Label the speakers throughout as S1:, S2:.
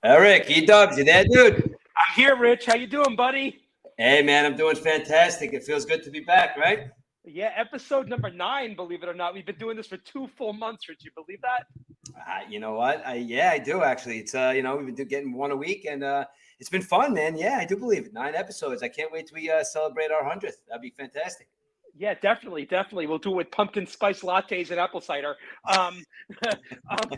S1: Eric, EDUBBS, you there, dude?
S2: I'm here, Rich. How you doing, buddy?
S1: Hey, man, I'm doing fantastic. It feels good to be back, right?
S2: Yeah, episode number 9, believe it or not. We've been doing this for 2 full months, Rich. You believe that?
S1: You know what? I do actually. It's we've been getting one a week, and it's been fun, man. Yeah, I do believe it. 9 episodes. I can't wait till we celebrate our 100th. That'd be fantastic.
S2: Yeah, definitely. We'll do it with pumpkin spice lattes and apple cider.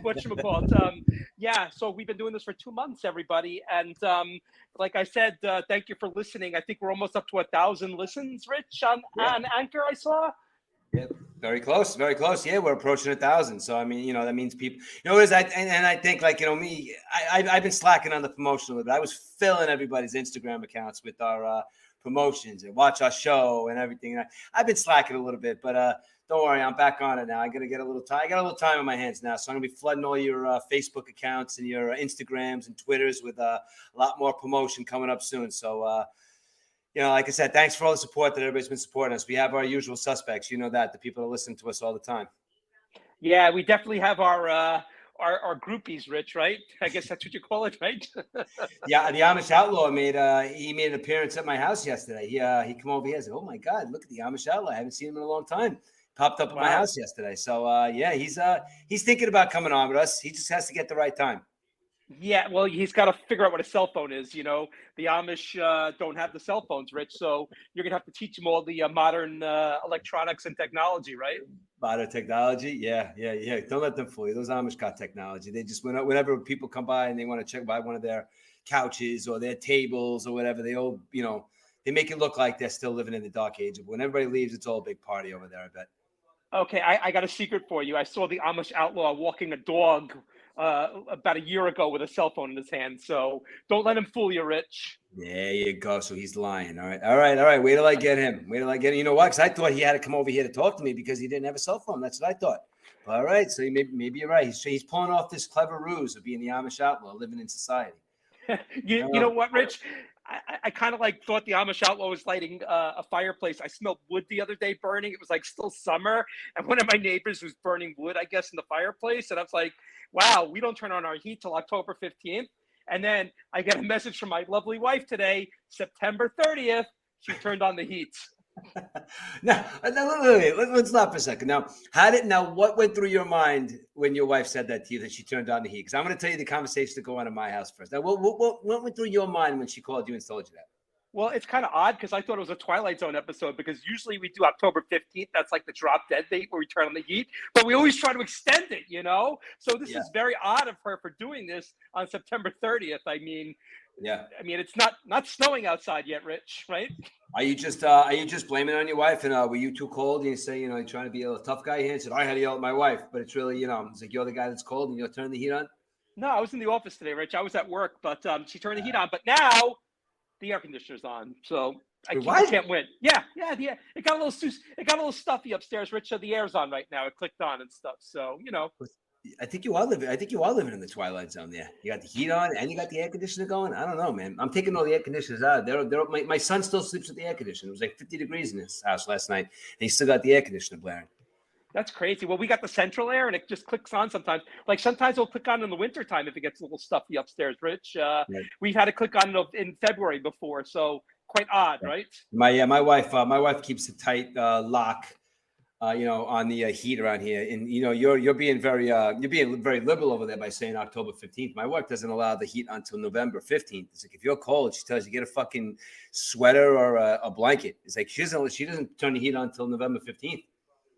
S2: Whatchamacallit? Yeah, so we've been doing this for 2 months, everybody. And like I said, thank you for listening. I think we're almost up to 1,000 listens, Rich, on Anchor, I saw.
S1: Yeah, very close, very close. Yeah, we're approaching 1,000. So I mean, that means people. It is. I think like me. I've been slacking on the promotion a little bit. I was filling everybody's Instagram accounts with our promotions and watch our show and everything. I've been slacking a little bit, but don't worry, I'm back on it now. I got a little time. I got a little time on my hands now, so I'm gonna be flooding all your Facebook accounts and your Instagrams and Twitters with a lot more promotion coming up soon. So. Like I said, thanks for all the support that everybody's been supporting us. We have our usual suspects. You know that, the people that listen to us all the time.
S2: Yeah, we definitely have our groupies, Rich, right? I guess that's what you call it, right?
S1: Yeah, the Amish Outlaw made an appearance at my house yesterday. He came over here and said, "Oh my God, look at the Amish Outlaw! I haven't seen him in a long time." Popped up at my house yesterday. So he's thinking about coming on with us. He just has to get the right time.
S2: Yeah, well, he's got to figure out what a cell phone is. The Amish don't have the cell phones, Rich. So you're gonna have to teach them all the modern electronics and technology, right?
S1: Modern technology, yeah. Don't let them fool you. Those Amish got technology. They just whenever people come by and they want to check by one of their couches or their tables or whatever, they all they make it look like they're still living in the dark age. When everybody leaves, it's all a big party over there. I bet.
S2: Okay, I got a secret for you. I saw the Amish Outlaw walking a dog about a year ago with a cell phone in his hand. So don't let him fool you, Rich.
S1: There you go. So he's lying. All right. Wait till I get him. You know what? Because I thought he had to come over here to talk to me because he didn't have a cell phone. That's what I thought. All right. So maybe you're right. He's pulling off this clever ruse of being the Amish Outlaw, living in society.
S2: You know what, Rich? I kind of thought the Amish Outlaw was lighting a fireplace. I smelled wood the other day burning. It was still summer. And one of my neighbors was burning wood, I guess, in the fireplace. And I was like, wow, we don't turn on our heat till October 15th. And then I get a message from my lovely wife today, September 30th. She turned on the heat.
S1: Now, let's stop for a second. Now, what went through your mind when your wife said that to you, that she turned on the heat? Because I'm going to tell you the conversation to go on in my house first. Now, what went through your mind when she called you and told you that?
S2: Well, it's kind of odd because I thought it was a Twilight Zone episode, because usually we do October 15th. That's like the drop dead date where we turn on the heat, but we always try to extend it, So this is very odd of her for doing this on September 30th. I mean, it's not snowing outside yet, Rich, right?
S1: Are you just blaming it on your wife? And were you too cold? And you say, you're trying to be a tough guy here and said, I had to yell at my wife, but it's really, it's like you're the guy that's cold and you'll turn the heat on?
S2: No, I was in the office today, Rich. I was at work, but she turned the heat on. But now the air conditioner's on, so I can't win. Yeah. It got a little stuffy upstairs, Rich. So the air's on right now. It clicked on and stuff. So
S1: I think you are living in the Twilight Zone there. You got the heat on and you got the air conditioner going. I don't know, man. I'm taking all the air conditioners out. My son still sleeps with the air conditioner. It was like 50 degrees in his house last night, and he still got the air conditioner blaring.
S2: That's crazy. Well, we got the central air, and it just clicks on sometimes. Sometimes it'll click on in the wintertime if it gets a little stuffy upstairs, Rich. Right. We've had it click on in February before, so quite odd, right?
S1: My wife keeps a tight lock. On the heat around here, and you're being very liberal over there by saying October 15th. My wife doesn't allow the heat until November 15th. It's like if you're cold, she tells you get a fucking sweater or a blanket. It's like she doesn't turn the heat on until November 15th.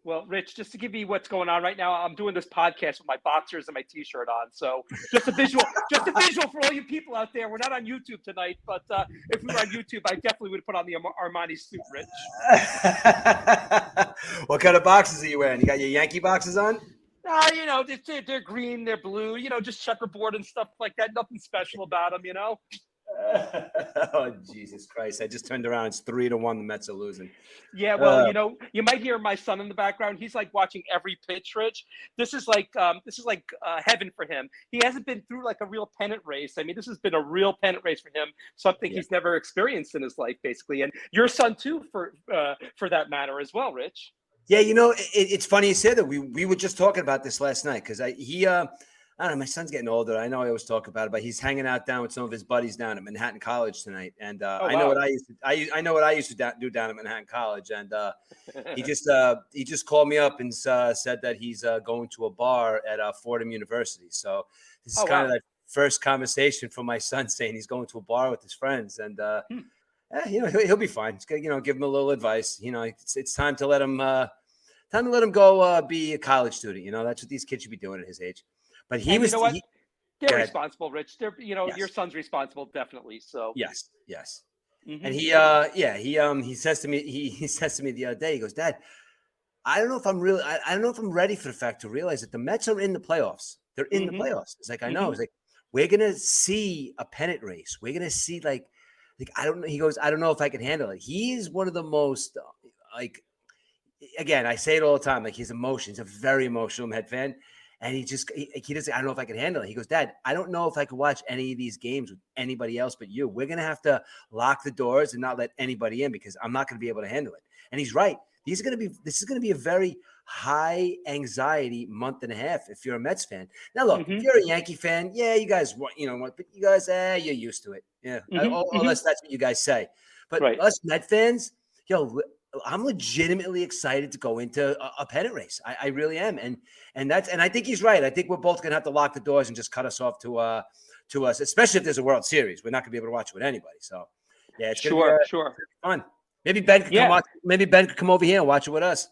S2: Well, Rich, just to give you what's going on right now, I'm doing this podcast with my boxers and my T-shirt on. So just a visual for all you people out there. We're not on YouTube tonight, but if we were on YouTube, I definitely would put on the Armani suit, Rich.
S1: What kind of boxes are you wearing? You got your Yankee boxes on?
S2: They're green, they're blue, just checkerboard and stuff like that. Nothing special about them,
S1: Oh, Jesus Christ. I just turned around. It's 3-1. The Mets are losing.
S2: Yeah, well, you might hear my son in the background. He's watching every pitch, Rich. This is like heaven for him. He hasn't been through a real pennant race. I mean, this has been a real pennant race for him, something he's never experienced in his life, basically. And your son, too, for that matter as well, Rich.
S1: Yeah, it's funny you said that. We were just talking about this last night because I don't know. My son's getting older. I know I always talk about it, but he's hanging out down with some of his buddies down at Manhattan College tonight. And I know what I used to. I know what I used to do down at Manhattan College. And he just called me up and said that he's going to a bar at Fordham University. So this is kind of that first conversation from my son saying he's going to a bar with his friends. And he'll be fine. It's good, give him a little advice. It's time to let him go be a college student. That's what these kids should be doing at his age. But he was.
S2: They're responsible, Rich. They're, yes. Your son's responsible, definitely. So
S1: yes. Mm-hmm. And he says to me, he says to me the other day, he goes, Dad, I don't know if I'm ready for the fact to realize that the Mets are in the playoffs. They're in the playoffs. It's like, I know. It's like, we're gonna see a pennant race. We're gonna see like I don't know. He goes, I don't know if I can handle it. He's one of the most again, I say it all the time, like his emotions, a very emotional Met fan. And he doesn't, I don't know if I can handle it. He goes, Dad, I don't know if I can watch any of these games with anybody else but you. We're going to have to lock the doors and not let anybody in because I'm not going to be able to handle it. And he's right. This is going to be a very high anxiety month and a half if you're a Mets fan. Now, look, if you're a Yankee fan, yeah, you guys, but you guys, you're used to it. Yeah. Unless that's what you guys say. But us Met fans, I'm legitimately excited to go into a pennant race. I really am. And I think he's right. I think we're both going to have to lock the doors and just cut us off to us, especially if there's a World Series. We're not going to be able to watch it with anybody. So, yeah, it's going to be fun. Maybe Ben could come watch. Maybe Ben could come over here and watch it with us.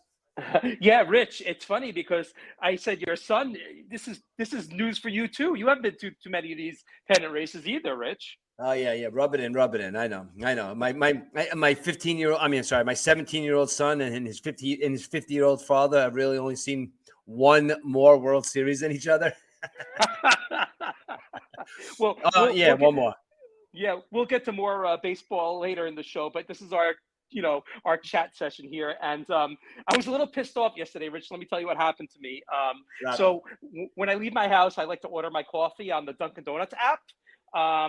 S2: Yeah, Rich, it's funny because I said your son, this is news for you too. You haven't been to too many of these pennant races either, Rich.
S1: Oh yeah. Rub it in. I know. My 15-year-old, my 17-year-old son and his 50-year-old father have really only seen one more World Series than each other.
S2: One more. Yeah, we'll get to more baseball later in the show, but this is our chat session here. And I was a little pissed off yesterday, Rich. Let me tell you what happened to me. So when I leave my house, I like to order my coffee on the Dunkin' Donuts app.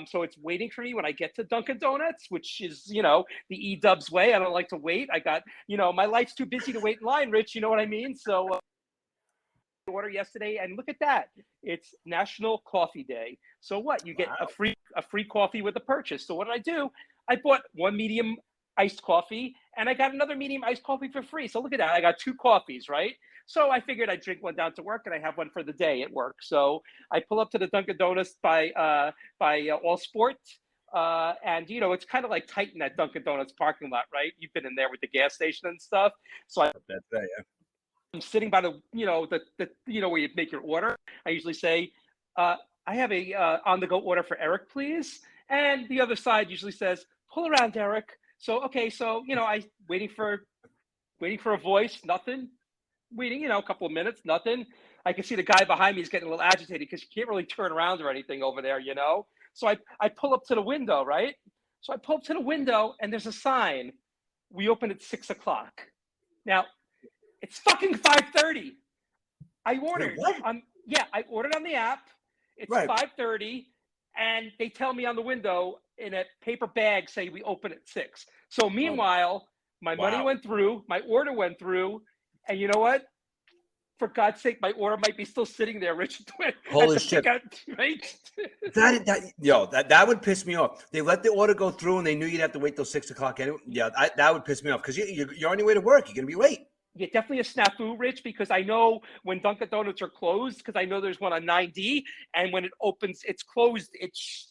S2: So it's waiting for me when I get to Dunkin' Donuts, which is, the EDUBBS way. I don't like to wait. I got, my life's too busy to wait in line, Rich. You know what I mean? So I ordered yesterday and look at that. It's National Coffee Day. So what? You get a free coffee with a purchase. So what did I do? I bought one medium iced coffee and I got another medium iced coffee for free. So look at that. I got two coffees, right? So I figured I'd drink one down to work and I have one for the day at work. So I pull up to the Dunkin' Donuts by All Sport. And, it's kind of like tight in that Dunkin' Donuts parking lot, right? You've been in there with the gas station and stuff. So I'm sitting by the where you make your order. I usually say, I have a on-the-go order for Eric, please. And the other side usually says, pull around, Eric. So, okay. So, I waiting for a voice, nothing. Waiting, a couple of minutes, nothing. I can see the guy behind me is getting a little agitated because you can't really turn around or anything over there, So I pull up to the window, right? So I pull up to the window and there's a sign. We open at 6:00. Now, it's fucking 5:30. I ordered. I ordered on the app. It's 5:30, and they tell me on the window in a paper bag say we open at 6. So meanwhile, my money went through, my order went through. And you know what? For God's sake, my order might be still sitting there, Rich.
S1: Holy shit! Right? That would piss me off. They let the order go through, and they knew you'd have to wait till 6:00. Anyway. Yeah, that would piss me off because you're on your way to work. You're gonna be late.
S2: Yeah, definitely a snafu, Rich, because I know when Dunkin' Donuts are closed, because I know there's one on 9D, and when it opens, it's closed.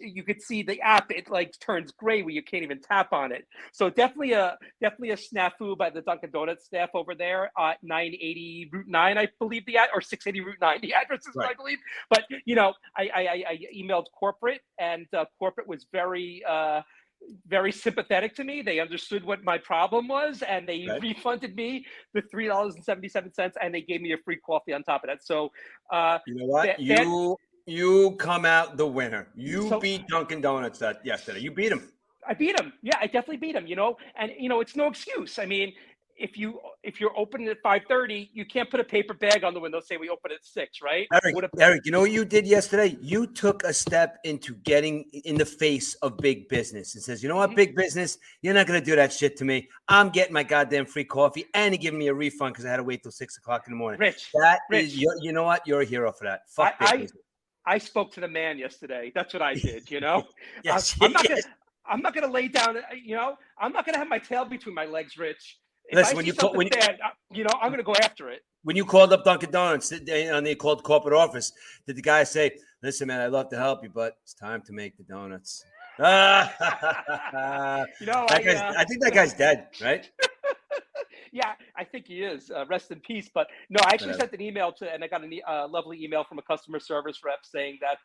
S2: You could see the app; it like turns gray where you can't even tap on it. So definitely a snafu by the Dunkin' Donuts staff over there at 980 Route 9, I believe or 680 Route 9. The address is, I believe. But I emailed corporate, and corporate was very sympathetic to me. They understood what my problem was, and they refunded me the $3.77, and they gave me a free coffee on top of that. So,
S1: you know what? You come out the winner. You beat Dunkin' Donuts yesterday. You beat them.
S2: I beat them. Yeah, I definitely beat them. And it's no excuse. I mean, if you're open at 5:30, you can't put a paper bag on the window, say we open at 6, right?
S1: Eric, you know what you did yesterday? You took a step into getting in the face of big business and says, you know what, big business, you're not going to do that shit to me. I'm getting my goddamn free coffee, and you're giving me a refund because I had to wait till 6:00 in the morning.
S2: Rich,
S1: you know what? You're a hero for that. Fuck big business.
S2: I spoke to the man yesterday. That's what I did.
S1: Yes,
S2: I'm not gonna lay down. I'm not gonna have my tail between my legs, Rich. If
S1: Listen,
S2: I see something bad, I'm gonna go after it.
S1: When you called up Dunkin' Donuts and they called corporate office, did the guy say, "Listen, man, I'd love to help you, but it's time to make the donuts"? I think that guy's dead, right?
S2: Yeah, I think he is. Rest in peace. But no, I actually sent an email and I got a lovely email from a customer service rep saying that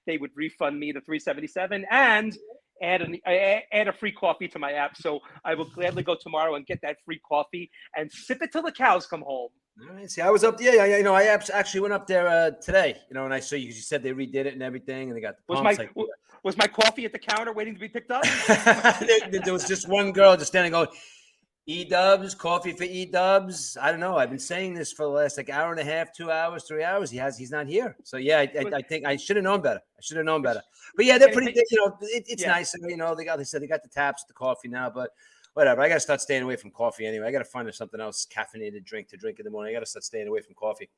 S2: they would refund me the $377 and add a free coffee to my app. So I will gladly go tomorrow and get that free coffee and sip it till the cows come home.
S1: All right, see, I was up there. Yeah, I actually went up there today. And I saw you said they redid it and everything, and they got the pumps.
S2: Was my coffee at the counter waiting to be picked up?
S1: There was just one girl just standing going, EDUBBS, coffee for EDUBBS. I don't know. I've been saying this for the last hour and a half, 2 hours, 3 hours. He's not here. So yeah, I think I should have known better. But yeah, they're pretty. It's nice. They said they got the taps, the coffee now, but whatever. I got to start staying away from coffee anyway. I got to find something else caffeinated drink to drink in the morning. I got to start staying away from coffee.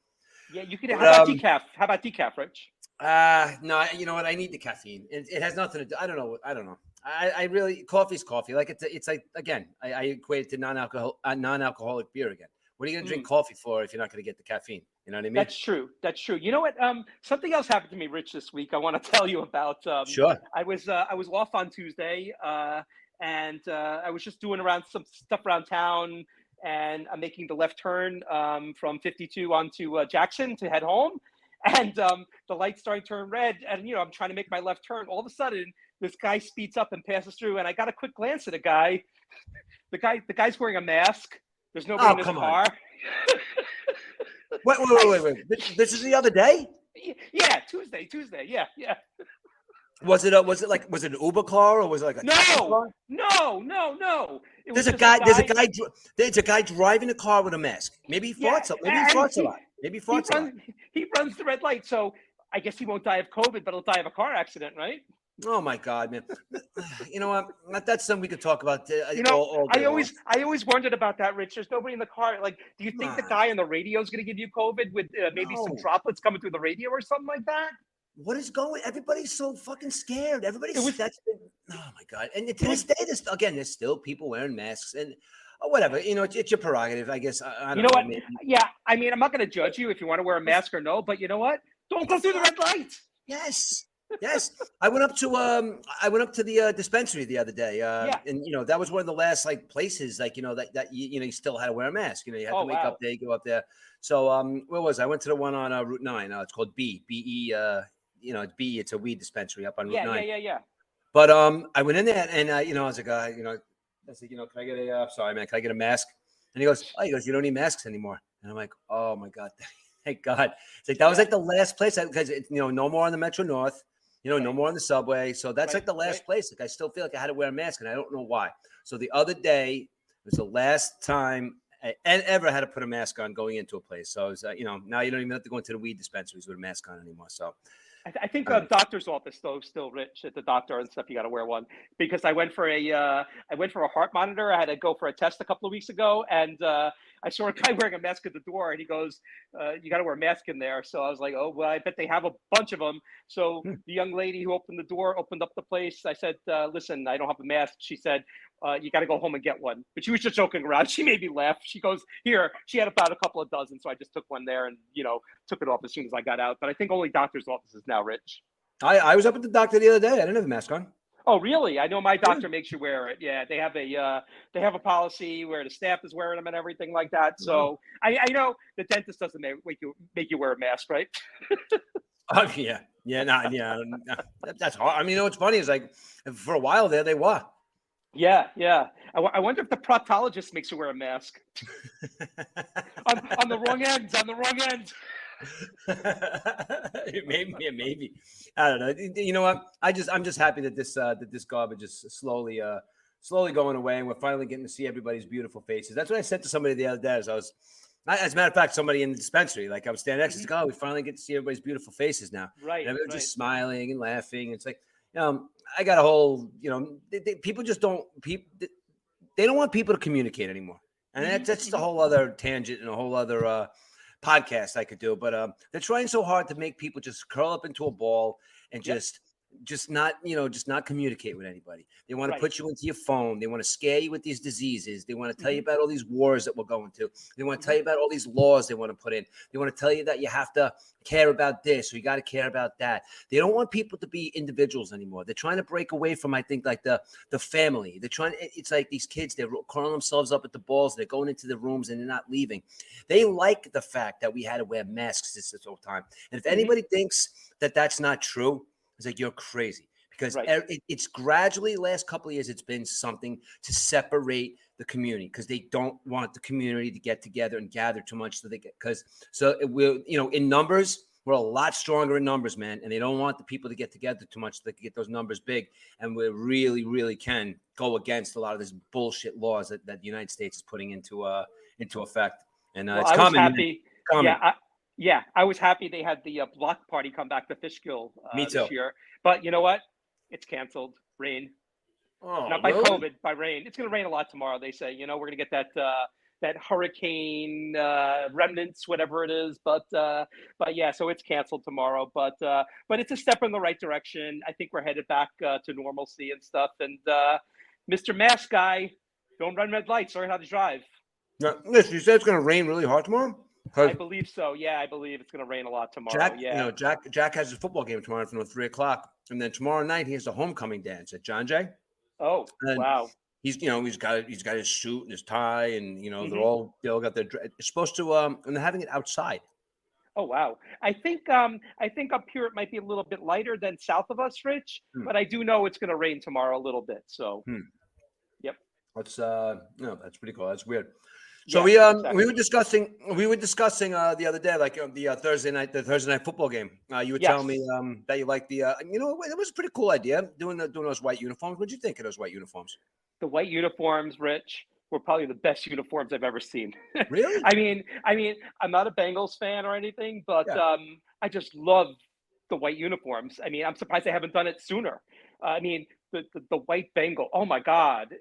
S2: Yeah, you could. How about decaf? How about decaf, Rich?
S1: No. You know what? I need the caffeine. It has nothing to do. I don't know. I really, coffee's coffee. Like it's like, again, I equate it to non-alcoholic beer again. What are you going to drink coffee for if you're not going to get the caffeine? You know what I mean?
S2: That's true. You know what? Something else happened to me, Rich, this week. I want to tell you about.
S1: Sure.
S2: I was off on Tuesday, and I was just doing some stuff around town, and I'm making the left turn from 52 onto Jackson to head home, and the lights starting to turn red, and I'm trying to make my left turn. All of a sudden, this guy speeds up and passes through, and I got a quick glance at the guy. The guy's wearing a mask. There's nobody in his car.
S1: Wait. This is the other day?
S2: Yeah, Tuesday. Yeah.
S1: Was it an Uber car or was it like a car?
S2: No.
S1: There's a guy driving a car with a mask. Maybe he farts a lot.
S2: He runs the red light, so I guess he won't die of COVID, but he'll die of a car accident, right?
S1: Oh my God, man! You know what? That's something we could talk about.
S2: I always wondered about that, Rich. There's nobody in the car. Like, do you think the guy on the radio is going to give you COVID with maybe some droplets coming through the radio or something like that?
S1: What is going? Everybody's so fucking scared. Oh my God! And to this day, there's still people wearing masks and whatever. It's your prerogative, I guess. I don't know what? Maybe.
S2: Yeah, I mean, I'm not going to judge you if you want to wear a mask or no, but you know what? Don't go through the red light.
S1: Yes. I went up to the dispensary the other day. And that was one of the last places that you still had to wear a mask. You had to wake up there, go up there. So where was I? I went to the one on Route 9. It's called B-E. It's B. It's a weed dispensary up on Route 9.
S2: Yeah.
S1: But I went in there and I was like, I said, can I get sorry, man, can I get a mask? And he goes, you don't need masks anymore. And I'm like, oh my God, thank God. It's like that was like the last place because no more on the Metro North. No more on the subway. So that's like the last place. Like I still feel like I had to wear a mask and I don't know why. So the other day was the last time I ever had to put a mask on going into a place. So I was, now you don't even have to go into the weed dispensaries with a mask on anymore. So
S2: I think doctor's office though still, Rich, at the doctor and stuff. You got to wear one because I went for a heart monitor. I had to go for a test a couple of weeks ago, and I saw a guy wearing a mask at the door, and he goes, "You got to wear a mask in there." So I was like, "Oh well, I bet they have a bunch of them." So the young lady who opened the door opened up the place. I said, "Listen, I don't have a mask." She said, "You got to go home and get one." But she was just joking around. She made me laugh. She goes, "Here." She had about a couple of dozen, so I just took one there and took it off as soon as I got out. But I think only doctor's offices now, Rich.
S1: I was up at the doctor the other day. I didn't have a mask on.
S2: Oh, really? I know my doctor makes you wear it. Yeah, they have a policy where the staff is wearing them and everything like that. So I know the dentist doesn't make you wear a mask, right?
S1: Oh yeah. That's hard. I mean, what's funny is like for a while there they were.
S2: Yeah. I wonder if the proctologist makes you wear a mask. on the wrong end. Maybe.
S1: I don't know. You know what? I'm just happy that this garbage is slowly going away, and we're finally getting to see everybody's beautiful faces. That's what I said to somebody the other day. As a matter of fact, somebody in the dispensary, like I was standing next to, like, we finally get to see everybody's beautiful faces now.
S2: Right.
S1: And everyone's just smiling and laughing. It's like, I got a whole, people just don't. They don't want people to communicate anymore, and that's a whole other tangent and a whole other podcast I could do, but they're trying so hard to make people just curl up into a ball and just not communicate with anybody. They want to put you into your phone. They want to scare you with these diseases. They want to tell you about all these wars that we're going to. They want to tell you about all these laws they want to put in. They want to tell you that you have to care about this or you got to care about that. They don't want people to be individuals anymore. They're trying to break away from, I think, like the family. They're trying. It's like these kids, they're curling themselves up at the balls. They're going into the rooms and they're not leaving. They like the fact that we had to wear masks this whole time. And if anybody thinks that that's not true, it's like, you're crazy, because it's gradually, last couple of years, it's been something to separate the community, because they don't want the community to get together and gather too much. We're, in numbers, we're a lot stronger in numbers, man. And they don't want the people to get together too much so they can get those numbers big. And we really, really can go against a lot of this bullshit laws that the United States is putting into effect. And it's coming.
S2: Happy. Yeah, I was happy they had the block party come back to Fishkill this year. But you know what? It's canceled. Rain.
S1: Oh,
S2: not by COVID, by rain. It's going to rain a lot tomorrow, they say. We're going to get that hurricane remnants, whatever it is. But yeah, so it's canceled tomorrow. But it's a step in the right direction. I think we're headed back to normalcy and stuff. And Mr. Mask Guy, don't run red lights. Learn how to drive.
S1: Now, listen, you said it's going to rain really hard tomorrow?
S2: I believe so. Yeah, I believe it's going to rain a lot tomorrow.
S1: Jack has his football game tomorrow from 3:00, and then tomorrow night he has a homecoming dance at John Jay.
S2: Oh, wow!
S1: He's got his suit and his tie, and they all got their. It's supposed to and they're having it outside.
S2: Oh wow! I think up here it might be a little bit lighter than south of us, Rich. But I do know it's going to rain tomorrow a little bit. So, yep.
S1: That's that's pretty cool. That's weird. So we were discussing the other day, like the Thursday night football game. You were telling me that you like the it was a pretty cool idea doing those white uniforms. What'd you think of those white uniforms?
S2: The white uniforms, Rich, were probably the best uniforms I've ever seen.
S1: Really?
S2: I mean, I'm not a Bengals fan or anything, but I just love the white uniforms. I mean, I'm surprised they haven't done it sooner. I mean, the white Bengal. Oh my God,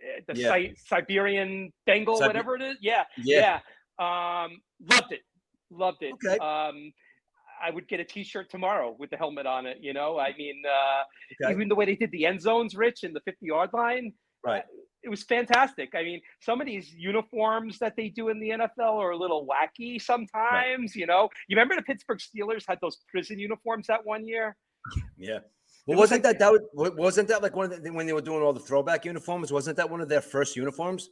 S2: Siberian Bengal, whatever it is. Yeah. Loved it.
S1: Okay.
S2: I would get a T-shirt tomorrow with the helmet on it. I mean, even the way they did the end zones, Rich, in the 50-yard line.
S1: Right.
S2: It was fantastic. I mean, some of these uniforms that they do in the NFL are a little wacky sometimes. Right. You remember the Pittsburgh Steelers had those prison uniforms that one year?
S1: Yeah. Well, wasn't that like one of when they were doing all the throwback uniforms? Wasn't that one of their first uniforms?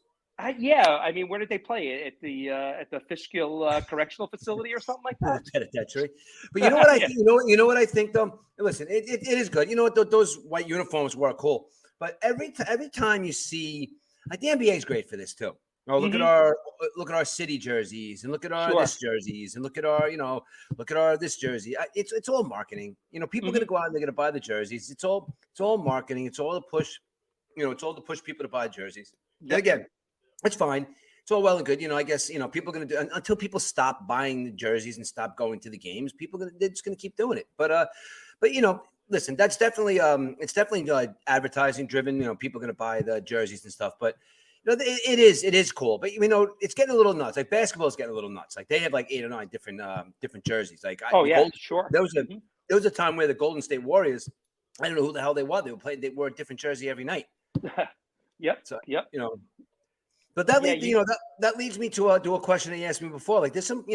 S2: Yeah. I mean, where did they play? At the Fishkill Correctional Facility or something like that?
S1: Penitentiary. But you know what I think? You know what I think though? Listen, it is good. You know what? Those white uniforms were cool. But every time you see, like, the NBA is great for this too. Look at our city jerseys, and look at our this jerseys, and look at our this jersey. It's all marketing. People are going to go out and they're going to buy the jerseys. It's all marketing. It's all to push. It's all to push people to buy jerseys. Yep. And again, it's fine. It's all well and good. I guess people are going to do until people stop buying the jerseys and stop going to the games. They're just going to keep doing it. But listen, that's definitely it's definitely advertising driven. People are going to buy the jerseys and stuff, but. It is cool, but it's getting a little nuts. Like, basketball is getting a little nuts. Like, they have like 8 or 9 different jerseys. Like,
S2: sure.
S1: There was a time where the Golden State Warriors, I don't know who the hell they were. They wore a different jersey every night.
S2: Yep.
S1: So, but that leads me to a question that you asked me before. Like, there's some,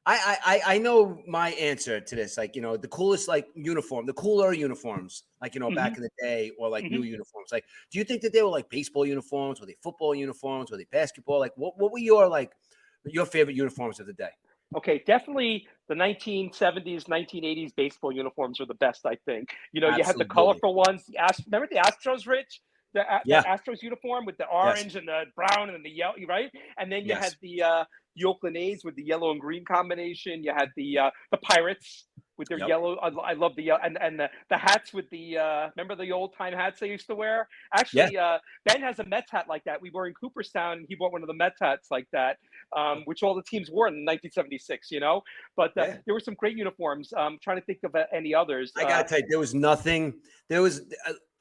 S1: I know my answer to this. Like, the coolest the cooler uniforms, like, back in the day, or like new uniforms. Like, do you think that they were like baseball uniforms? Were they football uniforms? Were they basketball? Like, what were your favorite uniforms of the day?
S2: Okay, definitely the 1970s, 1980s baseball uniforms were the best, I think. You had the colorful ones. Remember the Astros, Rich? The Astros uniform with the orange and the brown and the yellow, right? And then you had the Oakland A's with the yellow and green combination. You had the Pirates with their yellow. I love the yellow, and the hats with the remember the old time hats they used to wear? Actually, Ben has a Mets hat like that. We were in Cooperstown, and he bought one of the Mets hats like that, which all the teams wore in 1976. But there were some great uniforms. I'm trying to think of any others.
S1: I gotta tell you,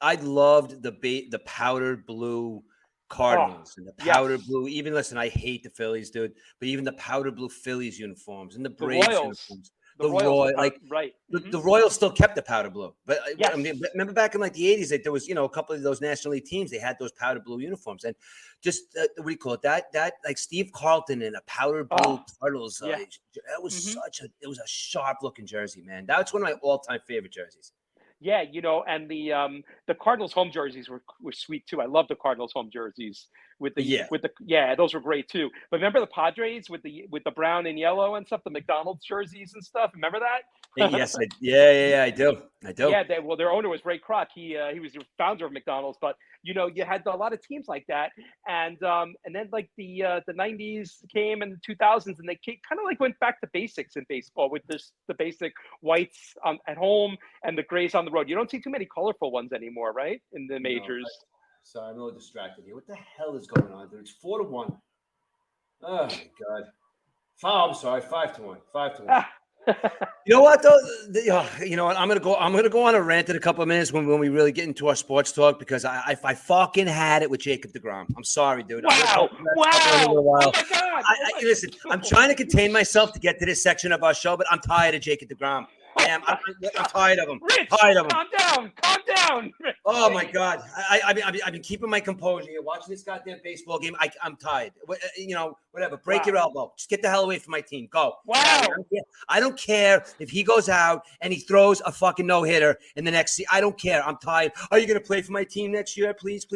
S1: I loved the powdered blue Cardinals and the powder blue. Even listen, I hate the Phillies, dude. But even the powder blue Phillies uniforms and the Braves uniforms.
S2: The Royals, right?
S1: The Royals still kept the powder blue, but
S2: yes.
S1: I mean, remember back in like the '80s that there was a couple of those National League teams, they had those powder blue uniforms, and just what do you call it? That like Steve Carlton in a powder blue Cardinals. That was it was a sharp looking jersey, man. That's one of my all time favorite jerseys.
S2: Yeah, and the Cardinals home jerseys were sweet too. I love the Cardinals home jerseys with the those were great too. But remember the Padres with the brown and yellow and stuff, the McDonald's jerseys and stuff. Remember that?
S1: Yes, I do.
S2: Yeah, their owner was Ray Kroc. He was the founder of McDonald's. But you had a lot of teams like that, and then like the '90s came and the 2000s, and they kind of like went back to basics in baseball with the basic whites at home and the grays on the road. You don't see too many colorful ones anymore, right? In the majors.
S1: No, sorry, I'm a little distracted here. What the hell is going on, dude? It's 4-1. Oh my God. I'm sorry, 5-1. 5-1. You know what though? You know what? I'm gonna go on a rant in a couple of minutes when we really get into our sports talk, because I fucking had it with Jacob Degrom. I'm sorry, dude.
S2: Wow! Oh my God!
S1: Listen, I'm trying to contain myself to get to this section of our show, but I'm tired of Jacob Degrom. I'm tired of him.
S2: Rich, calm down. Rich.
S1: Oh my God! I've been keeping my composure here, watching this goddamn baseball game. I'm tired. Whatever. Break your elbow. Just get the hell away from my team. Go.
S2: Wow.
S1: I don't care if he goes out and he throws a fucking no-hitter in the next season. I don't care. I'm tired. Are you gonna play for my team next year? Please.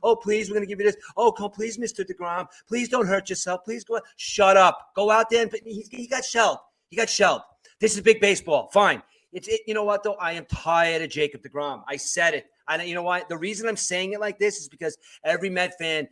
S1: Oh, please. We're gonna give you this. Oh, come, please, Mr. Degrom. Please don't hurt yourself. Please go. Shut up. Go out there and he got shelled. This is big baseball. Fine. You know what, though? I am tired of Jacob Degrom. I said it. You know why? The reason I'm saying it like this is because every Met fan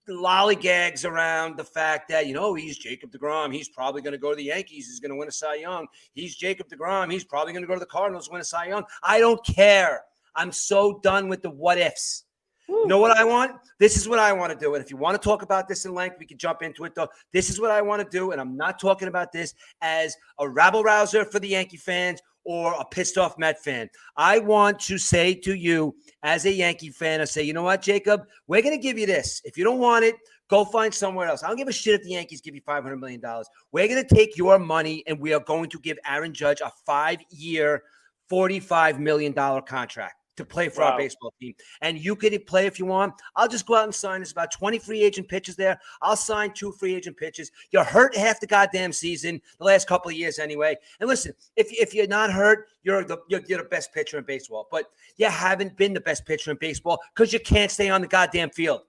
S1: lollygags around the fact that, he's Jacob Degrom. He's probably going to go to the Yankees. He's going to win a Cy Young. He's Jacob Degrom. He's probably going to go to the Cardinals, win a Cy Young. I don't care. I'm so done with the what ifs. You know what I want? This is what I want to do. And if you want to talk about this in length, we can jump into it, though. This is what I want to do. And I'm not talking about this as a rabble-rouser for the Yankee fans or a pissed-off Met fan. I want to say to you as a Yankee fan, I say, you know what, Jacob? We're going to give you this. If you don't want it, go find somewhere else. I don't give a shit if the Yankees give you $500 million. We're going to take your money, and we are going to give Aaron Judge a 5-year, $45 million contract to play for our baseball team. And you could play if you want. I'll just go out and sign. There's about 20 free agent pitchers there. I'll sign 2 free agent pitchers. You're hurt half the goddamn season, the last couple of years anyway. And listen, if you're not hurt, you're the best pitcher in baseball. But you haven't been the best pitcher in baseball because you can't stay on the goddamn field.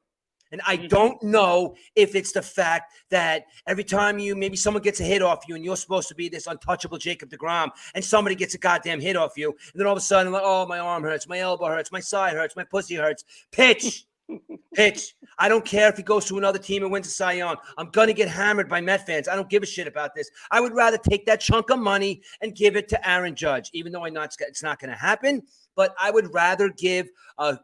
S1: And I don't know if it's the fact that every time maybe someone gets a hit off you and you're supposed to be this untouchable Jacob Degrom and somebody gets a goddamn hit off you. And then all of a sudden, like, oh, my arm hurts, my elbow hurts, my side hurts, my pussy hurts. Pitch. I don't care if he goes to another team and wins a Cy Young. I'm going to get hammered by Met fans. I don't give a shit about this. I would rather take that chunk of money and give it to Aaron Judge, even though it's not going to happen. But I would rather give a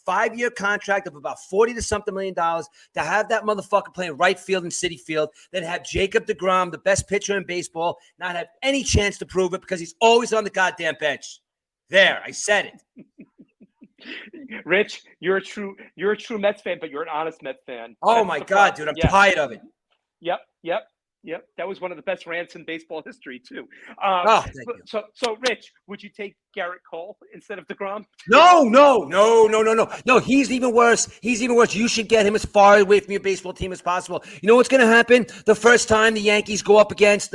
S1: 5-year contract of about $40 to something million to have that motherfucker playing right field and Citi Field than have Jacob Degrom, the best pitcher in baseball, not have any chance to prove it because he's always on the goddamn bench. There, I said it.
S2: Rich, you're a true Mets fan, but you're an honest Mets fan.
S1: Oh my God, dude, I'm tired of it.
S2: Yep. That was one of the best rants in baseball history too.
S1: Thank you.
S2: So Rich, would you take Garrett Cole instead of DeGrom?
S1: No. He's even worse. You should get him as far away from your baseball team as possible. You know what's going to happen? The first time the Yankees go up against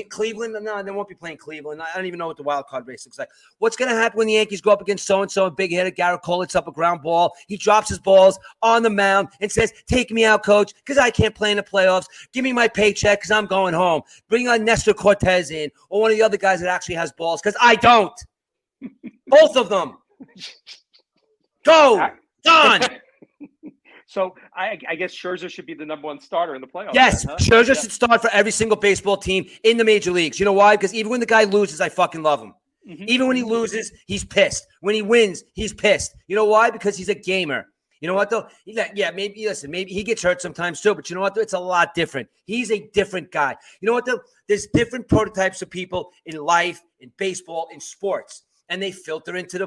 S1: Cleveland, no, they won't be playing Cleveland. I don't even know what the wild card race looks like. What's going to happen when the Yankees go up against so-and-so, a big hitter, Garrett Cole hits up a ground ball. He drops his balls on the mound and says, take me out, coach, because I can't play in the playoffs. Give me my paycheck because I'm going home. Bring on Nestor Cortez in or one of the other guys that actually has balls because I don't. Both of them. Go. Done.
S2: So I guess Scherzer should be the number 1 starter in the playoffs.
S1: Yes, then, huh? Scherzer should start for every single baseball team in the major leagues. You know why? Because even when the guy loses, I fucking love him. Mm-hmm. Even when he loses, he's pissed. When he wins, he's pissed. You know why? Because he's a gamer. You know what, though? Yeah, maybe he gets hurt sometimes, too. But you know what, though? It's a lot different. He's a different guy. You know what, though? There's different prototypes of people in life, in baseball, in sports. and they filter into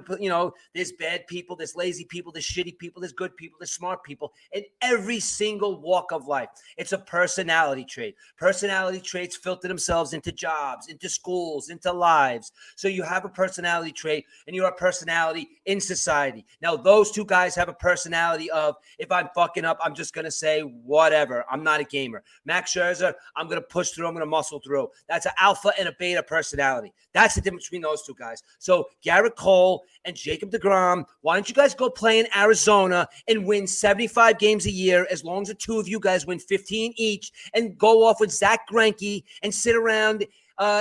S1: there's bad people, there's lazy people, there's shitty people, there's good people, there's smart people in every single walk of life. It's a personality trait. Personality traits filter themselves into jobs, into schools, into lives. So you have a personality trait and you're a personality in society. Now, those two guys have a personality of, if I'm fucking up, I'm just going to say whatever. I'm not a gamer. Max Scherzer, I'm going to push through. I'm going to muscle through. That's an alpha and a beta personality. That's the difference between those two guys. So Garrett Cole and Jacob Degrom, why don't you guys go play in Arizona and win 75 games a year as long as the two of you guys win 15 each and go off with Zach Grenke and sit around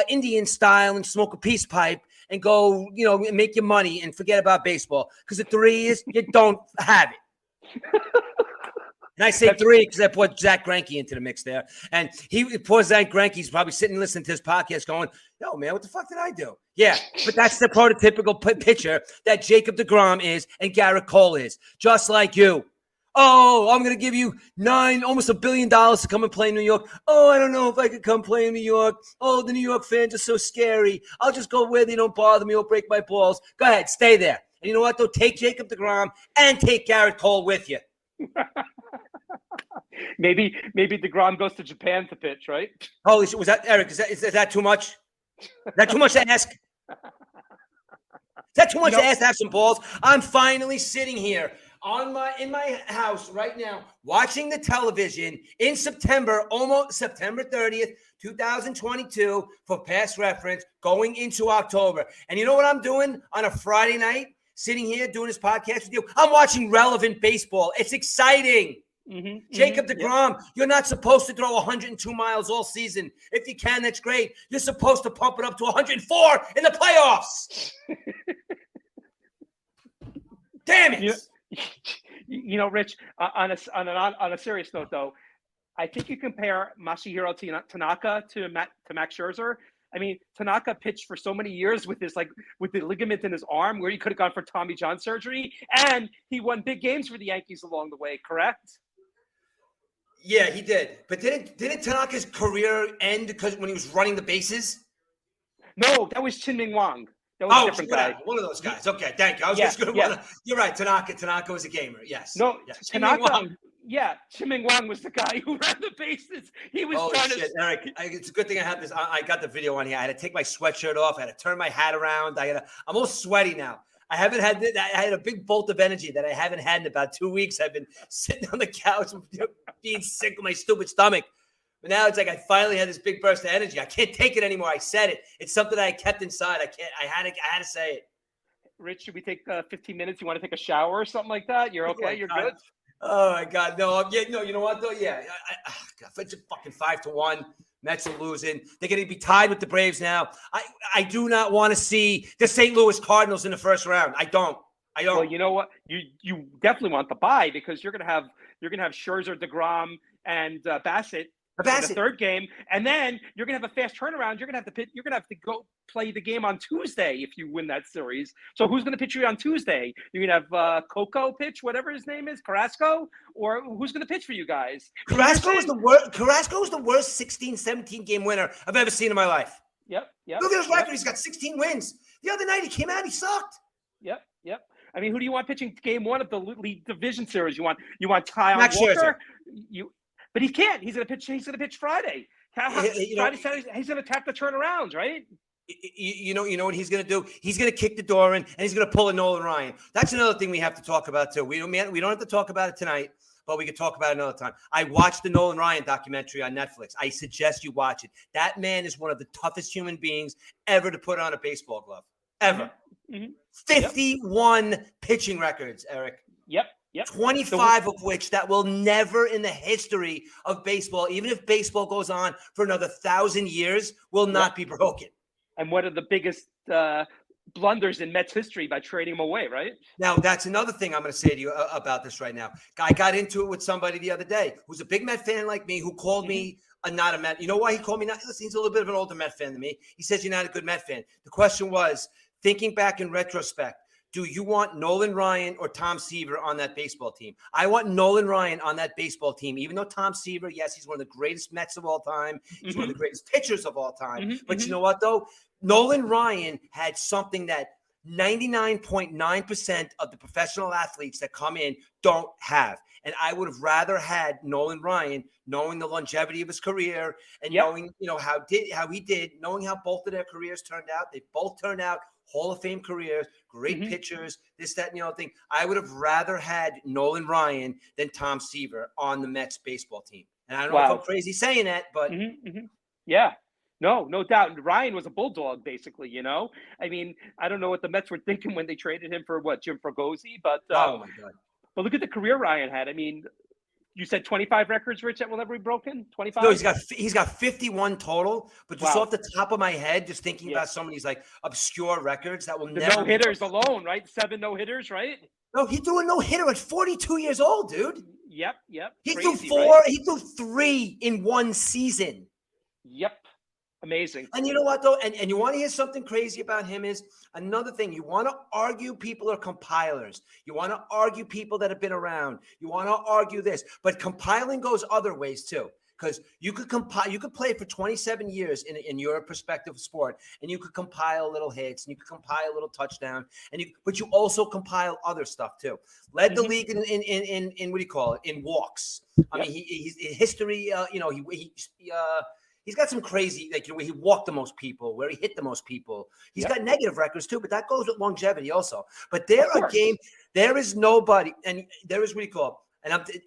S1: Indian style and smoke a peace pipe and go, and make your money and forget about baseball. Because the three is you don't have it. And I say three because I put Zach Grenke into the mix there. And poor Zach Grenke's probably sitting listening to this podcast going, yo, man, what the fuck did I do? Yeah, but that's the prototypical pitcher that Jacob Degrom is and Garrett Cole is, just like you. Oh, I'm going to give you almost $1 billion to come and play in New York. Oh, I don't know if I could come play in New York. Oh, the New York fans are so scary. I'll just go where they don't bother me or break my balls. Go ahead, stay there. And you know what, though? Take Jacob Degrom and take Garrett Cole with you.
S2: Maybe DeGrom goes to Japan to pitch, right?
S1: Holy shit, was that, Eric, is that too much? Is that too much to ask? Is that too much to ask to have some balls? I'm finally sitting here in my house right now, watching the television in September, almost September 30th, 2022, for past reference, going into October. And you know what I'm doing on a Friday night, sitting here doing this podcast with you? I'm watching relevant baseball. It's exciting. Jacob Degrom, you're not supposed to throw 102 miles all season. If you can, that's great. You're supposed to pump it up to 104 in the playoffs. Damn it.
S2: Rich, on a serious note, though, I think you compare Masahiro Tanaka to Max Scherzer. I mean, Tanaka pitched for so many years with the ligament in his arm where he could have gone for Tommy John surgery, and he won big games for the Yankees along the way, correct?
S1: Yeah, he did. But didn't Tanaka's career end because when he was running the bases?
S2: No, that was Chien-Ming Wang. That was a different guy.
S1: One of those guys. Okay, thank you. I was just going to You're right, Tanaka. Tanaka was a gamer. Yes.
S2: No,
S1: yes.
S2: Tanaka. Chien-Ming Wang was the guy who ran the bases. He was trying to.
S1: Eric, it's a good thing I have this. I got the video on here. I had to take my sweatshirt off. I had to turn my hat around. I'm all sweaty now. I had a big bolt of energy that I haven't had in about 2 weeks. I've been sitting on the couch being sick with my stupid stomach. But now it's like I finally had this big burst of energy. I can't take it anymore. I said it. It's something that I kept inside. I had to say it.
S2: Rich, should we take 15 minutes? You want to take a shower or something like that? You're okay? You're good?
S1: Oh, my God. No, you know what, though? Yeah. It's fucking 5-1. Mets are losing. They're going to be tied with the Braves now. I do not want to see the St. Louis Cardinals in the first round. I don't.
S2: Well, you know what? You definitely want the bye because you're going to have Scherzer, DeGrom, and Bassett. The third game, and then you're gonna have a fast turnaround. You're gonna have to go play the game on Tuesday if you win that series. So who's gonna pitch you on Tuesday? You're gonna have Coco pitch, whatever his name is, Carrasco, or who's gonna pitch for you guys?
S1: Carrasco is the worst. Carrasco is the worst 16-17 game winner I've ever seen in my life.
S2: Yep.
S1: Look at his record. He's got 16 wins. The other night he came out, he sucked.
S2: Yep. I mean, who do you want pitching game one of the league division series? You want Kyle
S1: Max
S2: Walker? But he can't. He's going to pitch Friday. Friday, Saturday. He's going to tap the turnarounds, right?
S1: You know what he's going to do? He's going to kick the door in, and he's going to pull a Nolan Ryan. That's another thing we have to talk about too. We don't have to talk about it tonight, but we could talk about it another time. I watched the Nolan Ryan documentary on Netflix. I suggest you watch it. That man is one of the toughest human beings ever to put on a baseball glove. Ever. 51 pitching records, Eric.
S2: Yep.
S1: 25 of which that will never in the history of baseball, even if baseball goes on for another 1,000 years, will not be broken.
S2: And one of the biggest blunders in Mets history by trading him away, right?
S1: Now, that's another thing I'm going to say to you about this right now. I got into it with somebody the other day who's a big Met fan like me who called me not a Met. You know why he called me not? Listen, he's a little bit of an older Met fan than me. He says you're not a good Met fan. The question was, thinking back in retrospect, do you want Nolan Ryan or Tom Seaver on that baseball team? I want Nolan Ryan on that baseball team, even though Tom Seaver, yes, he's one of the greatest Mets of all time. He's one of the greatest pitchers of all time. But you know what, though? Nolan Ryan had something that 99.9% of the professional athletes that come in don't have. And I would have rather had Nolan Ryan, knowing the longevity of his career and knowing, how he did, knowing how both of their careers turned out. They both turned out Hall of Fame careers, great pitchers, this, that, and the other thing. I would have rather had Nolan Ryan than Tom Seaver on the Mets baseball team. And I don't know if I'm crazy saying that, but
S2: yeah. No doubt. Ryan was a bulldog, basically, I mean, I don't know what the Mets were thinking when they traded him for Jim Fregosi, but
S1: oh my God.
S2: But look at the career Ryan had. I mean, you said 25 records, Rich, that will never be broken? 25?
S1: No, he's got 51 total, but just off the top of my head, just thinking about some of these like obscure records that will never
S2: no-hitters alone, right? 7 no-hitters, right?
S1: No, he threw a no-hitter at 42 years old, dude.
S2: Yep.
S1: He
S2: Crazy,
S1: threw 4, right? He threw 3 in one season.
S2: Yep. Amazing.
S1: And you know what, though? And you want to hear something crazy about him is another thing. You want to argue people are compilers. You want to argue people that have been around. You want to argue this. But compiling goes other ways, too. Because you could play for 27 years in your perspective sport, and you could compile little hits, and you could compile a little touchdown, but you also compile other stuff, too. Led the league in what do you call it? In walks. I mean, he's history, he's got some crazy, like, where he walked the most people, where he hit the most people. He's got negative records too, but that goes with longevity also. But there is nobody, and there is what do you call it?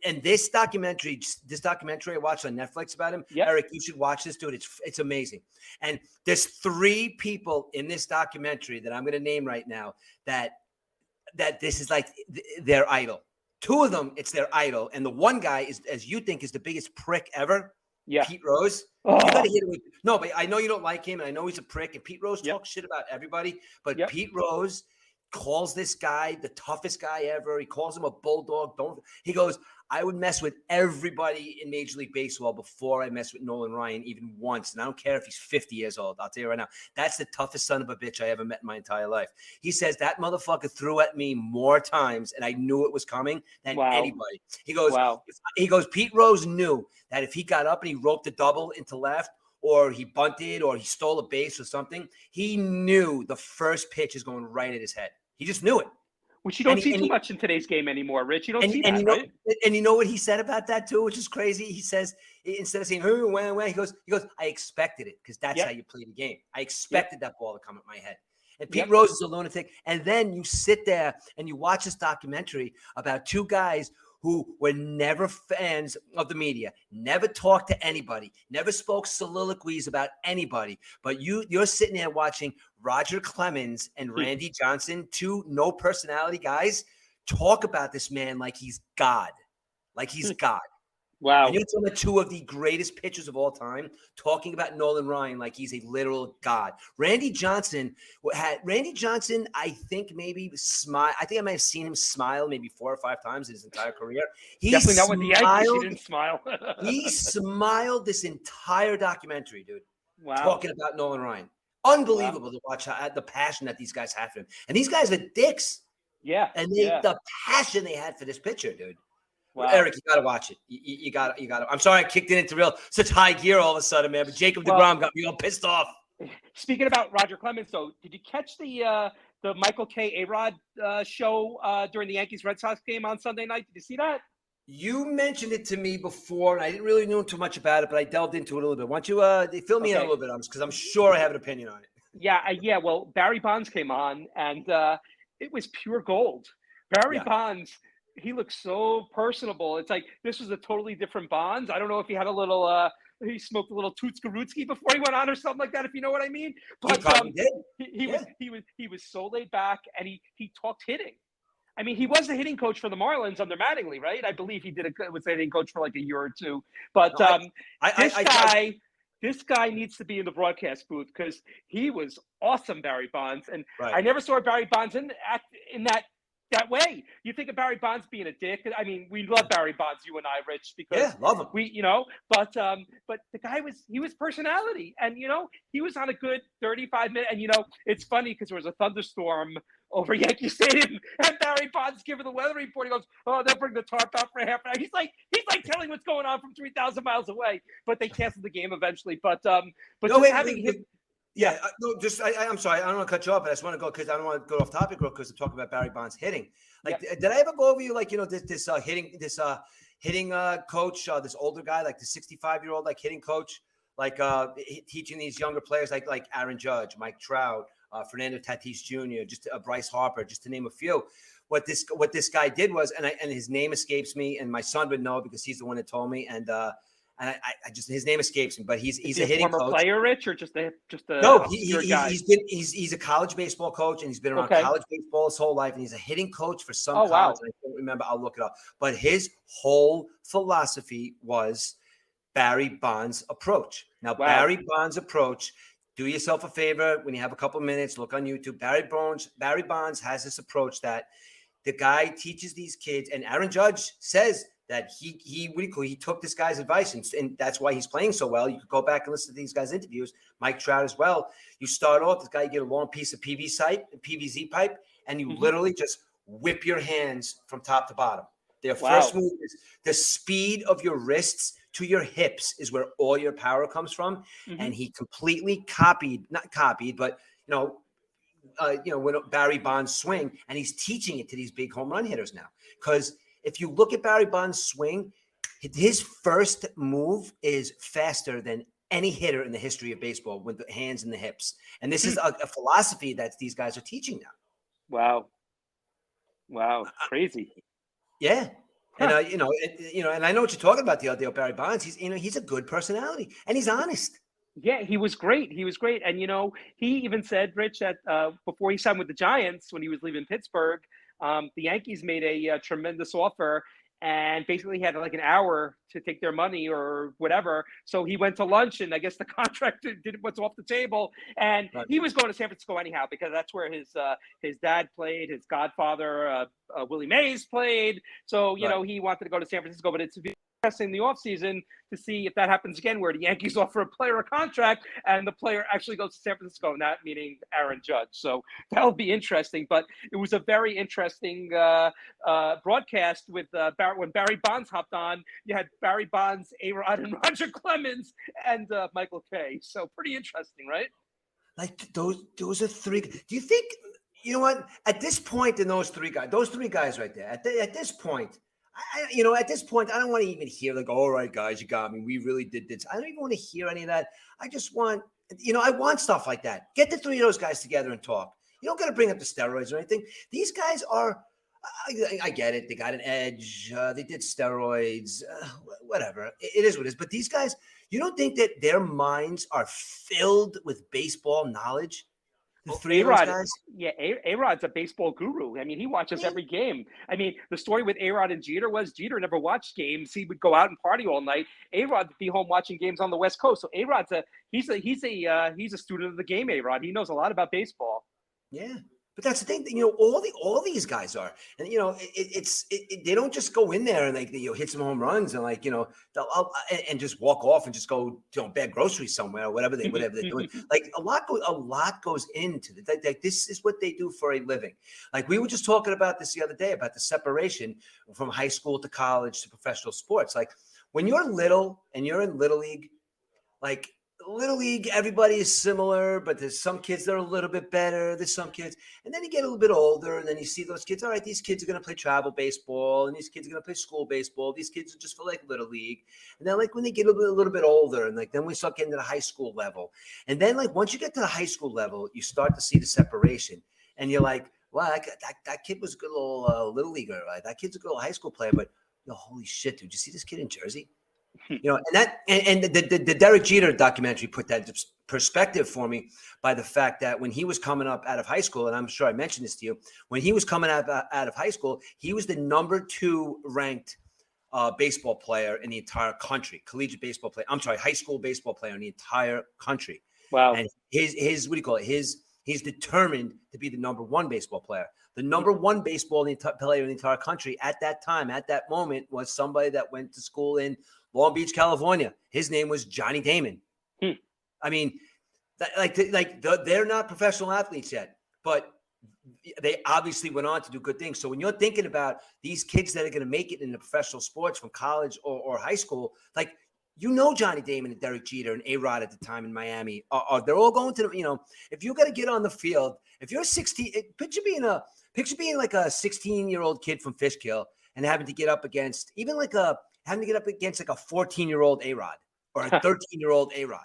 S1: And this documentary I watched on Netflix about him, Eric, you should watch this, dude. It's amazing. And there's 3 people in this documentary that I'm going to name right now that this is like their idol. 2 of them, it's their idol, and the one guy is, as you think, is the biggest prick ever. Yeah, Pete Rose. You gotta hit him with, no, but I know you don't like him, and I know he's a prick. And Pete Rose talks shit about everybody, but Pete Rose calls this guy the toughest guy ever. He calls him a bulldog. He goes, I would mess with everybody in Major League Baseball before I mess with Nolan Ryan even once. And I don't care if he's 50 years old. I'll tell you right now, that's the toughest son of a bitch I ever met in my entire life. He says that motherfucker threw at me more times, and I knew it was coming than anybody. He goes, Pete Rose knew that if he got up and he roped a double into left, or he bunted, or he stole a base or something, he knew the first pitch is going right at his head. He just knew it.
S2: Which you don't see too much in today's game anymore, Rich. You don't see that, right?
S1: And you know what he said about that too, which is crazy? He says, instead of saying, he goes, I expected it, because that's how you play the game. I expected that ball to come at my head. And Pete Rose is a lunatic. And then you sit there and you watch this documentary about 2 guys who were never fans of the media, never talked to anybody, never spoke soliloquies about anybody. But you're sitting there watching Roger Clemens and Randy Johnson, 2 no personality guys, talk about this man like he's God. Like he's God.
S2: Wow.
S1: And you're talking about 2 of the greatest pitchers of all time, talking about Nolan Ryan like he's a literal god. Randy Johnson, I think maybe smile. I think I might have seen him smile maybe 4 or 5 times in his entire career.
S2: Definitely not with the Yankees. He didn't smile.
S1: He smiled this entire documentary, dude.
S2: Wow.
S1: Talking about Nolan Ryan. Unbelievable to watch the passion that these guys have for him. And these guys are dicks.
S2: Yeah.
S1: And the passion they had for this pitcher, dude.
S2: Wow.
S1: Eric, you got to watch it. You got to. I'm sorry I kicked it into such high gear all of a sudden, man. But Jacob Degrom got me all pissed off.
S2: Speaking about Roger Clemens, though, did you catch the Michael K. A-Rod show during the Yankees-Red Sox game on Sunday night? Did you see that?
S1: You mentioned it to me before, and I didn't really know too much about it, but I delved into it a little bit. Why don't you fill me in a little bit on this, because I'm sure I have an opinion on it.
S2: Yeah. Well, Barry Bonds came on, and it was pure gold. Barry Bonds, he looked so personable. It's like this was a totally different Bonds. I don't know if he had a little he smoked a little Toots-Garootsky before he went on or something like that, if you know what I mean. But he was so laid back, and he talked hitting. I mean, he was the hitting coach for the Marlins under Mattingly, right? I believe he was the hitting coach for like a year or 2. But this guy needs to be in the broadcast booth, because he was awesome, Barry Bonds. And I never saw Barry Bonds in that way. You think of Barry Bonds being a dick. I mean, we love Barry Bonds, you and I, Rich, because
S1: love him.
S2: But the guy was personality, and he was on a good 35 minutes. And it's funny because there was a thunderstorm over Yankee Stadium, and Barry Bonds giving the weather report. He goes, "Oh, they'll bring the tarp out for half an hour." He's like telling what's going on from 3,000 miles away. But they canceled the game eventually.
S1: Yeah, no, I'm sorry. I don't want to cut you off, but I just want to go because I don't want to go off topic real because to talk about Barry Bonds hitting. Like, did I ever go over you like this hitting coach, this older guy, like the 65-year-old like hitting coach, like teaching these younger players like Aaron Judge, Mike Trout, Fernando Tatis Jr., just Bryce Harper, just to name a few. What this guy did was, and his name escapes me, and my son would know because he's the one that told me, and I just his name escapes me, but he's a hitting
S2: former
S1: coach.
S2: Player, Rich, or just a
S1: no, he's a college baseball coach, and he's been around college baseball his whole life, and he's a hitting coach for some college.
S2: Wow.
S1: I don't remember. I'll look it up. But his whole philosophy was Barry Bonds' approach. Now, Barry Bonds' approach. Do yourself a favor when you have a couple minutes. Look on YouTube. Barry Bonds has this approach that the guy teaches these kids, and Aaron Judge says that he took this guy's advice, and that's why he's playing so well. You could go back and listen to these guys' interviews, Mike Trout as well. You start off, this guy, you get a long piece of PVC pipe, and you literally just whip your hands from top to bottom. Their first move is the speed of your wrists to your hips is where all your power comes from. And he completely not copied, but when Barry Bonds swing, and he's teaching it to these big home run hitters now. Because if you look at Barry Bonds' swing, his first move is faster than any hitter in the history of baseball with the hands and the hips. And this is a philosophy that these guys are teaching now.
S2: Wow. Crazy.
S1: Yeah. And, and I know what you're talking about, the other Barry Bonds. He's a good personality, and he's honest.
S2: Yeah, he was great. And, he even said, Rich, that before he signed with the Giants, when he was leaving Pittsburgh, the Yankees made a tremendous offer, and basically had like an hour to take their money or whatever. So he went to lunch, and I guess the contract was off the table, and he was going to San Francisco anyhow, because that's where his dad played, his godfather, Willie Mays, played. So, he wanted to go to San Francisco, but it's interesting in the offseason to see if that happens again, where the Yankees offer a player a contract and the player actually goes to San Francisco, not meaning Aaron Judge. So that'll be interesting. But it was a very interesting broadcast with when Barry Bonds hopped on. You had Barry Bonds, A-Rod, and Roger Clemens, and Michael Kay. So pretty interesting, right?
S1: Like those are three. Do you think, you know what, at this point in those three guys right there, at this point, at this point, I don't want to even hear like, all right, guys, you got me. We really did this. I don't even want to hear any of that. I just want, I want stuff like that. Get the three of those guys together and talk. You don't got to bring up the steroids or anything. These guys are, I get it. They got an edge. They did steroids, whatever. It is what it is. But these guys, you don't think that their minds are filled with baseball knowledge?
S2: A-Rod, A-Rod's a baseball guru. I mean, he watches every game. I mean, the story with A-Rod and Jeter was Jeter never watched games. He would go out and party all night. A-Rod would be home watching games on the West Coast. So A-Rod's he's a student of the game. A-Rod, he knows a lot about baseball.
S1: Yeah. But that's the thing, all these guys are, and they don't just go in there and like hit some home runs and and just walk off and just go bag groceries somewhere or whatever they're doing. Like a lot goes into it. Like this is what they do for a living. Like we were just talking about this the other day about the separation from high school to college to professional sports. Like when you're little and you're in Little League, like Little League, everybody is similar, but there's some kids that are a little bit better. There's some kids, and then you get a little bit older, and then you see those kids. All right, these kids are going to play travel baseball, and these kids are going to play school baseball. These kids are just for like Little League, and then like when they get a little bit older, and like then we start getting to the high school level, and then like once you get to the high school level, you start to see the separation, and you're like, wow, that kid was a good little leaguer, right? That kid's a good little high school player, but holy shit, dude, you see this kid in Jersey? And the Derek Jeter documentary put that into perspective for me by the fact that when he was coming up out of high school, and I'm sure I mentioned this to you, when he was coming out of high school, he was the number 2 ranked baseball player in the entire country, high school baseball player in the entire country.
S2: Wow.
S1: And his he's determined to be the number 1 baseball player. The number 1 baseball player in the entire country at that time, at that moment, was somebody that went to school in Long Beach, California. His name was Johnny Damon. I mean, they're not professional athletes yet, but they obviously went on to do good things. So when you're thinking about these kids that are going to make it in the professional sports from college or high school, like You know Johnny Damon and Derek Jeter and A-Rod at the time in Miami. They're all going to the, if you got to get on the field, if you're 16, picture being like a 16-year-old kid from Fishkill and having to get up against a 14-year-old A-Rod or a 13-year-old A-Rod.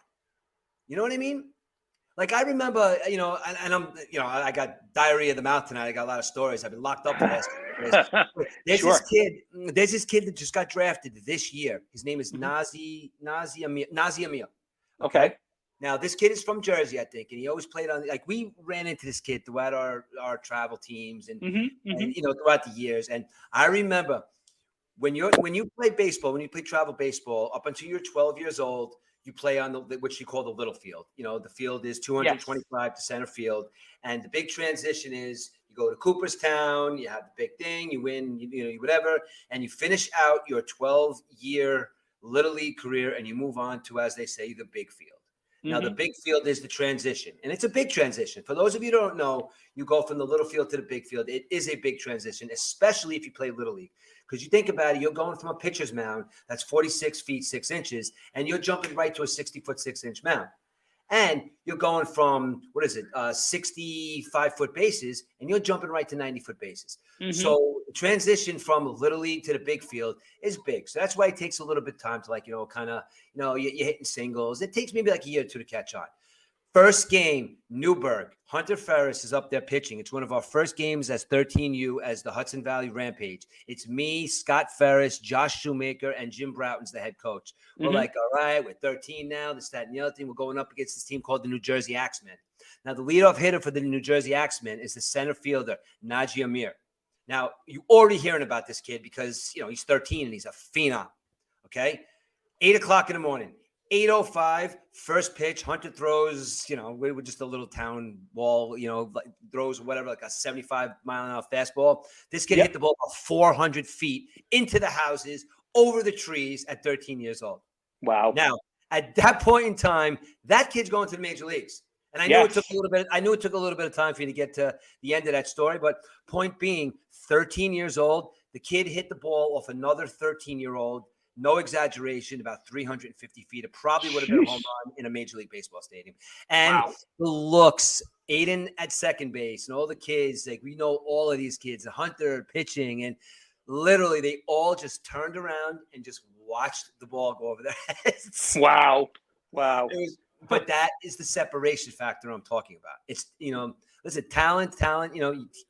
S1: You know what I mean? Like I remember, and I'm, I got diarrhea of the mouth tonight. I got a lot of stories. I've been locked up for this. There's this kid that just got drafted this year. His name is Nazi Amir.
S2: Okay.
S1: Now this kid is from Jersey, I think, and he always played on. Like we ran into this kid throughout our travel teams and throughout the years. And I remember when you play baseball, when you play travel baseball, up until you're 12 years old. You play on what you call the little field. The field is 225 to center field. And the big transition is you go to Cooperstown, you have the big thing, you win, whatever, and you finish out your 12-year Little League career and you move on to, as they say, the big field. Now, the big field is the transition, and it's a big transition. For those of you who don't know, you go from the little field to the big field. It is a big transition, especially if you play Little League. Because you think about it, you're going from a pitcher's mound that's 46 feet, 6 inches, and you're jumping right to a 60-foot, 6-inch mound. And you're going from, 65-foot bases, and you're jumping right to 90-foot bases. So the transition from Little League to the big field is big. So that's why it takes a little bit of time to you're hitting singles. It takes maybe like a year or two to catch on. First game, Newburgh. Hunter Ferris is up there pitching. It's one of our first games as 13U as the Hudson Valley Rampage. It's me, Scott Ferris, Josh Shoemaker, and Jim Broughton's the head coach. We're like, all right, we're 13 now, this, that, and the other thing. We're going up against this team called the New Jersey Axemen. Now, the leadoff hitter for the New Jersey Axemen is the center fielder, Najee Amir. Now, you're already hearing about this kid because, he's 13 and he's a phenom, okay? 8 o'clock in the morning. 8:05, first pitch. Hunter throws, we were just a little town ball, throws whatever, like a 75-mile-an-hour fastball. This kid hit the ball about 400 feet into the houses, over the trees at 13 years old.
S2: Wow.
S1: Now, at that point in time, that kid's going to the major leagues. And I knew it took a little bit. I knew it took a little bit of time for you to get to the end of that story. But point being, 13 years old, the kid hit the ball off another 13-year-old. No exaggeration, about 350 feet. It probably would have been a home run in a Major League Baseball stadium. And the looks, Aiden at second base, and all the kids, we know all of these kids, Hunter pitching, and literally they all just turned around and just watched the ball go over their heads.
S2: Wow.
S1: But that is the separation factor I'm talking about. It's, listen, talent,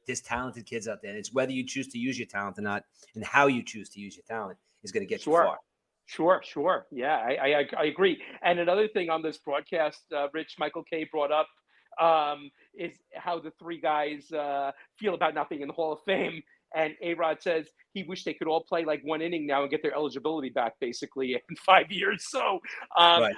S1: there's talented kids out there. And it's whether you choose to use your talent or not and how you choose to use your talent is going to get you far.
S2: Sure. Yeah, I agree. And another thing on this broadcast, Rich, Michael K brought up is how the three guys feel about not being in the Hall of Fame. And A-Rod says he wished they could all play like one inning now and get their eligibility back basically in 5 years. So I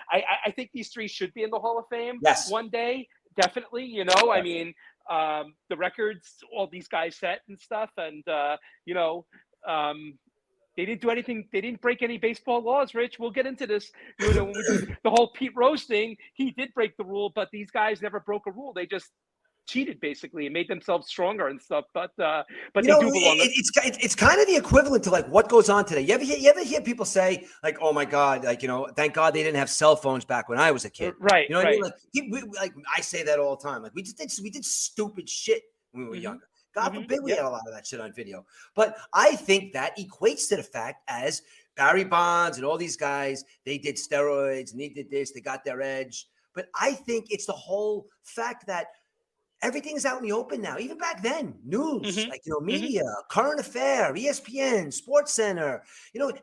S2: think these three should be in the Hall of Fame one day. Definitely, I mean, the records all these guys set and stuff. And, they didn't do anything. They didn't break any baseball laws, Rich. We'll get into this. When we do the whole Pete Rose thing, he did break the rule, but these guys never broke a rule. They just cheated basically and made themselves stronger and stuff. But they do belong.
S1: It's kind of the equivalent to what goes on today. You ever hear people say oh my God, thank God they didn't have cell phones back when I was a kid.
S2: Right.
S1: You know what I mean? I say that all the time. We did stupid shit when we were younger. God forbid we had a lot of that shit on video. But I think that equates to the fact as Barry Bonds and all these guys, they did steroids and they did this, they got their edge. But I think it's the whole fact that everything's out in the open now. Even back then, news, media, current affair, ESPN, Sports Center,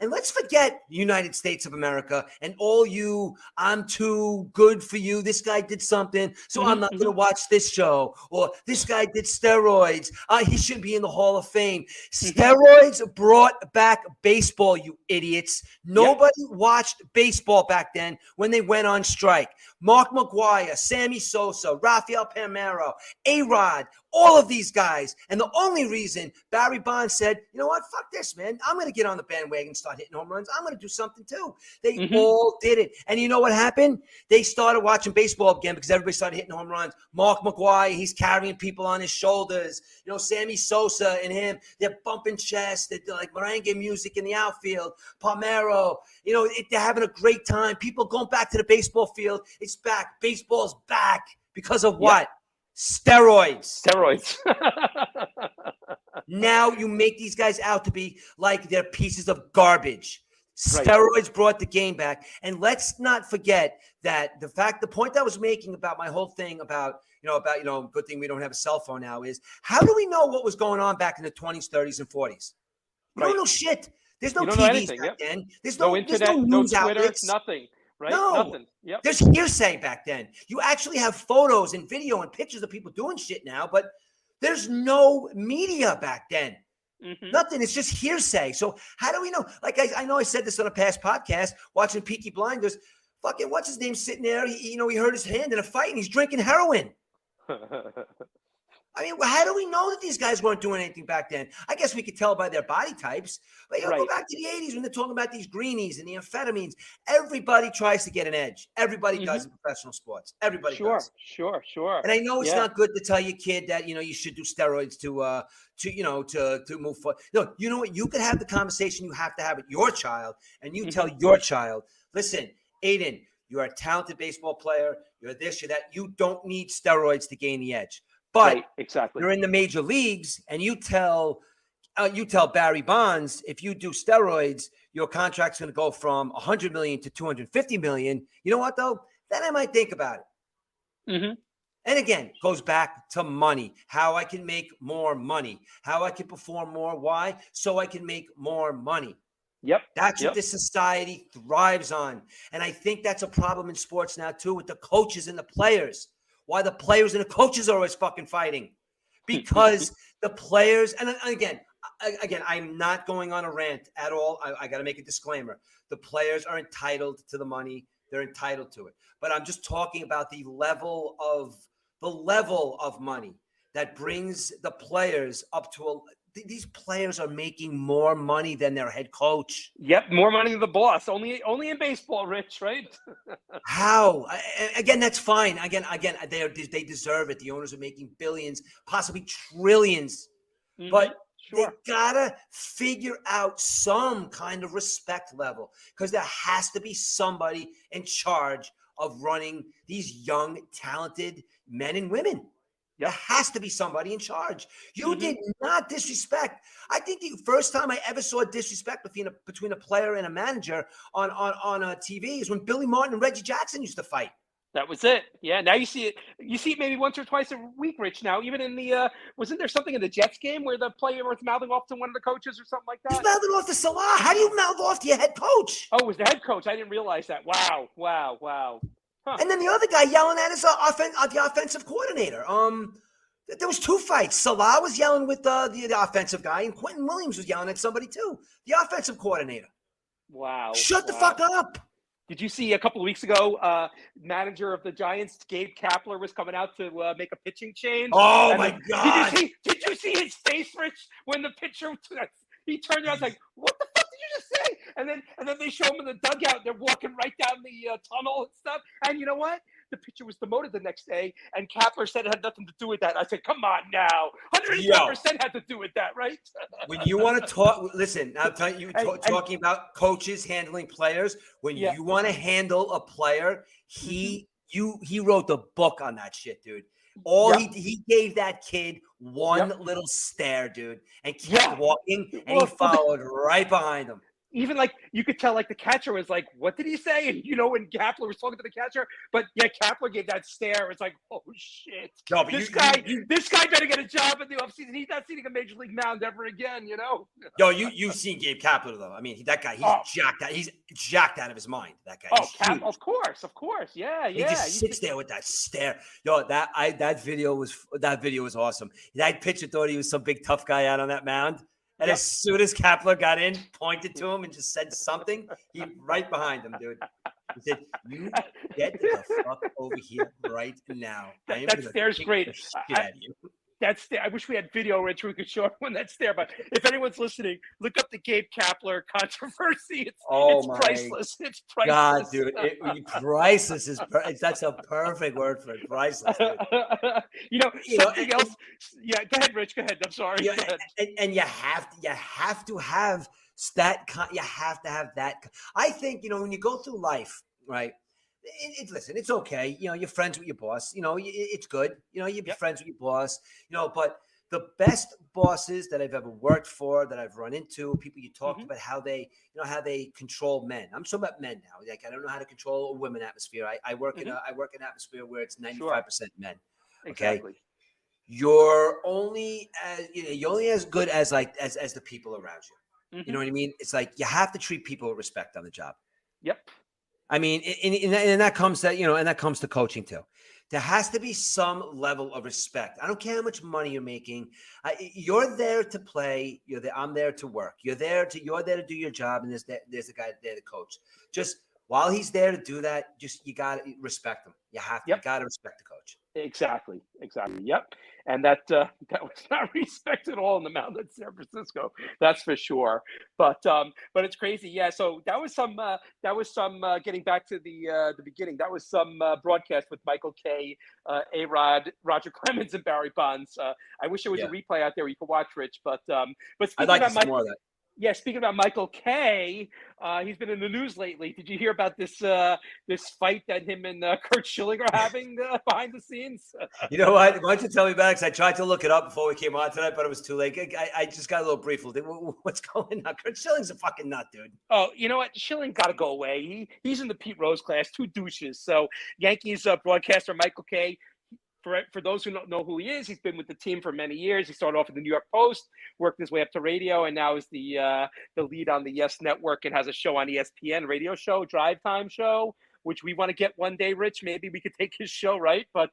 S1: and let's forget the United States of America and all you, I'm too good for you. This guy did something, so I'm not going to watch this show. Or this guy did steroids. He should be in the Hall of Fame. Steroids brought back baseball, you idiots. Nobody watched baseball back then when they went on strike. Mark McGwire, Sammy Sosa, Rafael Palmeiro, A-Rod, all of these guys. And the only reason Barry Bonds said, you know what, fuck this, man. I'm going to get on the bandwagon and start hitting home runs. I'm going to do something too. They all did it. And you know what happened? They started watching baseball again because everybody started hitting home runs. Mark McGwire, he's carrying people on his shoulders. You know, Sammy Sosa and him, they're bumping chests. They're like merengue music in the outfield. Palmeiro, you know, they're having a great time. People going back to the baseball field. It's back. Baseball's back because of what? Steroids. Now you make these guys out to be like they're pieces of garbage. Steroids brought the game back. And let's not forget that the point I was making about my whole thing about good thing we don't have a cell phone now is how do we know what was going on back in the 20s, 30s, and 40s? We don't know shit. There's no TVs back then. There's no internet, there's no news
S2: Twitter,
S1: outlets.
S2: Nothing. Right?
S1: No.
S2: Nothing. Yep.
S1: There's hearsay back then. You actually have photos and video and pictures of people doing shit now, but there's no media back then. Nothing. It's just hearsay. So how do we know? Like I know I said this on a past podcast, watching Peaky Blinders. Fucking what's his name sitting there? He hurt his hand in a fight and he's drinking heroin. I mean, how do we know that these guys weren't doing anything back then? I guess we could tell by their body types. But go back to the 80s when they're talking about these greenies and the amphetamines. Everybody tries to get an edge. Everybody does in professional sports. Everybody does.
S2: Sure.
S1: And I know it's not good to tell your kid that, you should do steroids to move forward. No, you know what? You could have the conversation you have to have with your child, and you tell your child, listen, Aiden, you're a talented baseball player. You're this, you're that. You don't need steroids to gain the edge. But you're in the major leagues, and you tell Barry Bonds, if you do steroids, your contract's going to go from $100 million to $250 million. You know what, though? Then I might think about it. And again, goes back to money, how I can make more money, how I can perform more. Why? So I can make more money. That's what this society thrives on. And I think that's a problem in sports now, too, with the coaches and the players. Why the players and the coaches are always fucking fighting. Because the players, and again, I'm not going on a rant at all. I got to make a disclaimer. The players are entitled to the money. They're entitled to it. But I'm just talking about the level of money that brings the players up to these players are making more money than their head coach.
S2: More money than the boss. Only in baseball, Rich, right?
S1: How? Again, that's fine. Again, they deserve it. The owners are making billions, possibly trillions. But they gotta figure out some kind of respect level because there has to be somebody in charge of running these young, talented men and women. There has to be somebody in charge. You did not disrespect. I think the first time I ever saw disrespect between a player and a manager on a TV is when Billy Martin and Reggie Jackson used to fight.
S2: That was it. Yeah. Now you see it. You see it maybe once or twice a week, Rich. Now, even in the wasn't there something in the Jets game where the player was mouthing off to one of the coaches or something like that?
S1: He's mouthing off to Salah. How do you mouth off to your head coach?
S2: Oh, it was the head coach. I didn't realize that. Wow. Huh.
S1: And then the other guy yelling at his the offensive coordinator. There was two fights. Salah was yelling with the offensive guy, and Quentin Williams was yelling at somebody too, the offensive coordinator.
S2: Wow.
S1: Shut the fuck up.
S2: Did you see a couple of weeks ago, manager of the Giants, Gabe Kapler, was coming out to make a pitching change?
S1: Oh, my God.
S2: Did you see his face, Rich, when the pitcher he turned around like, what the fuck did you just say? And then they show him in the dugout. They're walking right down the tunnel and stuff. And you know what? The pitcher was demoted the next day, and Kapler said it had nothing to do with that. I said, come on now. 110% had to do with that, right?
S1: When you want to talk, listen, I'm telling you, talking about coaches handling players, when you want to handle a player, he wrote the book on that shit, dude. He gave that kid one little stare, dude, and kept walking, and he followed right behind him.
S2: Even like you could tell, like the catcher was like, "What did he say?" And when Kapler was talking to the catcher, but Kapler gave that stare. It's like, "Oh shit! No, but this guy better get a job in the offseason. He's not seeing a major league mound ever again."
S1: Yo, you've seen Gabe Kapler though. I mean, that guy, jacked out. He's jacked out of his mind. That guy.
S2: Of course, yeah.
S1: He just sits there with that stare. Yo, that video was awesome. That pitcher thought he was some big tough guy out on that mound. And as soon as Kapler got in, pointed to him and just said something, he right behind him, dude. He said, "You get the fuck over here right now. I am
S2: That
S1: gonna
S2: stare's
S1: kick
S2: great.
S1: the shit out of you."
S2: I wish we had video, Rich. We could show everyone that stare. But if anyone's listening, look up the Gabe Kapler controversy. It's
S1: My
S2: priceless. It's priceless.
S1: God, dude, priceless that's a perfect word for it. Priceless, dude.
S2: Something else. Yeah, go ahead, Rich. Go ahead. I'm sorry.
S1: Yeah,
S2: Go ahead.
S1: and you have to have you have to have that. I think when you go through life, right? Listen, it's okay. You're friends with your boss. It's good. You be friends with your boss. But the best bosses that I've ever worked for, that I've run into, people you talked about how they control men. I'm talking about men now. Like, I don't know how to control a women atmosphere. I work in an atmosphere where it's 95% men. Okay.
S2: Exactly.
S1: You're only as good as the people around you. You know what I mean? It's like you have to treat people with respect on the job.
S2: Yep.
S1: I mean, and that comes to coaching too. There has to be some level of respect. I don't care how much money you're making. You're there to play. I'm there to work. You're there to do your job. And there's a guy there to coach. Just while he's there to do that, you gotta respect him. You have to. You gotta respect the coach.
S2: Exactly. Yep. And that was not respect at all in the mound at San Francisco. That's for sure. But it's crazy. Yeah. So that was some getting back to the beginning. That was some broadcast with Michael Kay, A-Rod, Roger Clemens, and Barry Bonds. I wish there was a replay out there you could watch, Rich. But
S1: I'd like to see more of that.
S2: Yeah, speaking about Michael Kay, he's been in the news lately. Did you hear about this fight that him and Curt Schilling are having behind the scenes?
S1: You know what? Why don't you tell me about it? Because I tried to look it up before we came on tonight, but it was too late. I just got a little brief. What's going on? Curt Schilling's a fucking nut, dude.
S2: Oh, you know what? Schilling got to go away. He's in the Pete Rose class, two douches. So Yankees broadcaster Michael Kay, for those who don't know who he is, he's been with the team for many years. He started off at the New York Post, worked his way up to radio, and now is the lead on the Yes Network and has a show on ESPN, radio show, Drive Time show, which we want to get one day, Rich. Maybe we could take his show, right? But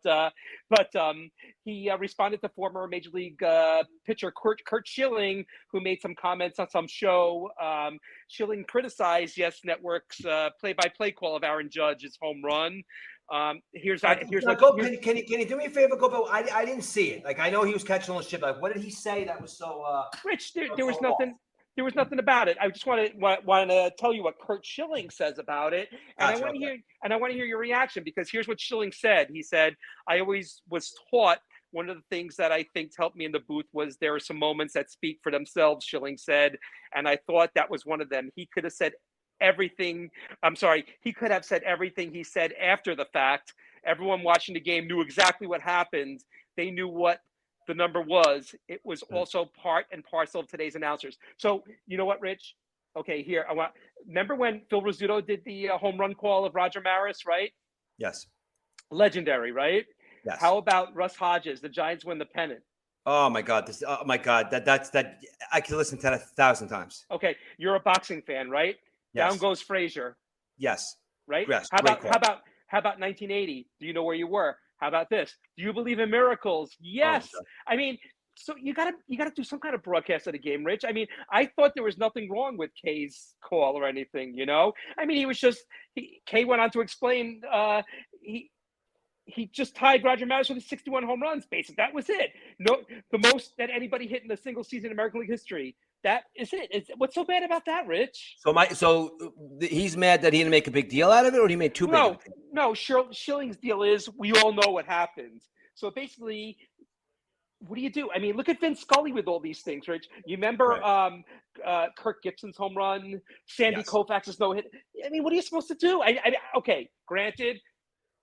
S2: he responded to former Major League pitcher Curt Schilling, who made some comments on some show. Schilling criticized Yes Network's play-by-play call of Aaron Judge's home run. Can you
S1: do me a favor? Go, Bill. I didn't see it. Like, I know he was catching all the shit. Like, what did he say that was so?
S2: Rich, there was nothing. There was nothing about it. I just want to tell you what Curt Schilling says about it, and I want to hear your reaction, because here's what Schilling said. He said, "I always was taught." One of the things that I think helped me in the booth was there are some moments that speak for themselves, Schilling said, and I thought that was one of them. He could have said everything. He could have said everything he said after the fact. Everyone watching the game knew exactly what happened. They knew what the number was. It was also part and parcel of today's announcers. So you know what, Rich? Okay, here remember when Phil Rizzuto did the home run call of Roger Maris, right?
S1: Yes.
S2: Legendary, right?
S1: Yes.
S2: How about Russ Hodges? The Giants win the pennant.
S1: Oh my God! That's I could listen to that 1,000 times.
S2: Okay, you're a boxing fan, right?
S1: Yes.
S2: Down goes Frazier.
S1: Yes.
S2: Right.
S1: Yes.
S2: How about 1980? Do you know where you were? How about this? Do you believe in miracles? Yes.
S1: Oh,
S2: I mean, so you gotta do some kind of broadcast of the game, Rich. I mean, I thought there was nothing wrong with Kay's call or anything. I mean, he was just Kay went on to explain. He just tied Roger Maris with 61 home runs. Basically, that was it. No, the most that anybody hit in a single season in American League history. That is it. What's so bad about that, Rich?
S1: So he's mad that he didn't make a big deal out of it, or he made too big?
S2: No. Schilling's deal is we all know what happened. So basically, what do you do? I mean, look at Vince Scully with all these things, Rich. You remember Kirk Gibson's home run, Sandy Koufax's no hit. I mean, what are you supposed to do? Okay, granted,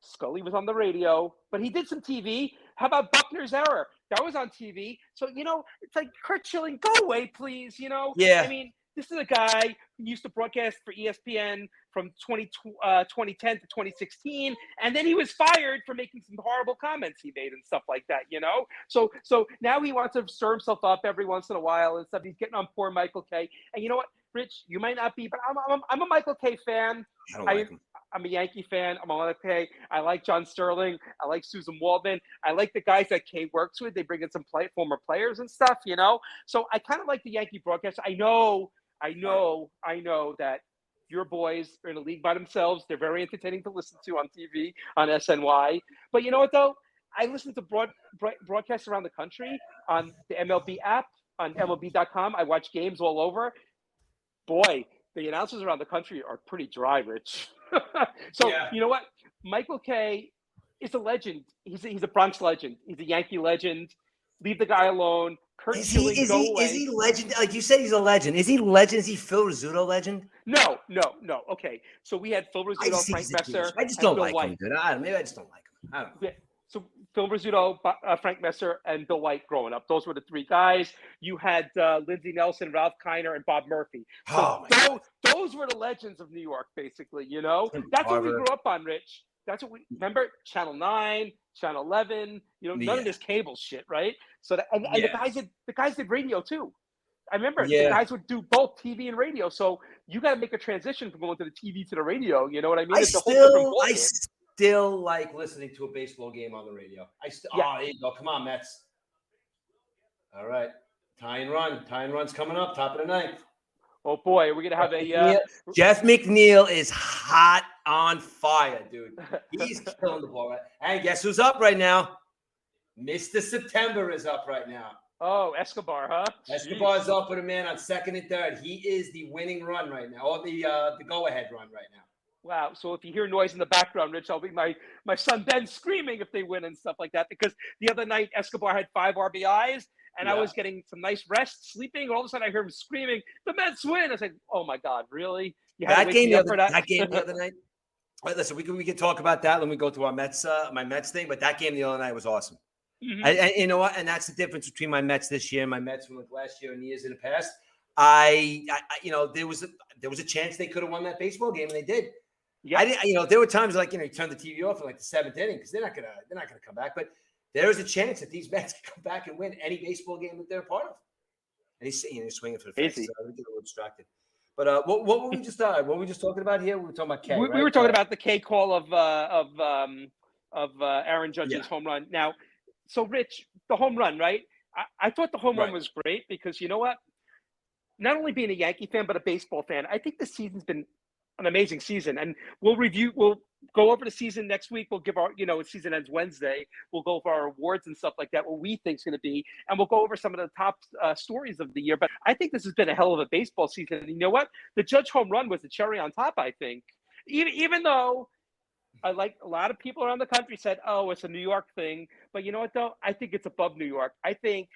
S2: Scully was on the radio, but he did some TV. How about Buckner's error? That was on TV. So, it's like, Curt Schilling, go away, please.
S1: Yeah.
S2: I mean, this is a guy who used to broadcast for ESPN from 2010 to 2016. And then he was fired for making some horrible comments he made and stuff like that, So now he wants to stir himself up every once in a while and stuff. He's getting on poor Michael Kay. And you know what, Rich, you might not be, but I'm a Michael Kay fan.
S1: I don't like him.
S2: I'm a Yankee fan. I'm on Kay. I like John Sterling. I like Susan Waldman. I like the guys that Kay works with. They bring in some former players and stuff, So I kind of like the Yankee broadcast. I know that Your boys are in a league by themselves. They're very entertaining to listen to on TV, on SNY. But you know what, though? I listen to broadcasts around the country on the MLB app, on MLB.com. I watch games all over. Boy, the announcers around the country are pretty dry, Rich. So, you know what? Michael Kay is a legend. He's a Bronx legend. He's a Yankee legend. Leave the guy alone. Kurt Schilling, go away.
S1: Is he legend? Like you said, he's a legend. Is he legend? Is he Phil Rizzuto legend?
S2: No. Okay. So we had Phil Rizzuto, Frank Messer.
S1: I just don't like him, dude. Maybe I just don't like him. I don't know.
S2: Yeah. So Phil Rizzuto, Frank Messer, and Bill White growing up. Those were the three guys. You had Lindsey Nelson, Ralph Kiner, and Bob Murphy. So those were the legends of New York, basically, you know? That's what we grew up on, Rich. That's what we remember. Channel 9, Channel 11, you know, none of this cable shit, right? So that, and the guys did radio too. I remember the guys would do both TV and radio. So you got to make a transition from going to the TV to the radio. You know what I mean?
S1: I still like listening to a baseball game on the radio. Oh, there you go. Come on, Mets. All right. Tie and run's coming up, top of the ninth.
S2: Oh, boy. We're going to have a
S1: Jeff McNeil is hot on fire, dude. He's killing the ball. Right? And guess who's up right now? Mr. September is up right now.
S2: Oh, Escobar, huh?
S1: Escobar's up with a man on second and third. He is the winning run right now, or the go-ahead run right now.
S2: Wow. So if you hear noise in the background, Rich, I'll be my son Ben screaming if they win and stuff like that. Because the other night, Escobar had 5 RBIs, and I was getting some nice rest, sleeping. All of a sudden, I hear him screaming, "The Mets win!" I said, "Oh my God, really?"
S1: That game the other night. Right, listen, we can talk about that when we go to our Mets, my Mets thing. But that game the other night was awesome. Mm-hmm. You know what? And that's the difference between my Mets this year and my Mets from like last year and years in the past. You know, there was a chance they could have won that baseball game, and they did. Yeah, there were times like you turn the TV off in like the 7th inning because they're not gonna come back. But there is a chance that these Mets can come back and win any baseball game that they're a part of. And he's swinging for the fence. So we get a little distracted. But what were we just talking about here? We were talking about K.
S2: We were talking about the K call of Aaron Judge's home run. Now, so Rich, the home run, right? I thought the home run was great because you know what? Not only being a Yankee fan but a baseball fan, I think the season's been an amazing season, and we'll go over the season next week. We'll give our, season ends Wednesday. We'll go over our awards and stuff like that, what we think is going to be, and we'll go over some of the top stories of the year. But I think this has been a hell of a baseball season. And you know what? The Judge home run was the cherry on top, I think. Even though a lot of people around the country said, oh, it's a New York thing. But you know what, though? I think it's above New York. I think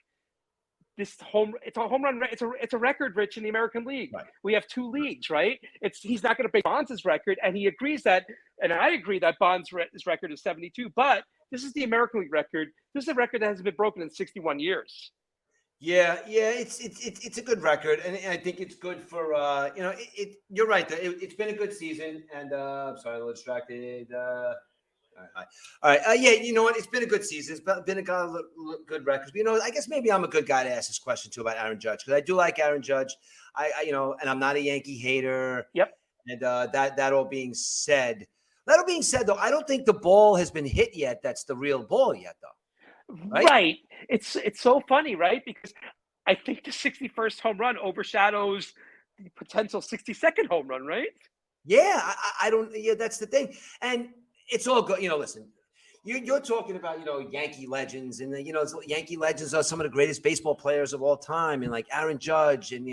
S2: it's a home run. It's a record, Rich, in the American League. Right. We have 2 leagues, right? He's not going to break Bonds' record, and he agrees that, and I agree that Bonds' record is 72. But this is the American League record. This is a record that hasn't been broken in 61 years.
S1: Yeah, it's a good record, and I think it's good for you're right. It's been a good season, and I'm sorry, a little distracted. All right. Yeah, you know what? It's been a good season. It's been a good record. I guess maybe I'm a good guy to ask this question too about Aaron Judge because I do like Aaron Judge. And I'm not a Yankee hater. Yep. And that all being said, though, I don't think the ball has been hit yet. That's the real ball yet, though.
S2: Right. It's so funny, right? Because I think the 61st home run overshadows the potential 62nd home run, right?
S1: Yeah, I don't. Yeah, that's the thing, and. It's all good. Listen, you're talking about, Yankee legends and, Yankee legends are some of the greatest baseball players of all time. And like Aaron Judge and,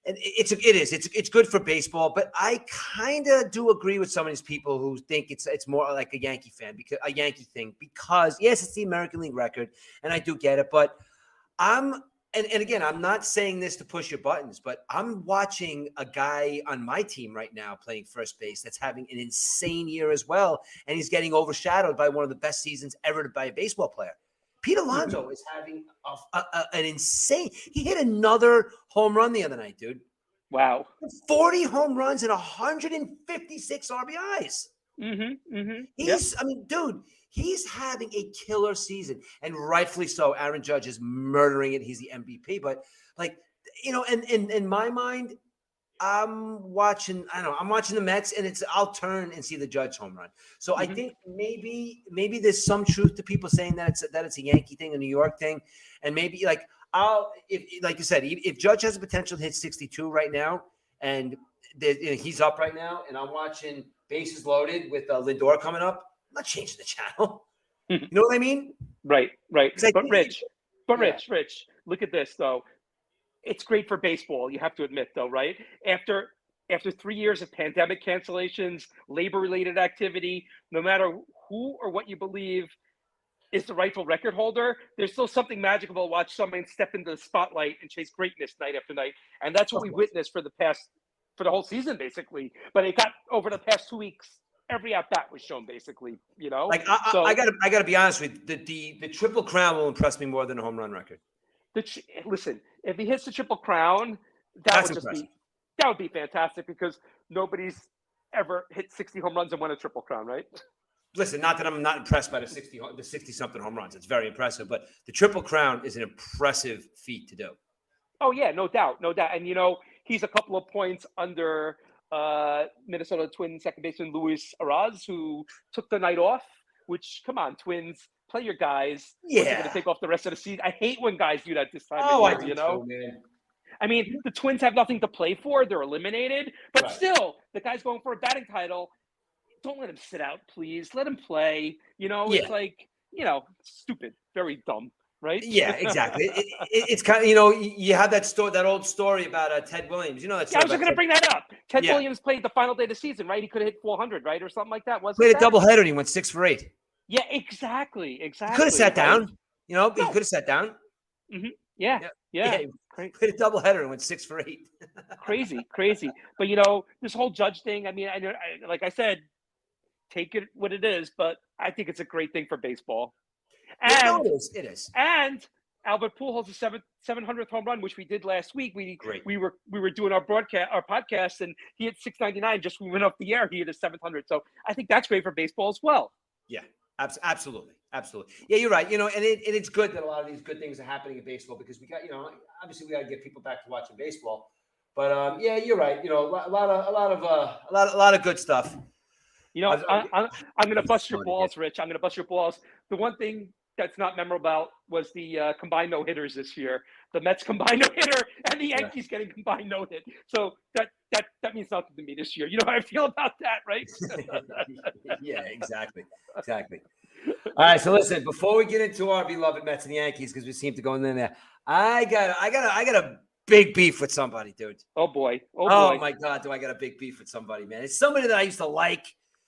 S1: it's good for baseball. But I kind of do agree with some of these people who think it's more like a Yankee thing because yes, it's the American League record and I do get it. But And again, I'm not saying this to push your buttons, but I'm watching a guy on my team right now playing first base that's having an insane year as well, and he's getting overshadowed by one of the best seasons ever by a baseball player. Pete Alonso is having an insane – he hit another home run the other night, dude.
S2: Wow.
S1: 40 home runs and 156 RBIs. Dude – he's having a killer season, and rightfully so. Aaron Judge is murdering it. He's the MVP. But, and in my mind, I'm watching the Mets, and I'll turn and see the Judge home run. So I think maybe there's some truth to people saying that it's a Yankee thing, a New York thing. And maybe, like you said, if Judge has the potential to hit 62 right now, and he's up right now, and I'm watching Bases Loaded with Lindor coming up. I'm not changing the channel. You know what I mean?
S2: Right. But Rich, look at this though. It's great for baseball. You have to admit, though, right? After 3 years of pandemic cancellations, labor-related activity, no matter who or what you believe is the rightful record holder, there's still something magical to watch someone step into the spotlight and chase greatness night after night. And that's what we witnessed for the whole season, basically. But it got over the past 2 weeks. Every at bat was shown, basically.
S1: Like I gotta be honest with you. The Triple Crown will impress me more than a home run record.
S2: Listen, if he hits the Triple Crown, that would be fantastic because nobody's ever hit 60 home runs and won a Triple Crown, right?
S1: Listen, not that I'm not impressed by the 60-something home runs. It's very impressive, but the Triple Crown is an impressive feat to do.
S2: Oh yeah, no doubt. And he's a couple of points under Minnesota Twins second baseman Luis Araz, who took the night off. Which, come on, Twins, play your guys.
S1: Yeah,
S2: they're going to take off the rest of the season. I hate when guys do that this time
S1: of year,
S2: I do too, man. I mean, the Twins have nothing to play for. They're eliminated. But still, the guy's going for a batting title. Don't let him sit out, please. Let him play. It's like, stupid, very dumb, right?
S1: Yeah, exactly. It's kind of, you have that old story about Ted Williams. I was
S2: just going to bring that up. Ted Williams played the final day of the season, right? He could have hit 400, right? Or something like that.
S1: Played a doubleheader and he went 6 for 8.
S2: Yeah, exactly. He
S1: could have sat down. He could have sat down.
S2: Mm-hmm. Yeah.
S1: Played a doubleheader and went 6 for 8.
S2: Crazy. But, this whole judge thing, I mean, like I said, take it what it is, but I think it's a great thing for baseball. And
S1: it is.
S2: And Albert Pujols' 700th home run, which we did last week. We were doing our podcast, and he hit 699. Just when we went off the air, he hit a 700. So I think that's great for baseball as well.
S1: Yeah, absolutely. Yeah, you're right. And it's good that a lot of these good things are happening in baseball because we got, obviously we got to get people back to watching baseball. But yeah, you're right. A lot of good stuff.
S2: I'm going to bust your balls, Rich. I'm going to bust your balls. The one thing that's not memorable about was the combined no-hitters this year. The Mets combined no-hitter and the Yankees getting combined no-hit. So that means nothing to me this year. You know how I feel about that, right?
S1: Yeah, exactly. All right, so listen, before we get into our beloved Mets and Yankees, because we seem to go in there, I got a big beef with somebody, dude.
S2: Oh boy.
S1: Oh my God, do I got a big beef with somebody, man? It's somebody that I used to like,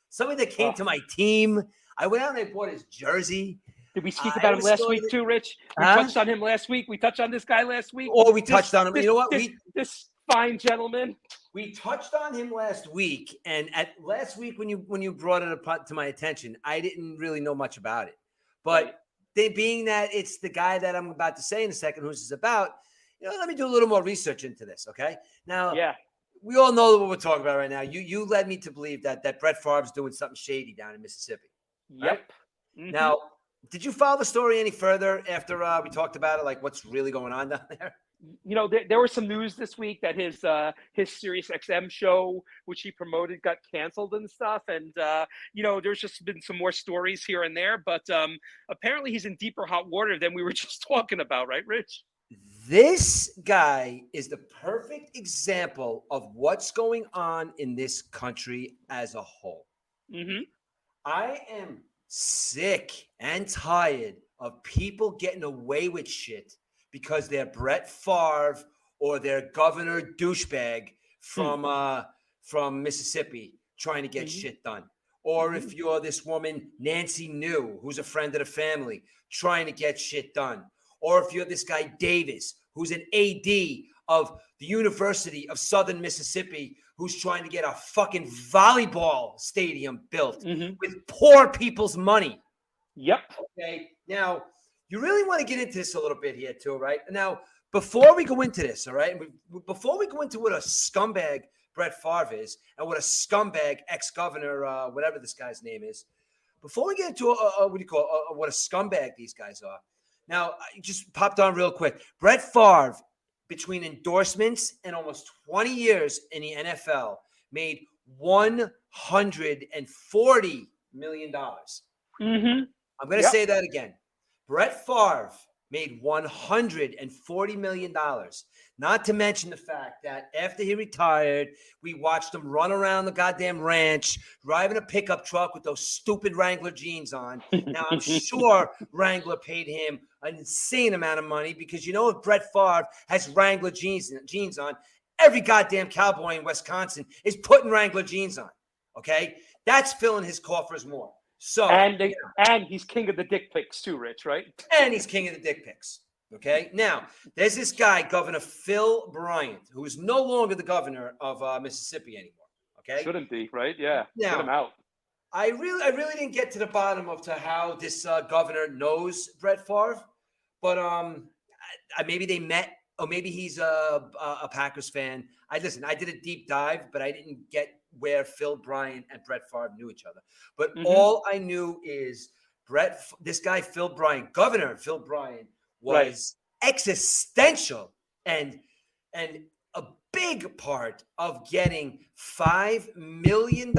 S1: somebody that came to my team. I went out and I bought his jersey.
S2: Did we speak about him last week too, Rich? We touched on him last week. We touched on this guy last week.
S1: Oh, we touched on him. You know what?
S2: This fine gentleman.
S1: We touched on him last week, and last week when you brought it to my attention, I didn't really know much about it. But being that it's the guy that I'm about to say in a second, who's this about, let me do a little more research into this, okay? Now, we all know what we're talking about right now. You led me to believe that Brett Favre's doing something shady down in Mississippi.
S2: Yep.
S1: Right? Mm-hmm. Now, did you follow the story any further after we talked about it? Like, what's really going on down there?
S2: There was some news this week that his Sirius XM show, which he promoted, got canceled and stuff. And, there's just been some more stories here and there. But apparently he's in deeper hot water than we were just talking about. Right, Rich?
S1: This guy is the perfect example of what's going on in this country as a whole.
S2: Mm-hmm.
S1: I am sick and tired of people getting away with shit because they're Brett Favre or they're Governor douchebag from Mississippi trying to get shit done. Or if you're this woman, Nancy New, who's a friend of the family, trying to get shit done. Or if you're this guy, Davis, who's an AD of the University of Southern Mississippi, who's trying to get a fucking volleyball stadium built with poor people's money.
S2: Yep.
S1: Okay. Now, you really want to get into this a little bit here too, right? Now, before we go into this, all right, before we go into what a scumbag Brett Favre is and what a scumbag ex-governor, whatever this guy's name is, before we get into what a scumbag these guys are, now, I just popped on real quick. Brett Favre, between endorsements and almost 20 years in the NFL, made $140 million.
S2: Mm-hmm.
S1: I'm going to say that again. Brett Favre, made $140 million. Not to mention the fact that after he retired, we watched him run around the goddamn ranch, driving a pickup truck with those stupid Wrangler jeans on. Now, I'm sure Wrangler paid him an insane amount of money because, you know, if Brett Favre has Wrangler jeans on, every goddamn cowboy in Wisconsin is putting Wrangler jeans on, okay? That's filling his coffers more. So
S2: and he's king of the dick pics too, Rich, right?
S1: And he's king of the dick pics. Okay. Now, there's this guy, Governor Phil Bryant, who is no longer the governor of Mississippi anymore. Okay.
S2: Shouldn't be, right? Yeah.
S1: Now,
S2: get him out.
S1: I really didn't get to the bottom of how this governor knows Brett Favre, but maybe they met, or maybe he's a Packers fan. I did a deep dive, but I didn't get where Phil Bryant and Brett Favre knew each other. But all I knew is this guy, Phil Bryant, Governor Phil Bryant, was existential and a big part of getting $5 million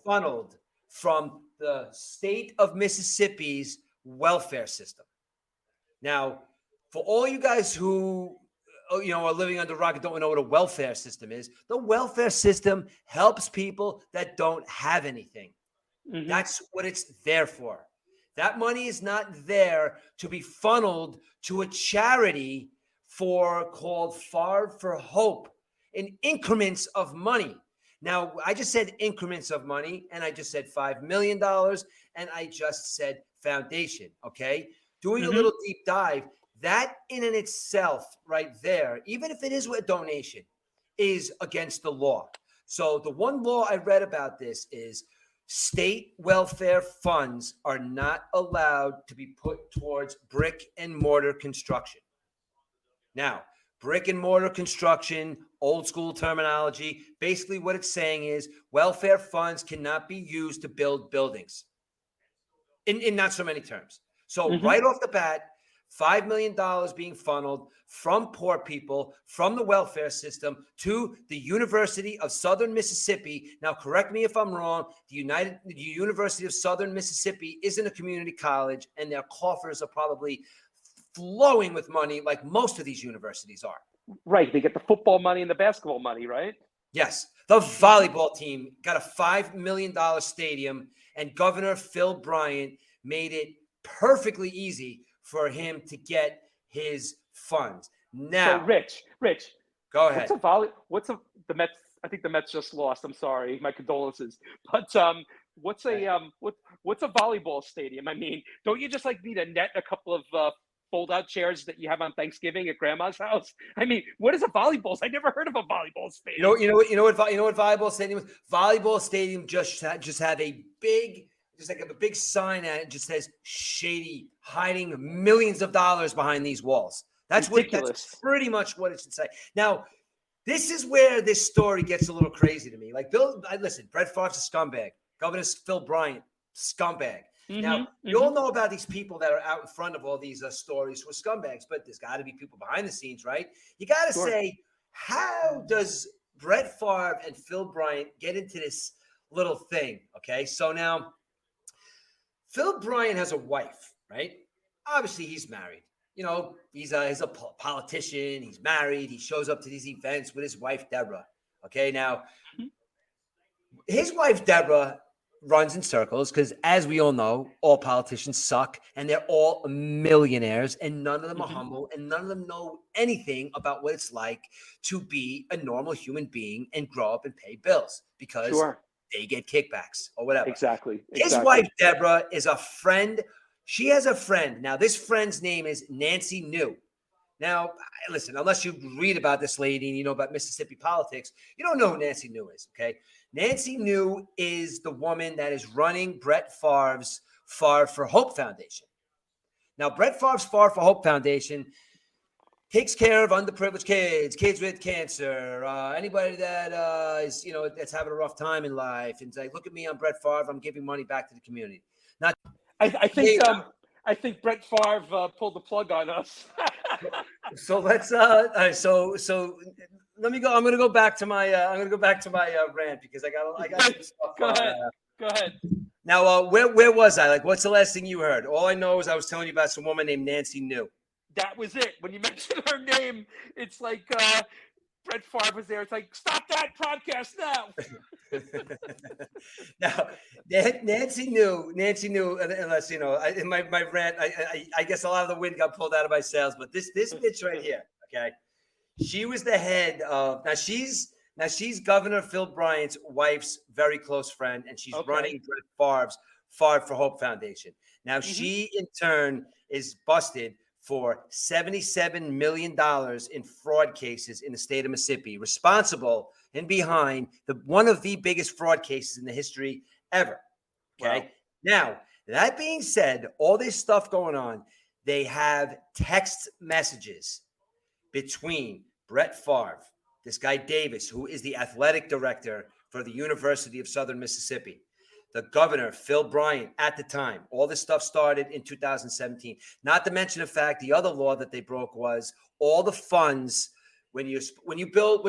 S1: funneled from the state of Mississippi's welfare system. Now, for all you guys who are living under a rock and don't know what a welfare system is, the welfare system helps people that don't have anything. Mm-hmm. That's what it's there for. That money is not there to be funneled to a charity called Favre for Hope in increments of money. Now, I just said increments of money, and I just said $5 million, and I just said foundation, okay? Doing a little deep dive, that in and itself right there, even if it is a donation, is against the law. So the one law I read about this is state welfare funds are not allowed to be put towards brick and mortar construction. Now, brick and mortar construction, old school terminology, basically what it's saying is welfare funds cannot be used to build buildings in not so many terms. So right off the bat, $5 million being funneled from poor people, from the welfare system to the University of Southern Mississippi. Now, correct me if I'm wrong. The University of Southern Mississippi isn't a community college, and their coffers are probably flowing with money like most of these universities are.
S2: Right. They get the football money and the basketball money, right?
S1: Yes. The volleyball team got a $5 million stadium, and Governor Phil Bryant made it perfectly easy for him to get his funds. Now,
S2: so Rich,
S1: go ahead.
S2: The Mets? I think the Mets just lost. I'm sorry, my condolences. But what's a volleyball stadium? I mean, don't you just need a net, a couple of fold-out chairs that you have on Thanksgiving at Grandma's house? I mean, what is a volleyball? I never heard of a volleyball stadium.
S1: You know what volleyball stadium is? Volleyball stadium just have a big. Just like a big sign at it, just says shady, hiding millions of dollars behind these walls. That's pretty much what it should say. Now, this is where this story gets a little crazy to me. Listen, Brett Favre's a scumbag. Governor Phil Bryant, scumbag. Now, you all know about these people that are out in front of all these stories who are scumbags, but there's got to be people behind the scenes, right? You got to say, how does Brett Favre and Phil Bryant get into this little thing? Okay, so now, Phil Bryant has a wife, right? Obviously, he's married. You know, he's a politician. He's married. He shows up to these events with his wife, Deborah. Okay, now, his wife, Deborah, runs in circles because, as we all know, all politicians suck, and they're all millionaires, and none of them are humble, and none of them know anything about what it's like to be a normal human being and grow up and pay bills because they get kickbacks or whatever.
S2: Exactly.
S1: His wife, Deborah, is a friend. She has a friend. Now, this friend's name is Nancy New. Now, listen, unless you read about this lady and you know about Mississippi politics, you don't know who Nancy New is, okay? Nancy New is the woman that is running Brett Favre's Favre for Hope Foundation. Now, Brett Favre's Favre for Hope Foundation takes care of underprivileged kids with cancer, anybody that is, that's having a rough time in life, and say, look at me, I'm Brett Favre, I'm giving money back to the community. Now,
S2: I think Brett Favre pulled the plug on us.
S1: So let's so let me go. I'm gonna go back to my rant because I got some stuff.
S2: Go ahead.
S1: Now, where was I? Like, what's the last thing you heard? All I know is I was telling you about some woman named Nancy New.
S2: That was it. When you mentioned her name, it's like Brett Favre was there. It's like, stop that podcast now.
S1: Now, Nancy knew, unless, you know, in my rant, I guess a lot of the wind got pulled out of my sails, but this bitch right here, okay, she was the head of, now she's Governor Phil Bryant's wife's very close friend, and she's running Brett Favre's Favre for Hope Foundation. Now, she in turn is busted for $77 million in fraud cases in the state of Mississippi, responsible and behind one of the biggest fraud cases in the history ever. Okay. Wow. Now, that being said, all this stuff going on, they have text messages between Brett Favre, this guy Davis, who is the athletic director for the University of Southern Mississippi, the governor, Phil Bryant, at the time. All this stuff started in 2017. Not to mention the fact the other law that they broke was all the funds when you build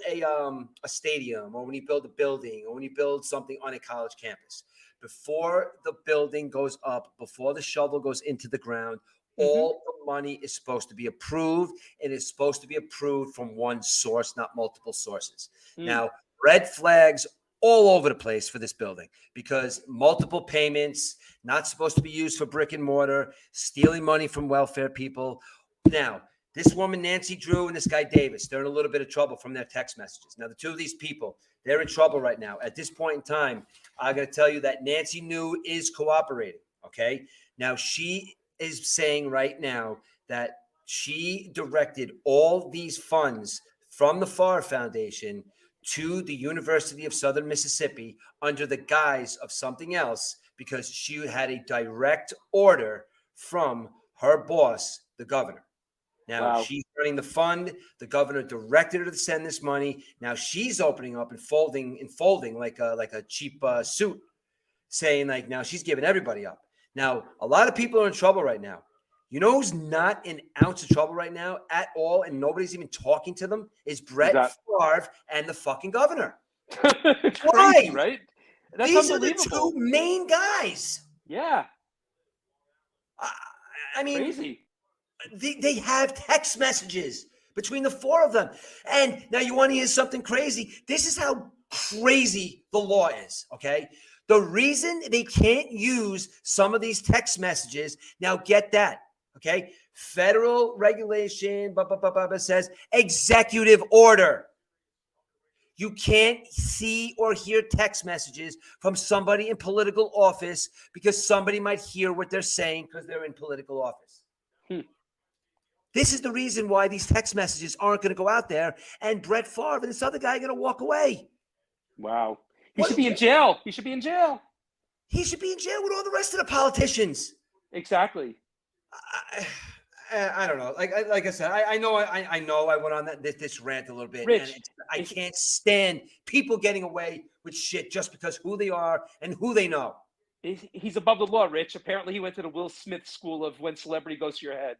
S1: a stadium, or when you build a building, or when you build something on a college campus, before the building goes up, before the shovel goes into the ground, all the money is supposed to be approved, and it's supposed to be approved from one source, not multiple sources. Now, red flags all over the place for this building, because multiple payments, not supposed to be used for brick and mortar, stealing money from welfare people. Now, this woman, Nancy Drew, and this guy Davis, they're in a little bit of trouble from their text messages. Now, the two of these people, they're in trouble right now. At this point in time, I got to tell you that Nancy New is cooperating, okay? Now, she is saying right now that she directed all these funds from the Favre Foundation to the University of Southern Mississippi under the guise of something else, because she had a direct order from her boss, the governor. Now, she's running the fund. The governor directed her to send this money. Now she's opening up and folding like a cheap suit, saying like, now she's giving everybody up. Now, a lot of people are in trouble right now. You know who's not an ounce of trouble right now at all, and nobody's even talking to them, is Brett Favre and the fucking governor.
S2: Crazy, right? That's
S1: These are the two main guys.
S2: Yeah.
S1: I mean,
S2: crazy.
S1: They have text messages between the four of them. And now you want to hear something crazy? This is how crazy the law is, okay? The reason they can't use some of these text messages, now get that, okay? Federal regulation says executive order. You can't see or hear text messages from somebody in political office because somebody might hear what they're saying because they're in political office. This is the reason why these text messages aren't going to go out there, and Brett Favre and this other guy are going to walk away.
S2: Wow. He should be in jail. He should be in jail.
S1: He should be in jail with all the rest of the politicians.
S2: Exactly.
S1: I don't know. Like I said, I know I went on this rant a little bit.
S2: Rich,
S1: and I can't stand people getting away with shit just because who they are and who they know.
S2: He's above the law, Rich. Apparently he went to the Will Smith school of when celebrity goes to your head.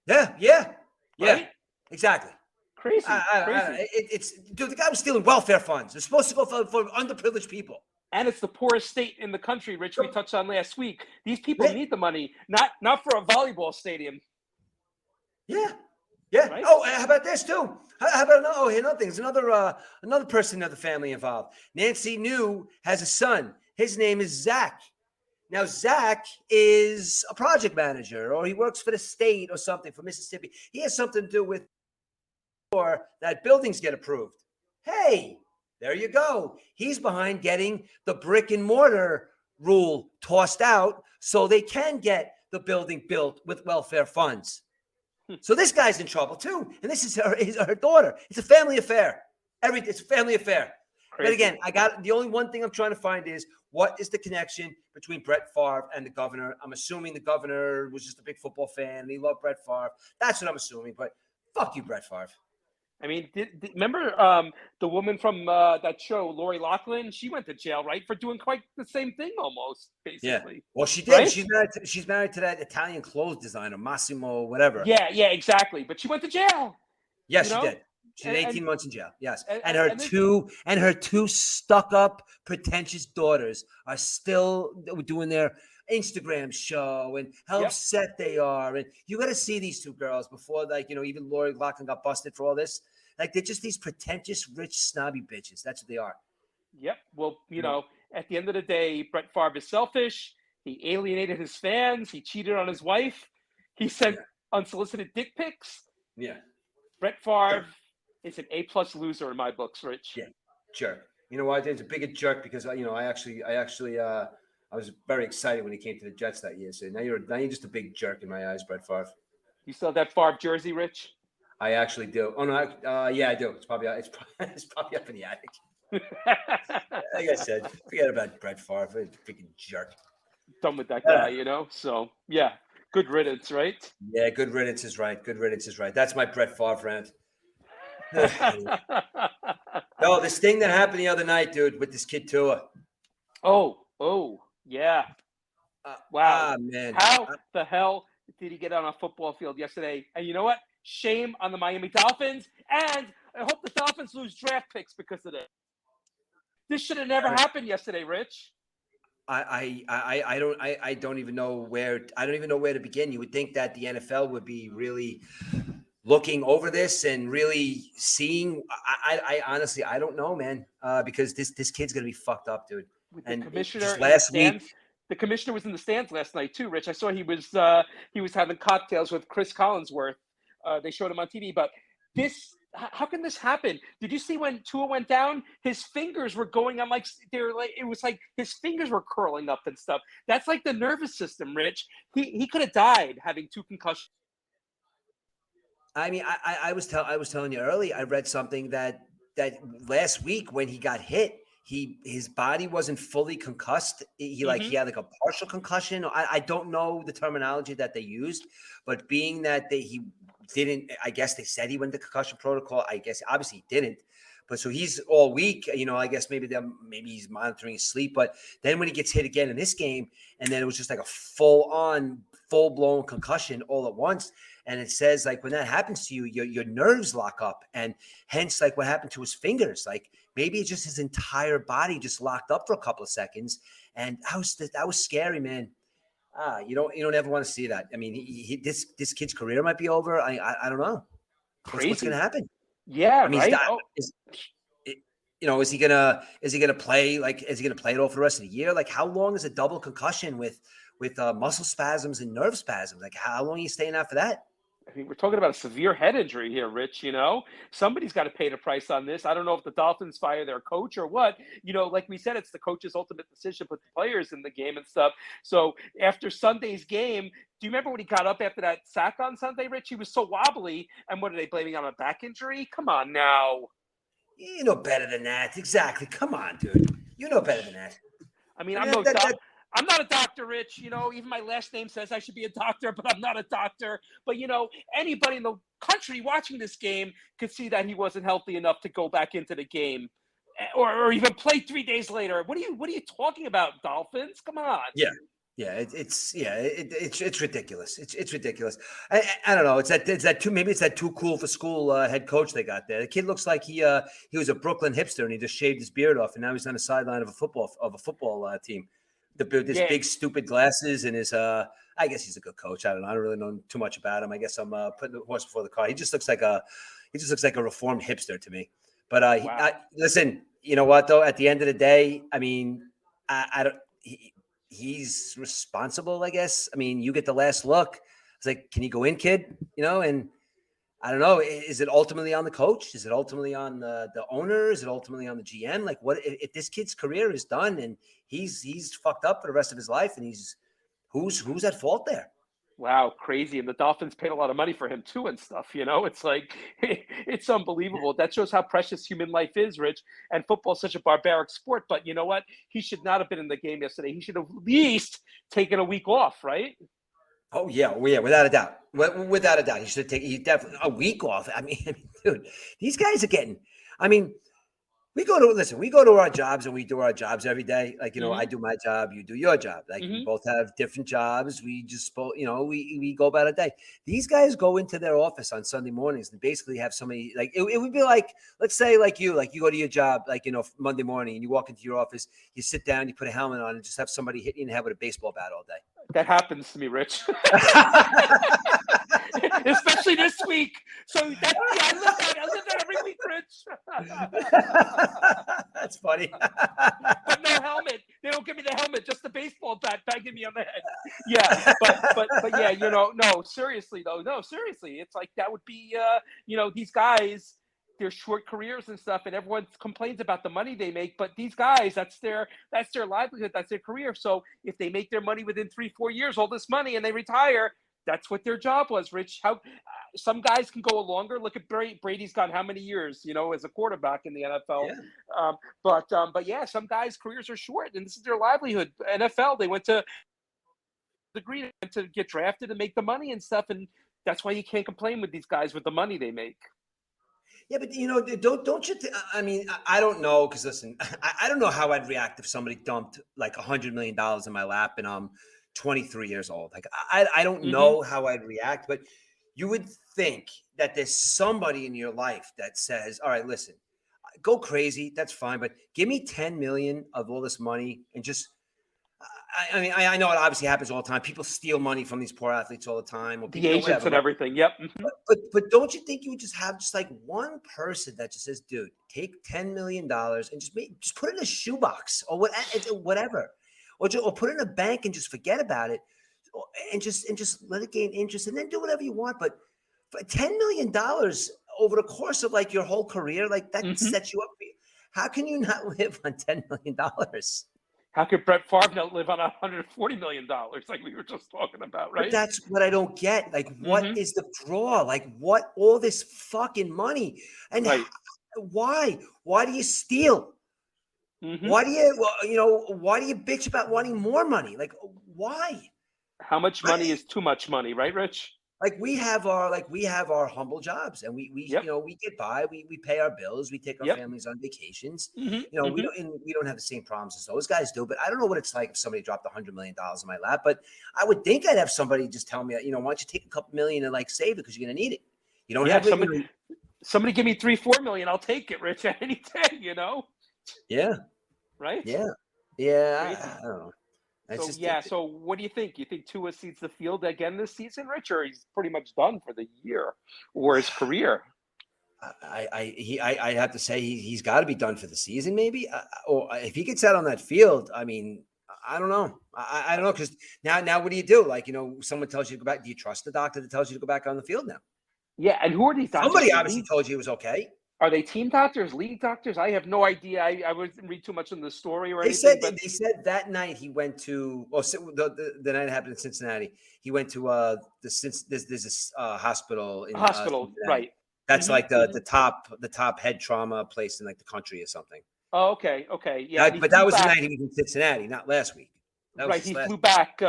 S1: Yeah.
S2: Right?
S1: Exactly.
S2: Crazy.
S1: It's dude. The guy was stealing welfare funds. It's supposed to go for underprivileged people.
S2: And it's the poorest state in the country, Rich. We touched on last week. These people need the money, not for a volleyball stadium.
S1: Yeah.
S2: Right?
S1: Oh, how about this too? How about another thing? There's another person in the family involved. Nancy New has a son. His name is Zach. Now, Zach is a project manager, or he works for the state or something for Mississippi. He has something to do with that buildings get approved. Hey, there you go. He's behind getting the brick and mortar rule tossed out so they can get the building built with welfare funds. So this guy's in trouble too. And this is her daughter. It's a family affair. It's a family affair. Crazy. But again, the only one thing I'm trying to find is what is the connection between Brett Favre and the governor? I'm assuming the governor was just a big football fan and he loved Brett Favre. That's what I'm assuming. But fuck you, Brett Favre.
S2: I mean, remember the woman from that show, Lori Loughlin? She went to jail, right, for doing quite the same thing almost, basically.
S1: Yeah. Well, she did. Right? She's married to that Italian clothes designer, Massimo, whatever.
S2: Yeah, exactly. But she went to jail.
S1: Yes, she did. She's 18 months in jail. Yes. And,
S2: and
S1: her two stuck up, pretentious daughters are still doing their Instagram show and how upset they are. And you got to see these two girls before, like, even Lori Loughlin got busted for all this. Like, they're just these pretentious, rich, snobby bitches. That's what they are.
S2: Yep. Well, at the end of the day, Brett Favre is selfish. He alienated his fans. He cheated on his wife. He sent unsolicited dick pics.
S1: Yeah.
S2: Brett Favre is an A+ loser in my books, Rich.
S1: Yeah, jerk. You know why? He's a bigger jerk because I was very excited when he came to the Jets that year. So now you're just a big jerk in my eyes, Brett Favre.
S2: You still have that Favre jersey, Rich?
S1: I actually do. Oh no, yeah, I do. It's probably up in the attic. Like I said, forget about Brett Favre. Freaking jerk.
S2: Done with that guy, So yeah, good riddance, right?
S1: Yeah, good riddance is right. Good riddance is right. That's my Brett Favre rant. No, this thing that happened the other night, dude, with this kid Tua.
S2: Oh, yeah. Wow,
S1: man.
S2: How the hell did he get on a football field yesterday? And you know what? Shame on the Miami Dolphins, and I hope the Dolphins lose draft picks because of it. This should have never happened yesterday, Rich.
S1: I don't even know where to begin. You would think that the NFL would be really looking over this and really seeing. I honestly, I don't know, man, because this kid's gonna be fucked up, dude.
S2: With
S1: and
S2: the commissioner
S1: last week,
S2: the commissioner was in the stands last night too, Rich. I saw he was having cocktails with Chris Collinsworth. They showed him on TV, but how can this happen? Did you see when Tua went down? His fingers were going on it was like his fingers were curling up and stuff. That's like the nervous system, Rich. He could have died having 2 concussions.
S1: I mean, I was telling you early. I read something that last week when he got hit, his body wasn't fully concussed. He had like a partial concussion. I don't know the terminology that they used, but being that he didn't, I guess they said he went to concussion protocol. I guess obviously he didn't. But so he's all week, I guess maybe he's monitoring his sleep. But then when he gets hit again in this game, and then it was just like a full-blown concussion all at once. And it says, like, when that happens to you, your nerves lock up. And hence, like, what happened to his fingers, like, maybe it's just his entire body just locked up for a couple of seconds. And that was scary, man. You don't ever want to see that. I mean, this kid's career might be over. I don't know. What's going to happen?
S2: Yeah, I mean, right.
S1: Is he gonna play? Like, is he gonna play it all for the rest of the year? Like, how long is a double concussion with muscle spasms and nerve spasms? Like, how long are you staying out for that?
S2: I mean, we're talking about a severe head injury here, Rich. Somebody's got to pay the price on this. I don't know if the Dolphins fire their coach or what. Like we said, it's the coach's ultimate decision to put the players in the game and stuff. So after Sunday's game, do you remember when he got up after that sack on Sunday, Rich? He was so wobbly. And what are they blaming on a back injury? Come on now.
S1: You know better than that. Exactly. Come on, dude. You know better than that.
S2: I mean, I'm not a doctor, Rich. Even my last name says I should be a doctor, but I'm not a doctor. But, anybody in the country watching this game could see that he wasn't healthy enough to go back into the game or even play 3 days later. What are you talking about, Dolphins? Come on.
S1: Yeah. Yeah, it's ridiculous. It's ridiculous. I don't know. It's that too cool for school head coach they got there. The kid looks like he was a Brooklyn hipster and he just shaved his beard off and now he's on the sideline of a football team. Big stupid glasses and his I guess he's a good coach. I don't know. I don't really know too much about him. I guess I'm putting the horse before the car. He just looks like a reformed hipster to me. But wow. Listen, you know what though? At the end of the day, I mean, he's responsible, I guess. I mean, you get the last look. It's like, can you go in, kid? And I don't know. Is it ultimately on the coach? Is it ultimately on the owner? Is it ultimately on the GM? Like, what if this kid's career is done and he's fucked up for the rest of his life? And who's at fault there?
S2: Wow, crazy. And the Dolphins paid a lot of money for him too and stuff, It's like, it's unbelievable. That shows how precious human life is, Rich. And football is such a barbaric sport. But you know what? He should not have been in the game yesterday. He should have at least taken a week off, right?
S1: Oh, yeah, without a doubt. Without a doubt. He definitely a week off. I mean, dude, these guys are getting, I mean, we go to our jobs and we do our jobs every day. Like, I do my job, you do your job. Like we both have different jobs. We just, we go about a day. These guys go into their office on Sunday mornings and basically have somebody like, it would be like, let's say like you go to your job, like, Monday morning and you walk into your office, you sit down, you put a helmet on and just have somebody hit you in the head with a baseball bat all day.
S2: That happens to me, Rich. Especially this week. So I live that every week, Rich.
S1: That's funny.
S2: But no helmet. They don't give me the helmet, just the baseball bat banging me on the head. Yeah, but yeah, no, seriously though. No, seriously. It's like that would be these guys, their short careers and stuff, and everyone complains about the money they make, but these guys, that's their livelihood, that's their career. So if they make their money within 3-4 years, all this money, and they retire, that's what their job was, Rich. How some guys can go longer. Look at Brady's gone how many years, as a quarterback in the NFL. Yeah. But yeah, some guys' careers are short, and this is their livelihood. NFL, they went to degree to get drafted and make the money and stuff, and that's why you can't complain with these guys with the money they make.
S1: Yeah, but don't you? I mean, I don't know, because listen, I don't know how I'd react if somebody dumped like $100 million in my lap and I'm 23 years old. Like I don't know how I'd react, but you would think that there's somebody in your life that says, "All right, listen, go crazy, that's fine, but give me 10 million of all this money and just." I mean, I know it obviously happens all the time. People steal money from these poor athletes all the time. Or
S2: the agents and everything. Yep.
S1: But don't you think you would just have like one person that just says, "Dude, take $10 million and just put it in a shoebox or whatever, or put it in a bank and just forget about it, and just let it gain interest and then do whatever you want." But for $10 million over the course of like your whole career, like that sets you up. How can you not live on $10 million?
S2: How could Brett Favre not live on $140 million like we were just talking about, right?
S1: But that's what I don't get. Like, what is the draw? Like, what all this fucking money? And why? Why do you steal? Why do you bitch about wanting more money? Like, why?
S2: How much money is too much money, right, Rich?
S1: Like we have our humble jobs, and we get by. We pay our bills. We take our families on vacations. We don't have the same problems as those guys do. But I don't know what it's like if somebody dropped $100 million in my lap. But I would think I'd have somebody just tell me, why don't you take a couple million and like save it because you're gonna need it. You don't have
S2: somebody give me $3-4 million. I'll take it, Rich, any day.
S1: Yeah.
S2: Right.
S1: Yeah. Yeah. I don't know.
S2: So what do you think? You think Tua sees the field again this season, Rich, or he's pretty much done for the year or his career?
S1: I have to say he's got to be done for the season, maybe. Or if he gets out on that field, I mean, I don't know. I don't know, because now what do you do? Like, someone tells you to go back. Do you trust the doctor that tells you to go back on the field now?
S2: Yeah, and who are these doctors?
S1: Somebody obviously told you it was okay.
S2: Are they team doctors, league doctors? I have no idea. I wouldn't read too much in the story or anything.
S1: They said that night he went to, the night it happened in Cincinnati, he went to there's this hospital in
S2: right?
S1: That's like the top head trauma place in like the country or something.
S2: Oh, okay, yeah.
S1: But that was the night he was in Cincinnati, not last week.
S2: Right, he flew back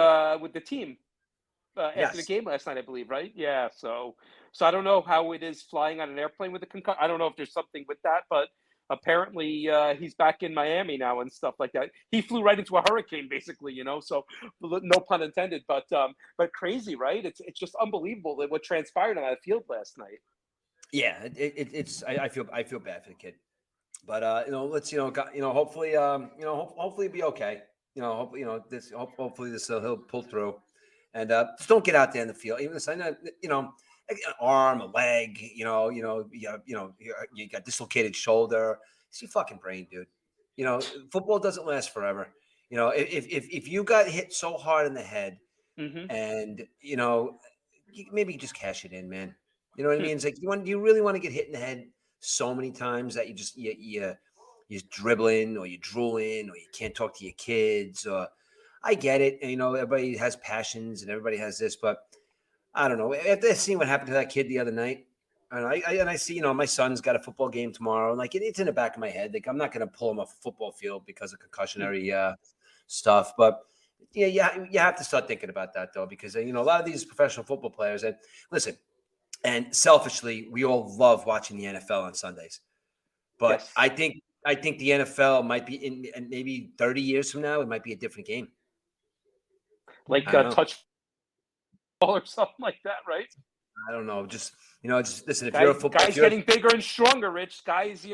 S2: with the team after the game last night, I believe. Right? Yeah. So I don't know how it is flying on an airplane with a concussion. I don't know if there's something with that, but apparently he's back in Miami now and stuff like that. He flew right into a hurricane, basically, so no pun intended, but crazy, right? It's just unbelievable that what transpired on that field last night. Yeah,
S1: I feel bad for the kid, but let's hopefully hopefully it'll be okay. Hopefully he'll pull through, and just don't get out there in the field. Even this, I know, an arm, a leg, you got dislocated shoulder. It's your fucking brain, dude. Football doesn't last forever. If you got hit so hard in the head, and maybe just cash it in, man. You know what I mean? It's like, do you really want to get hit in the head so many times that you're dribbling or you're drooling or you can't talk to your kids? Or I get it, and everybody has passions and everybody has this, but I don't know. After seeing what happened to that kid the other night, and I see, my son's got a football game tomorrow, and like it's in the back of my head. Like I'm not going to pull him off a football field because of concussionary stuff. But yeah, you have to start thinking about that though, because a lot of these professional football players, and listen, and selfishly, we all love watching the NFL on Sundays. But I think I think the NFL might be in maybe 30 years from now. It might be a different game.
S2: Like touch ball or something like that, right?
S1: I don't know. Just listen. If
S2: Guys,
S1: you're a football,
S2: guys getting bigger and stronger, Rich. Guys,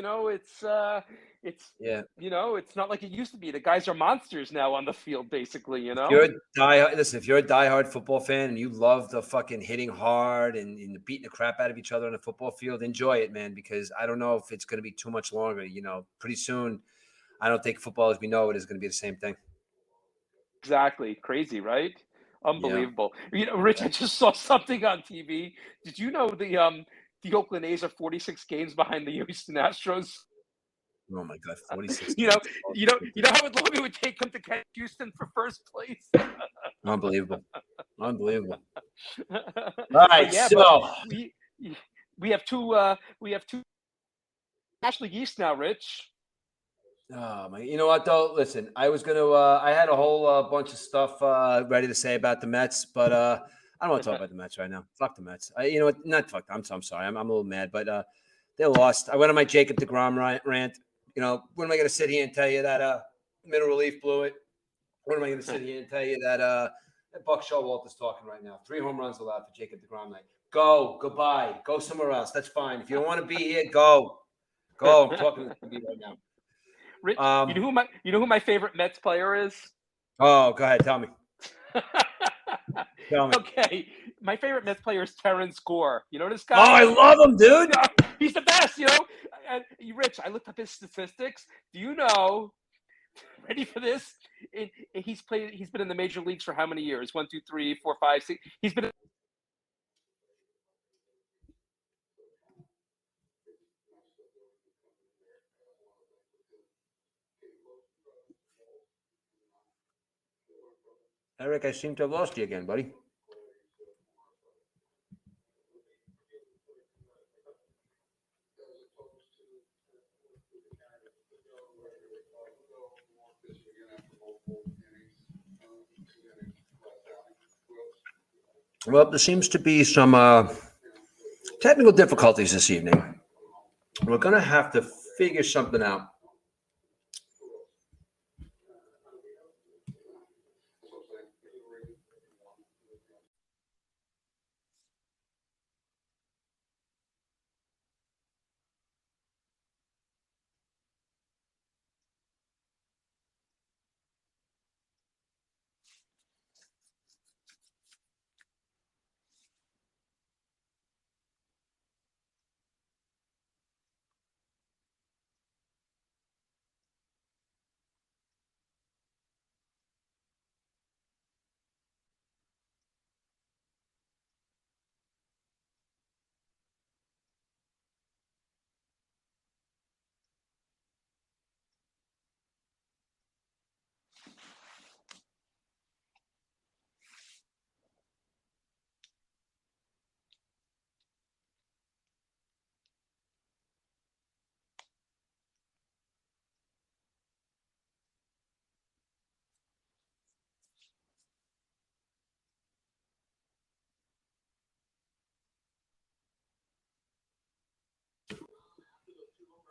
S2: it's
S1: yeah.
S2: it's not like it used to be. The guys are monsters now on the field, basically.
S1: If you're a diehard football fan and you love the fucking hitting hard and beating the crap out of each other on the football field, enjoy it, man. Because I don't know if it's going to be too much longer. Pretty soon, I don't think football as we know it is going to be the same thing.
S2: Exactly. Crazy, right? Unbelievable. Yeah. Rich, I just saw something on TV. Did you know the Oakland A's are 46 games behind the Houston Astros?
S1: Oh my God, 46.
S2: you know how long it would take them to catch Houston for first place.
S1: Unbelievable. All right,
S2: yeah,
S1: so
S2: we have two National League East now, Rich.
S1: Oh my! You know what though? Listen, I was gonna. I had a whole bunch of stuff ready to say about the Mets, but I don't want to talk about the Mets right now. Fuck the Mets. You know what? Not fuck. I'm sorry. I'm a little mad, but they lost. I went on my Jacob Degrom rant. When am I going to sit here and tell you that middle relief blew it? When am I going to sit here and tell you that Buck Showalter's talking right now? 3 home runs allowed for Jacob Degrom. Like, goodbye, go somewhere else. That's fine. If you don't want to be here, go. I'm talking to the TV right now.
S2: Rich, you know who my favorite Mets player is?
S1: Oh, go ahead, tell me. Tell me.
S2: Okay, my favorite Mets player is Terrence Gore. You know this guy?
S1: Oh, I love him, dude.
S2: He's the best. And Rich, I looked up his statistics. Do you know? Ready for this? He's been in the major leagues for how many years? 1, 2, 3, 4, 5, 6. He's been.
S1: Eric, I seem to have lost you again, buddy. Well, there seems to be some technical difficulties this evening. We're going to have to figure something out.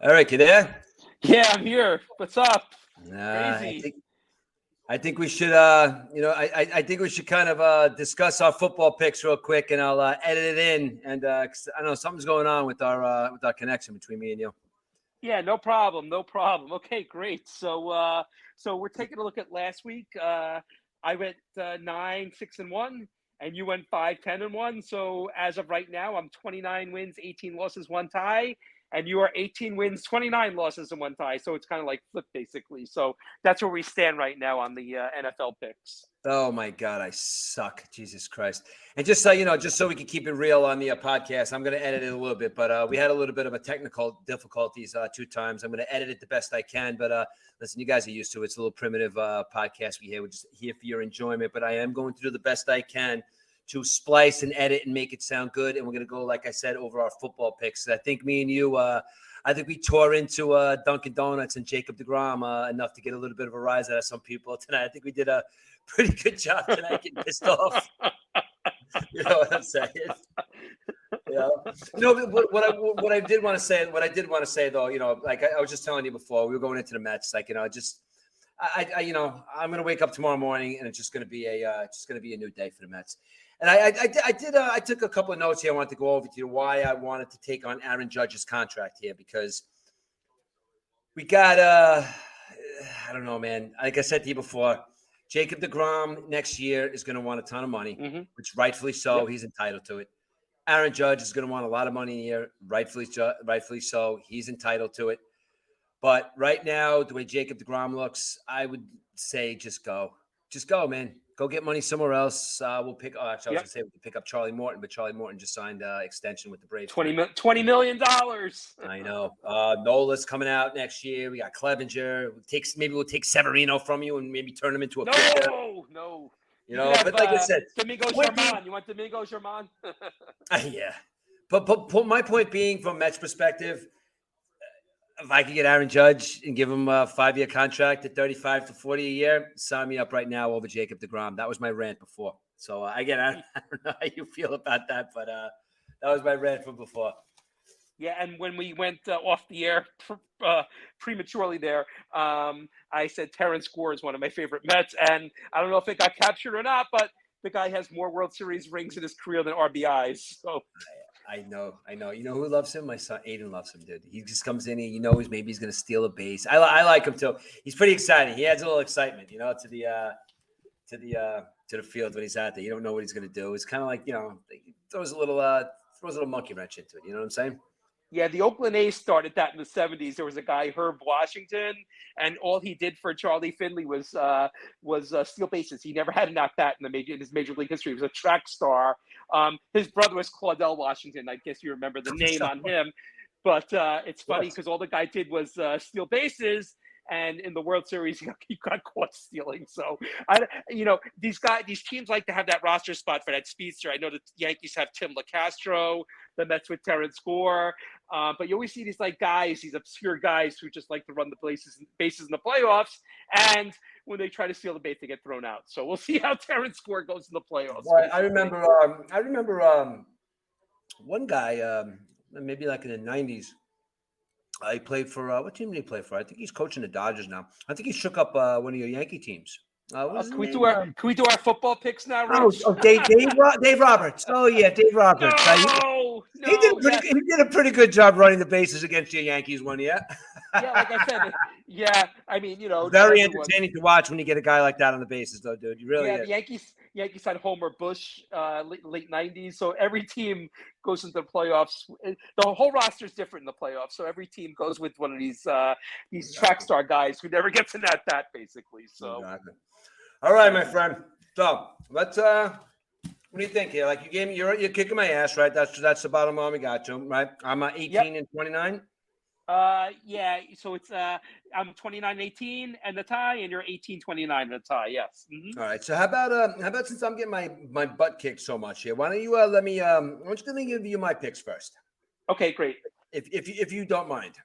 S1: Eric, you there?
S2: Yeah, I'm here. What's up? Crazy.
S1: I think we should, I think we should kind of discuss our football picks real quick, and I'll edit it in. And I don't know, something's going on with our connection between me and you.
S2: Yeah, no problem. Okay, great. So we're taking a look at last week. I went 9-6-1, and you went 5-10-1. So as of right now, I'm 29 wins, 18 losses, 1 tie. And you are 18 wins, 29 losses, and 1 tie. So it's kind of like flip, basically. So that's where we stand right now on the NFL picks.
S1: Oh, my God, I suck. Jesus Christ. And just so you know, just so we can keep it real on the podcast, I'm going to edit it a little bit. But we had a little bit of a technical difficulties 2 times. I'm going to edit it the best I can. But listen, you guys are used to it. It's a little primitive podcast we hear. We're just here for your enjoyment. But I am going to do the best I can to splice and edit and make it sound good. And we're going to go, like I said, over our football picks. I think me and you, I think we tore into Dunkin' Donuts and Jacob Degrom enough to get a little bit of a rise out of some people tonight. I think we did a pretty good job tonight getting pissed off. You know what I'm saying? What I did want to say though, like I was just telling you before, we were going into the Mets, like, I'm going to wake up tomorrow morning and it's just going to be a new day for the Mets. And I took a couple of notes here. I wanted to go over to you why I wanted to take on Aaron Judge's contract here, because we got, I don't know, man. Like I said to you before, Jacob Degrom next year is going to want a ton of money, which rightfully so. Yep. He's entitled to it. Aaron Judge is going to want a lot of money a year, rightfully so. He's entitled to it. But right now, the way Jacob Degrom looks, I would say just go, man. Go get money somewhere else. We'll pick. Oh, actually, I was going to say we could pick up Charlie Morton, but Charlie Morton just signed extension with the Braves.
S2: $20 million.
S1: I know. Nola's coming out next year. We got Clevenger. Maybe we'll take Severino from you and maybe turn him into a pitcher.
S2: No.
S1: But like I said,
S2: Domingo German. You want Domingo German?
S1: Yeah. But my point being, from Mets perspective, if I could get Aaron Judge and give him a 5-year contract at $35 to $40 a year, sign me up right now over Jacob Degrom. That was my rant before. So again, I don't know how you feel about that, but that was my rant from before.
S2: Yeah, and when we went off the air prematurely there, I said Terrence Gore is one of my favorite Mets, and I don't know if it got captured or not, but the guy has more World Series rings in his career than RBIs. So
S1: I know. You know who loves him? My son Aiden loves him, dude. He just comes in, he's going to steal a base. I like him too. He's pretty exciting. He adds a little excitement, to the field when he's out there. You don't know what he's going to do. It's kind of like, he throws a little monkey wrench into it. You know what I'm saying?
S2: Yeah, the Oakland A's started that in the 70s. There was a guy, Herb Washington, and all he did for Charlie Finley was steal bases. He never had an at-bat in his major league history. He was a track star. His brother was Claudell Washington. I guess you remember the name on him. But it's funny because all the guy did was steal bases. And in the World Series, he got caught stealing. So, these teams like to have that roster spot for that speedster. I know the Yankees have Tim LaCastro, the Mets with Terrence Gore. But you always see these guys, these obscure guys who just like to run the bases in the playoffs. And when they try to steal the base, they get thrown out. So we'll see how Terrence Gore goes in the playoffs.
S1: Well, I remember one guy, maybe like in the 90s. He played for what team did he play for? I think he's coaching the Dodgers now. I think he shook up one of your Yankee teams.
S2: Can we do our football picks now, Rich?
S1: Dave Roberts. Oh yeah, Dave Roberts. He did a pretty good job running the bases against your Yankees one year.
S2: Yeah, like I said, yeah. I mean,
S1: very entertaining to watch when you get a guy like that on the bases, though, dude. You really.
S2: Yeah, the Yankees had Homer Bush late 90s, so every team goes into the playoffs. The whole roster is different in the playoffs, so every team goes with one of these track star guys who never gets an at-bat, basically. So.
S1: Exactly. All right, my friend. So let's. What do you think here? Like you're kicking my ass, right? That's the bottom line we got to, right? I'm 18 and 29.
S2: Yeah. So it's I'm 29-18 and the tie, and you're 18-29 and the tie. Yes. Mm-hmm.
S1: All right. So how about since I'm getting my butt kicked so much here, why don't you let me give you my picks first?
S2: Okay, great.
S1: If you don't mind.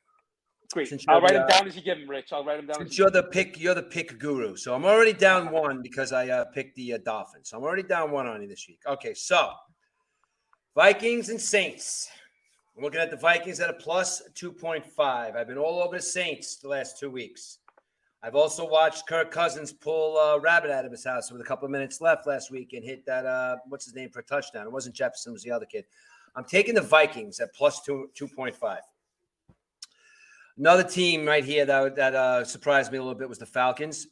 S2: Great. I'll write them down as you give them, Rich. I'll write them down.
S1: Since you're the pick guru, so I'm already down one because I picked the Dolphins. So I'm already down one on you this week. Okay, so Vikings and Saints. I'm looking at the Vikings at a plus 2.5. I've been all over the Saints the last 2 weeks. I've also watched Kirk Cousins pull a rabbit out of his house with a couple of minutes left last week and hit that what's his name for a touchdown. It wasn't Jefferson, it was the other kid. I'm taking the Vikings at plus 2.5. Another team right here that surprised me a little bit was the Falcons.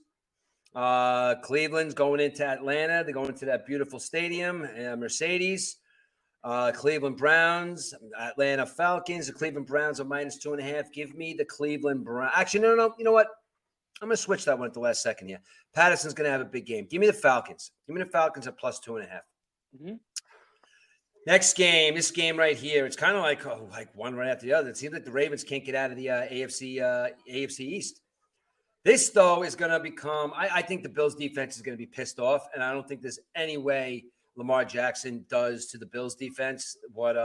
S1: Cleveland's going into Atlanta. They're going to that beautiful stadium, Mercedes. Cleveland Browns, Atlanta Falcons. The Cleveland Browns are minus 2.5. Give me the Cleveland Browns. Actually, no. You know what? I'm going to switch that one at the last second here. Patterson's going to have a big game. Give me the Falcons. Give me the Falcons at plus 2.5. Mm-hmm. Next game, this game right here, it's kind of like one right after the other. It seems like the Ravens can't get out of the AFC East. This, though, is going to become – I think the Bills' defense is going to be pissed off, and I don't think there's any way Lamar Jackson does to the Bills' defense what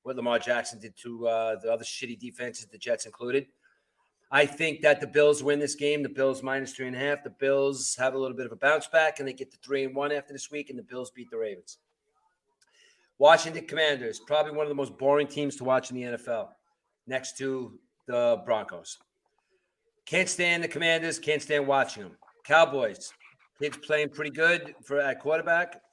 S1: Lamar Jackson did to the other shitty defenses, the Jets included. I think that the Bills win this game. The Bills minus 3.5. The Bills have a little bit of a bounce back, and they get to 3-1 after this week, and the Bills beat the Ravens. Washington Commanders, probably one of the most boring teams to watch in the NFL, next to the Broncos. Can't stand the Commanders, can't stand watching them. Cowboys, kids playing pretty good at quarterback.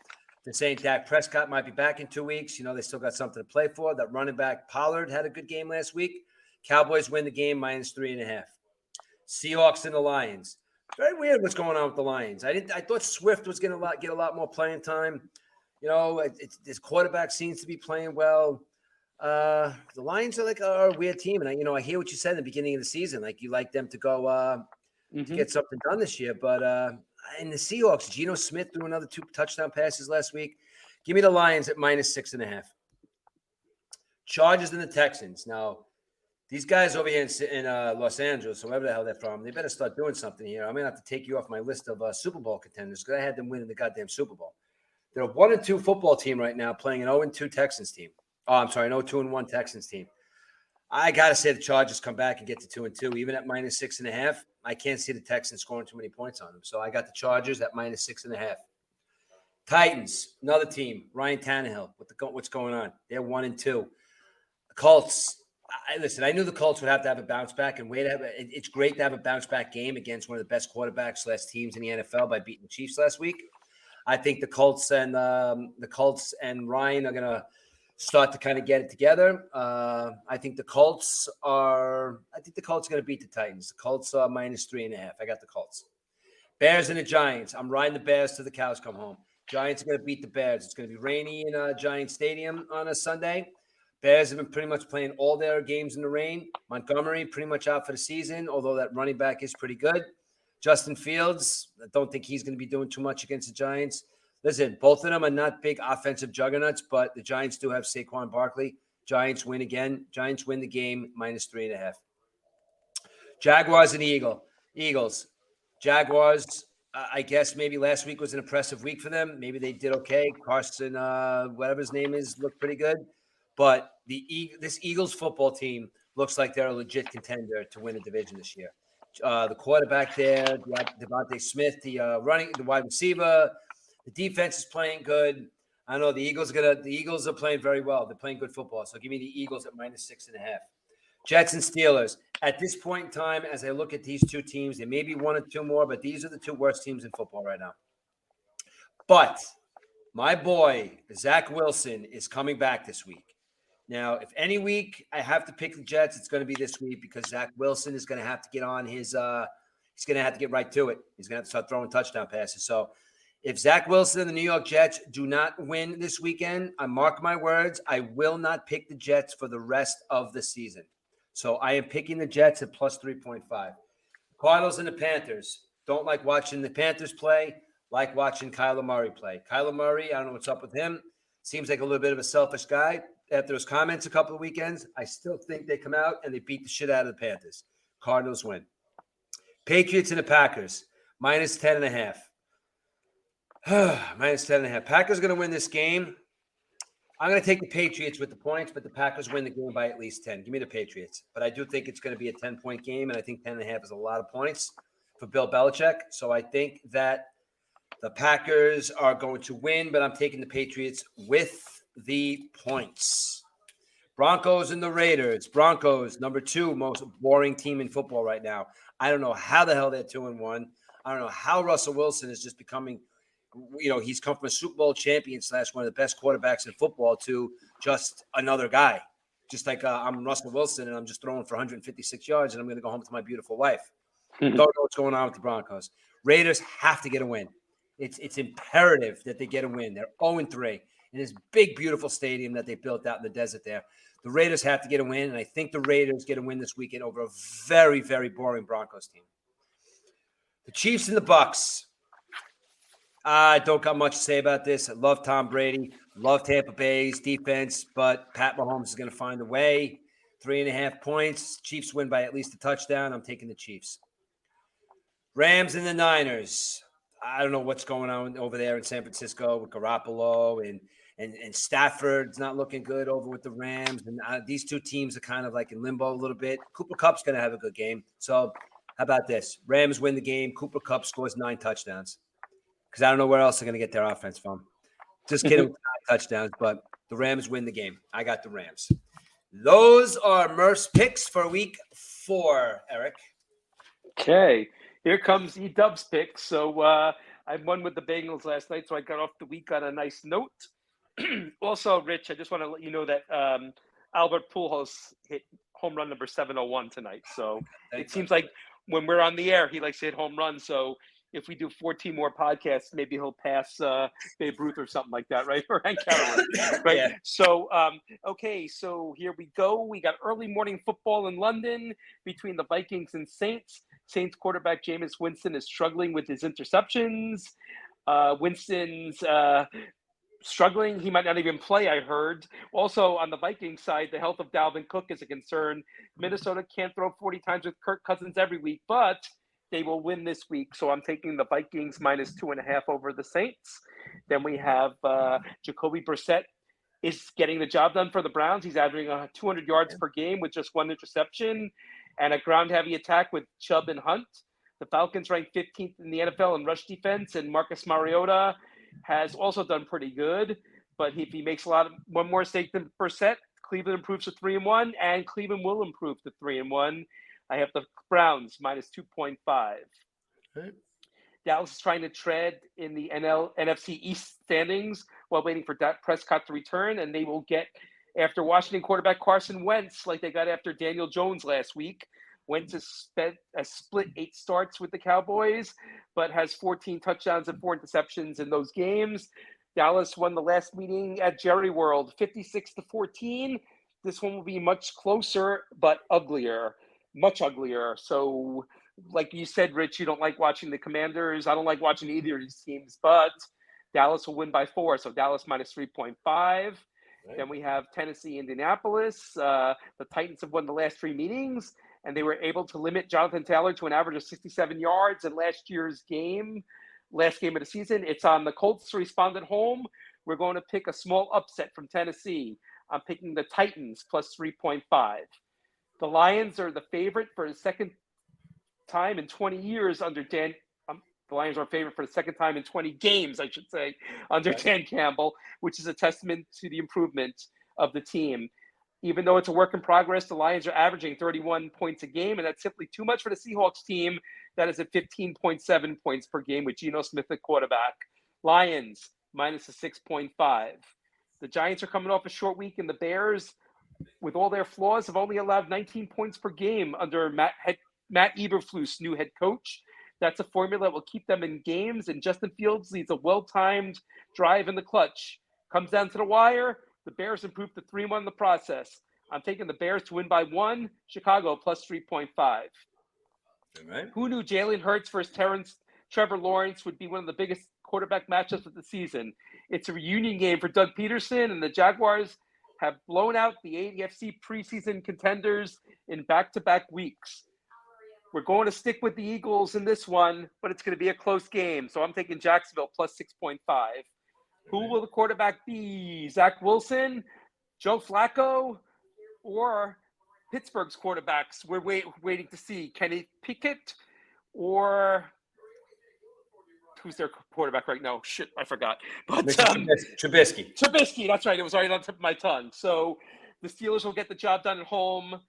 S1: They're saying Dak Prescott might be back in 2 weeks. You know, they still got something to play for. That running back Pollard had a good game last week. Cowboys win the game -3.5. Seahawks and the Lions. Very weird what's going on with the Lions. I thought Swift was going to get a lot more playing time. You know, this quarterback seems to be playing well. The Lions are like a weird team, and I hear what you said in the beginning of the season. Like you like them to go to get something done this year, but in the Seahawks, Geno Smith threw another 2 touchdown passes last week. Give me the Lions at -6.5. Chargers and the Texans. Now, these guys over here in Los Angeles, whoever the hell they're from, they better start doing something here. I'm going to have to take you off my list of Super Bowl contenders because I had them winning the goddamn Super Bowl. They're a 1-2 football team right now playing an 0-2 Texans team. Oh, I'm sorry, an 0-2-1 Texans team. I got to say the Chargers come back and get to 2-2, even at -6.5. I can't see the Texans scoring too many points on them. So I got the Chargers at -6.5. Titans, another team, Ryan Tannehill. What's going on? They're 1-2. Colts. Listen, I knew the Colts would have to have a bounce back, and it's great to have a bounce back game against one of the best quarterbacks / teams in the NFL by beating the Chiefs last week. I think the Colts and Ryan are gonna start to kind of get it together. I think the Colts are going to beat the Titans. The Colts are -3.5. I got the Colts. Bears and the Giants. I'm riding the Bears till the cows come home. Giants are going to beat the Bears. It's going to be rainy in Giant Stadium on a Sunday. Bears have been pretty much playing all their games in the rain. Montgomery pretty much out for the season, although that running back is pretty good. Justin Fields, I don't think he's going to be doing too much against the Giants. Listen, both of them are not big offensive juggernauts, but the Giants do have Saquon Barkley. Giants win again. Giants win the game -3.5. Jaguars and Eagles. Jaguars, I guess maybe last week was an impressive week for them. Maybe they did okay. Carson, whatever his name is, looked pretty good. But this Eagles football team looks like they're a legit contender to win the division this year. The quarterback there, Devontae Smith, the wide receiver. The defense is playing good. I don't know. The Eagles are playing very well. They're playing good football. So give me the Eagles at -6.5. Jets and Steelers. At this point in time, as I look at these two teams, there may be 1 or 2 more, but these are the 2 worst teams in football right now. But my boy, Zach Wilson, is coming back this week. Now, if any week I have to pick the Jets, it's going to be this week because Zach Wilson is going to have to get on his he's going to have to get right to it. He's going to have to start throwing touchdown passes. So if Zach Wilson and the New York Jets do not win this weekend, I mark my words, I will not pick the Jets for the rest of the season. So I am picking the Jets at +3.5. Cardinals and the Panthers. Don't like watching the Panthers play, like watching Kyler Murray play. Kyler Murray, I don't know what's up with him. Seems like a little bit of a selfish guy. After those comments a couple of weekends, I still think they come out and they beat the shit out of the Panthers. Cardinals win. Patriots and the Packers, -10.5. -10.5. Packers are going to win this game. I'm going to take the Patriots with the points, but the Packers win the game by at least 10. Give me the Patriots. But I do think it's going to be a 10-point game, and I think 10.5 is a lot of points for Bill Belichick. So I think that the Packers are going to win, but I'm taking the Patriots with the points. Broncos and the Raiders. Broncos, number 2 most boring team in football right now. I don't know how the hell they're 2-1. I don't know how Russell Wilson is just becoming, he's come from a Super Bowl champion / one of the best quarterbacks in football to just another guy. Just like I'm Russell Wilson and I'm just throwing for 156 yards and I'm going to go home to my beautiful wife. Don't know what's going on with the Broncos. Raiders have to get a win. It's imperative that they get a win. They're 0-3 in this big, beautiful stadium that they built out in the desert there. The Raiders have to get a win, and I think the Raiders get a win this weekend over a very, very boring Broncos team. The Chiefs and the Bucks. I don't got much to say about this. I love Tom Brady, love Tampa Bay's defense, but Pat Mahomes is going to find a way. 3.5 points. Chiefs win by at least a touchdown. I'm taking the Chiefs. Rams and the Niners. I don't know what's going on over there in San Francisco with Garoppolo and Stafford's not looking good over with the Rams. And these two teams are kind of like in limbo a little bit. Cooper Kupp's going to have a good game. So how about this? Rams win the game. Cooper Kupp scores 9 touchdowns because I don't know where else they're going to get their offense from. Just kidding with 9 touchdowns, but The Rams win the game. I got the Rams. Those are Murph's picks for week 4, Eric.
S2: Okay, here comes EDUBBS picks. So I won with the Bengals last night, so I got off the week on a nice note. Also, Rich, I just want to let you know that Albert Pujols hit home run number 701 tonight. So it seems like when we're on the air, he likes to hit home runs. So if we do 14 more podcasts, maybe he'll pass Babe Ruth or something like that, right? Or Hank Aaron, right? Yeah. So, okay, so here we go. We got early morning football in London between the Vikings and Saints. Saints quarterback Jameis Winston is struggling with his interceptions. Winston's struggling. He might not even play, I heard. Also, on the Vikings side, the health of Dalvin Cook is a concern. Minnesota can't throw 40 times with Kirk Cousins every week, but they will win this week. So I'm taking the Vikings minus 2.5 over the Saints. Then we have Jacoby Brissett is getting the job done for the Browns. He's averaging 200 yards per game with just 1 interception and a ground-heavy attack with Chubb and Hunt. The Falcons ranked 15th in the NFL in rush defense, and Marcus Mariota has also done pretty good. But if he makes one more mistake than Brissett, Cleveland improves to 3-1, and Cleveland will improve to 3-1. I have the Browns minus 2.5.
S1: Okay.
S2: Dallas is trying to tread in the NFC East standings while waiting for Dak Prescott to return, and they will get after Washington quarterback Carson Wentz like they got after Daniel Jones last week. Wentz has split 8 starts with the Cowboys, but has 14 touchdowns and 4 interceptions in those games. Dallas won the last meeting at Jerry World, 56-14. This one will be much closer, but uglier. Much uglier. So, like you said, Rich, you don't like watching the Commanders. I don't like watching either of these teams, but Dallas will win by 4. So Dallas minus 3.5. Right. Then we have Tennessee, Indianapolis. The Titans have won the last 3 meetings, and they were able to limit Jonathan Taylor to an average of 67 yards in last game of the season. It's on the Colts to respond at home. We're going to pick a small upset from Tennessee. I'm picking the Titans plus 3.5. The Lions are the favorite for the second time in 20 years under Dan. The Lions are a favorite for the second time in 20 games, I should say, under Dan Campbell, which is a testament to the improvement of the team. Even though it's a work in progress, the Lions are averaging 31 points a game, and that's simply too much for the Seahawks team that is at 15.7 points per game with Geno Smith at quarterback. Lions minus a 6.5. The Giants are coming off a short week, and the Bears, with all their flaws, have only allowed 19 points per game under Matt Eberflus, new head coach. That's a formula that will keep them in games, and Justin Fields leads a well-timed drive in the clutch. Comes down to the wire, the Bears improve to 3-1 in the process. I'm taking the Bears to win by 1, Chicago plus 3.5. All
S1: right.
S2: Who knew Jalen Hurts versus Trevor Lawrence would be one of the biggest quarterback matchups of the season? It's a reunion game for Doug Peterson, and the Jaguars have blown out the AFC preseason contenders in back-to-back weeks. We're going to stick with the Eagles in this one, but it's going to be a close game. So I'm taking Jacksonville plus 6.5. Who will the quarterback be? Zach Wilson, Joe Flacco, or Pittsburgh's quarterbacks? We're waiting to see. Kenny Pickett or who's their quarterback right now? Shit, I forgot. But
S1: Trubisky.
S2: Trubisky, that's right. It was right on the tip of my tongue. So the Steelers will get the job done at home.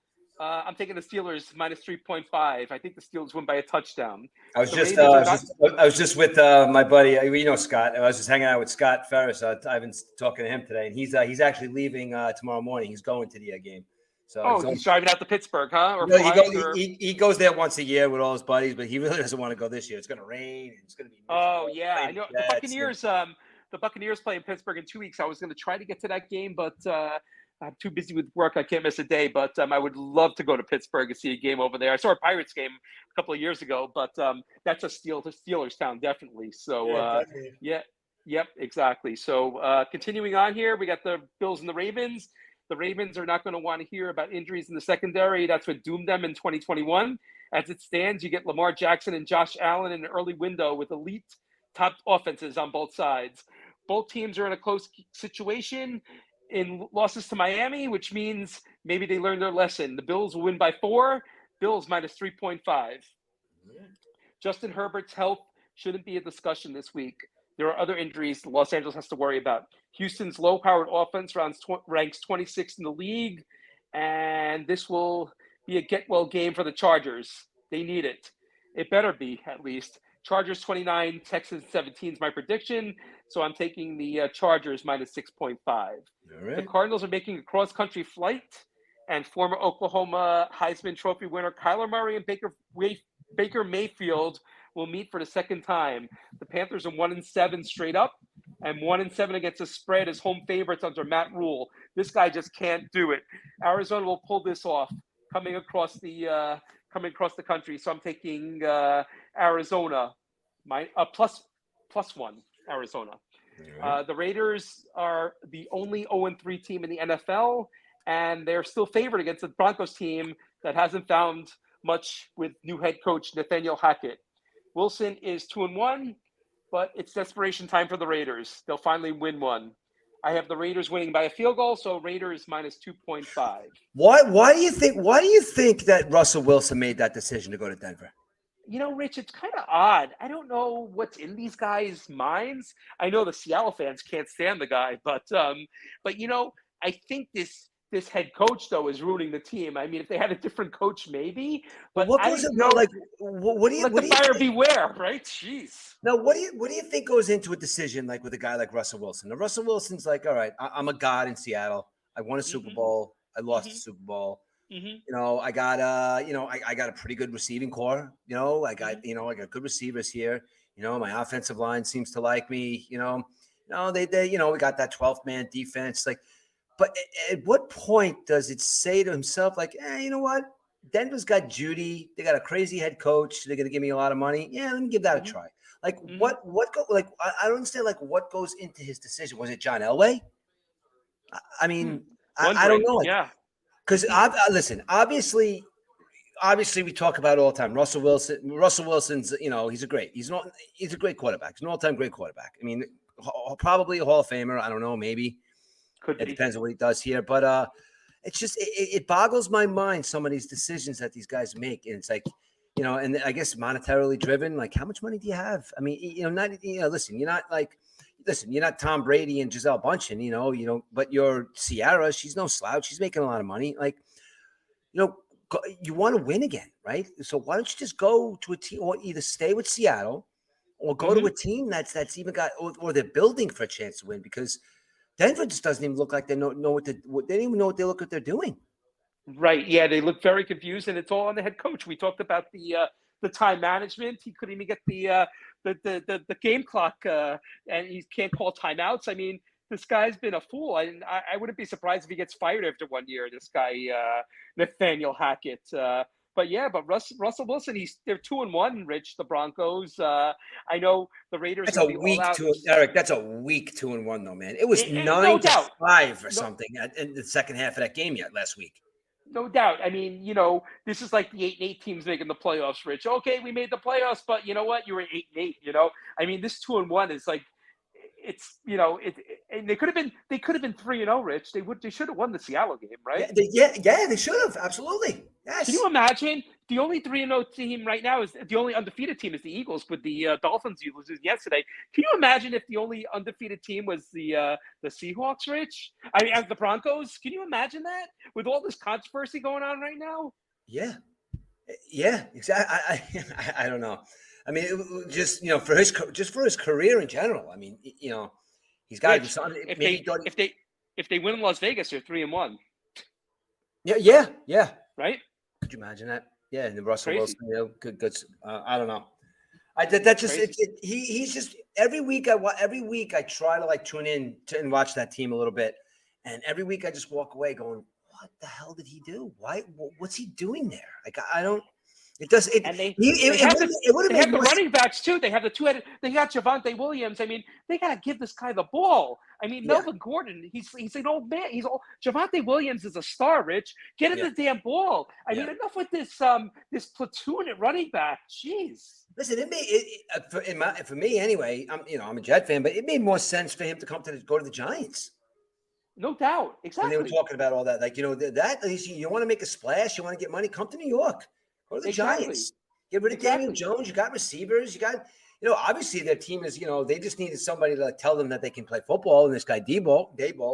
S2: I'm taking the Steelers minus 3.5. I think the Steelers win by a touchdown.
S1: I was just with my buddy, Scott. I was just hanging out with Scott Ferris. I've been talking to him today, and he's actually leaving tomorrow morning. He's going to the game. So
S2: he's driving out to Pittsburgh, huh? Or
S1: he goes there once a year with all his buddies, but he really doesn't want to go this year. It's going to rain. It's going to be.
S2: Oh yeah, I know the Buccaneers. The Buccaneers play in Pittsburgh in 2 weeks. I was going to try to get to that game, but I'm too busy with work. I can't miss a day, but I would love to go to Pittsburgh and see a game over there. I saw a Pirates game a couple of years ago, but that's a Steelers town, definitely. So, yep, exactly. So continuing on here, we got the Bills and the Ravens. The Ravens are not going to want to hear about injuries in the secondary. That's what doomed them in 2021. As it stands, you get Lamar Jackson and Josh Allen in an early window with elite top offenses on both sides. Both teams are in a close situation in losses to Miami, which means maybe they learned their lesson. The Bills will win by 4. Bills minus 3.5. Justin Herbert's health shouldn't be a discussion this week. There are other injuries Los Angeles has to worry about. Houston's low-powered offense ranks 26th in the league, and this will be a get-well game for the Chargers. They need it. It better be, at least. Chargers 29, Texans 17 is my prediction, so I'm taking the Chargers minus 6.5.
S1: Right.
S2: The Cardinals are making a cross-country flight, and former Oklahoma Heisman Trophy winner Kyler Murray and Baker Mayfield will meet for the second time. The Panthers are 1-7 straight up, and 1-7 against the spread as home favorites under Matt Rule. This guy just can't do it. Arizona will pull this off, coming across the country. So I'm taking Arizona, plus one. Arizona. Right. The Raiders are the only 0-3 team in the NFL, and they're still favored against the Broncos team that hasn't found much with new head coach Nathaniel Hackett. Wilson is 2-1, but it's desperation time for the Raiders. They'll finally win one. I have the Raiders winning by a field goal, so Raiders minus 2.5.
S1: Why do you think that Russell Wilson made that decision to go to Denver?
S2: You know, Rich, it's kind of odd. I don't know what's in these guys' minds. I know the Seattle fans can't stand the guy, but you know, I think this head coach though is ruining the team. I mean, if they had a different coach, maybe. But
S1: what goes in? Like, what do you?
S2: Let the buyer beware, right? Jeez.
S1: Now, what do you think goes into a decision like with a guy like Russell Wilson? Now, Russell Wilson's like, all right, I'm a god in Seattle. I won a Super Bowl. I lost the Super Bowl. You know, I got I got a pretty good receiving core. You know, I got good receivers here. You know, my offensive line seems to like me. They we got that 12th man defense. Like, but at what point does it say to himself, like, you know what? Denver's got Judy. They got a crazy head coach. They're gonna give me a lot of money. Yeah, let me give that a try. Like, I don't understand. Like, what goes into his decision? Was it John Elway? I mean, I don't know.
S2: Yeah.
S1: Because listen, obviously, we talk about it all the time. Russell Wilson's, he's a great quarterback. He's an all-time great quarterback. I mean, probably a Hall of Famer. I don't know, maybe. It depends on what he does here, but it's just it boggles my mind some of these decisions that these guys make, and it's like, and I guess monetarily driven. Like, how much money do you have? I mean, listen, you're not Tom Brady and Gisele Bündchen, but you're Ciara. She's no slouch. She's making a lot of money. Like, you want to win again, right? So why don't you just go to a team, or either stay with Seattle or go to a team that's even got, or they're building for a chance to win, because Denver just doesn't even look like they know what they don't even know what they're doing.
S2: Right. Yeah, they look very confused, and it's all on the head coach. We talked about the time management. He couldn't even get the game clock, and he can't call timeouts. I mean, this guy's been a fool. I wouldn't be surprised if he gets fired after 1 year. This guy, Nathaniel Hackett. But Russell Wilson, they're 2-1. Rich, the Broncos. I know the Raiders.
S1: That's a week Eric. That's a week 2-1 though, man. It was 9-5 or something in the second half of that game last week.
S2: No doubt. I mean, this is like the 8-8 teams making the playoffs, Rich. Okay, we made the playoffs, but you know what? You were 8-8. I mean, this 2-1 is like, it's and they could have been 3-0, Rich. They should have won the Seattle game, right?
S1: Yeah, they should have, absolutely. Yes.
S2: Can you imagine? The only 3-0 team right now is the only undefeated team is the Eagles, with the Dolphins losing yesterday. Can you imagine if the only undefeated team was the Seahawks, Rich? I mean, the Broncos. Can you imagine that with all this controversy going on right now?
S1: Yeah, exactly. I don't know. I mean, just for his career in general. I mean, he's got to do something.
S2: If they win in Las Vegas, they're 3-1.
S1: Yeah. Right?
S2: Could
S1: you imagine that? Yeah, and the Russell
S2: Crazy.
S1: Wilson, good. I don't know. He's just every week I try to like tune in and watch that team a little bit, and every week I just walk away going, what the hell did he do? Why? What's he doing there? Like, I don't. It does. It.
S2: And they
S1: have
S2: the running backs too. They have the two-headed. They got Javonte Williams. I mean, they got to give this guy the ball. I mean, Melvin Gordon. He's an old man. Javonte Williams is a star. Rich, get him the damn ball. I mean, enough with this platoon at running back. Jeez.
S1: Listen, for me anyway. I'm a Jet fan, but it made more sense for him to go to the Giants.
S2: No doubt, exactly.
S1: And they were talking about all that, like that. At least you want to make a splash. You want to get money. Come to New York. Go to the Giants. Get rid of Daniel Jones. You got receivers. You got, obviously their team is, they just needed somebody to tell them that they can play football. And this guy, Dayball,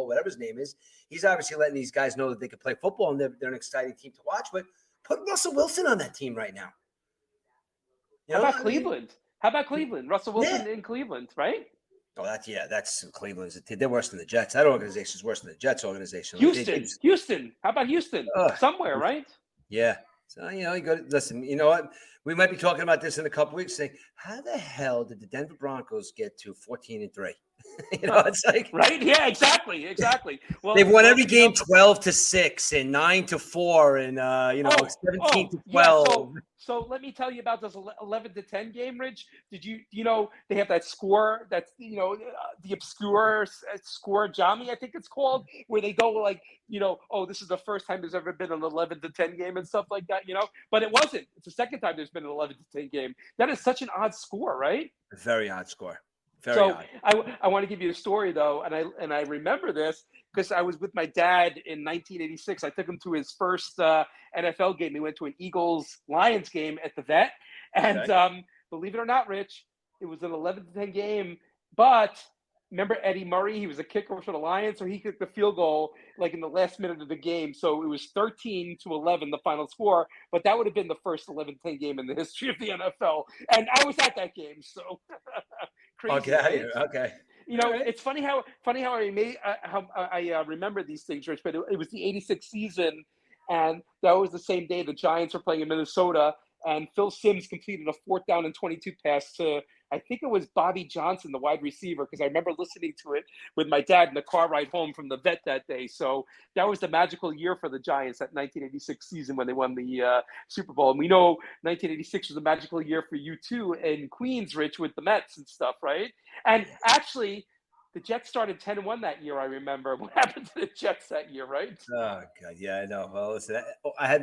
S1: whatever his name is, he's obviously letting these guys know that they can play football and they're an exciting team to watch. But put Russell Wilson on that team right now.
S2: How about Cleveland? How about Cleveland? Russell Wilson in Cleveland, right?
S1: Oh, that's Cleveland's. They're worse than the Jets. That organization is worse than the Jets organization.
S2: Houston. How about Houston? Somewhere, right?
S1: Yeah. So, you go listen, you know what? We might be talking about this in a couple weeks saying, how the hell did the Denver Broncos get to 14-3? It's like
S2: right. Yeah, exactly. Well,
S1: they've won every game 12-6 and 9-4 and 17-12.
S2: Yeah, so let me tell you about this 11-10 game, Rich. Did you they have that score that's the obscure score Jami, I think it's called, where they go like this is the first time there's ever been an 11-10 game and stuff like that, but it wasn't. It's the second time there's been an 11-10 game. That is such an odd score, right?
S1: A very odd score.
S2: I want to give you a story though, and I remember this because I was with my dad in 1986. I took him to his first NFL game. We went to an Eagles-Lions game at the Vet, and believe it or not, Rich, it was an 11-10 game. But remember Eddie Murray? He was a kicker for the Lions, so he kicked the field goal like in the last minute of the game. So it was 13-11, the final score. But that would have been the first 11-10 game in the history of the NFL, and I was at that game. So. Crazy,
S1: okay. Okay.
S2: It's funny how I remember these things, Rich. But it was the '86 season, and that was the same day the Giants were playing in Minnesota, and Phil Simms completed a 4th down and 22 pass to, I think it was Bobby Johnson, the wide receiver, because I remember listening to it with my dad in the car ride home from the Vet that day. So that was the magical year for the Giants, that 1986 season when they won the Super Bowl. And we know 1986 was a magical year for you too in Queens, Rich, with the Mets and stuff, right? And actually, the Jets started 10-1 that year. I remember what happened to the Jets that year, right?
S1: Oh God, yeah, I know. Well, listen, I had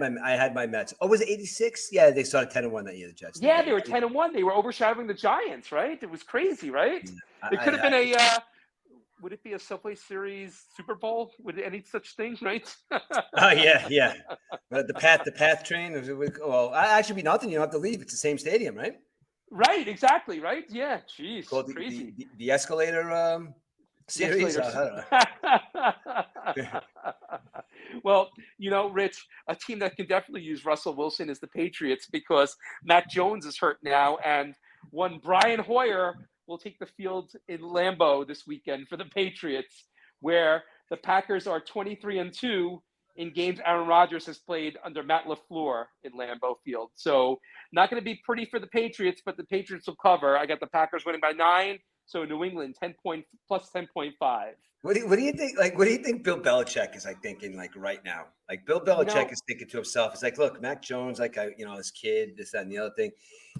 S1: my Mets. Oh, was it '86? Yeah, they started 10-1 that year. The Jets.
S2: Yeah, they were 10-1. They were overshadowing the Giants, right? It was crazy, right? It could have been would it be a Subway Series Super Bowl? Would any such thing, right?
S1: Oh yeah. But the path train. Actually, be nothing. You don't have to leave. It's the same stadium, right?
S2: Right. Exactly. Right. Yeah. Jeez.
S1: Called
S2: crazy.
S1: The escalator. Series.
S2: Well, Rich, a team that can definitely use Russell Wilson is the Patriots, because Mac Jones is hurt now, and one Brian Hoyer will take the field in Lambeau this weekend for the Patriots, where the Packers are 23-2 in games Aaron Rodgers has played under Matt LaFleur in Lambeau Field. So not going to be pretty for the Patriots, but the Patriots will cover. I got the Packers winning by 9. So New England, plus 10.5.
S1: What do you think? Like, what do you think Bill Belichick is thinking right now? Like Bill Belichick is thinking to himself, he's like, look, Mac Jones, this kid, this, that, and the other thing.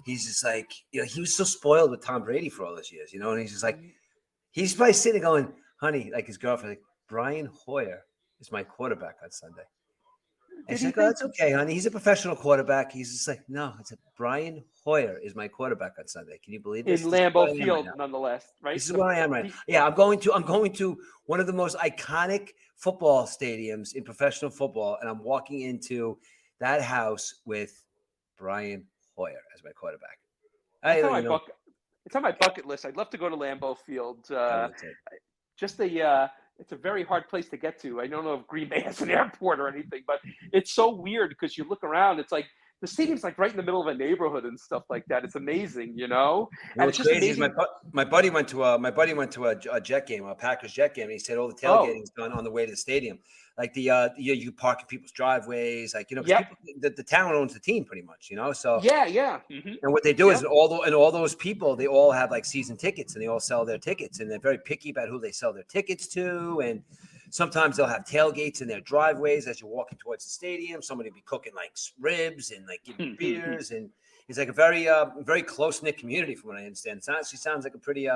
S1: He's just like, he was so spoiled with Tom Brady for all those years, and he's just like, he's probably sitting going, honey, like his girlfriend, like, Brian Hoyer is my quarterback on Sunday. And she's like, oh, that's okay, honey. He's a professional quarterback. He's just like, no, it's Brian Hoyer is my quarterback on Sunday. Can you believe this?
S2: In Lambeau Field, nonetheless, right?
S1: This is where I am right now. Yeah, I'm going to one of the most iconic football stadiums in professional football, and I'm walking into that house with Brian Hoyer as my quarterback.
S2: It's on my bucket list. I'd love to go to Lambeau Field. It's a very hard place to get to. I don't know if Green Bay has an airport or anything, but it's so weird because you look around, it's like the stadium's like right in the middle of a neighborhood and stuff like that. It's amazing, And
S1: it's just crazy. My buddy went to a Jet game, a Packers Jet game, and he said all the tailgating's done on the way to the stadium. Like you park in people's driveways, people, the town owns the team pretty much, So
S2: yeah. Mm-hmm.
S1: And what they do is all those people, they all have like season tickets, and they all sell their tickets, and they're very picky about who they sell their tickets to. And sometimes they'll have tailgates in their driveways as you're walking towards the stadium. Somebody will be cooking like ribs and like giving beers, and it's like a very very close knit community, from what I understand. It actually sounds like a pretty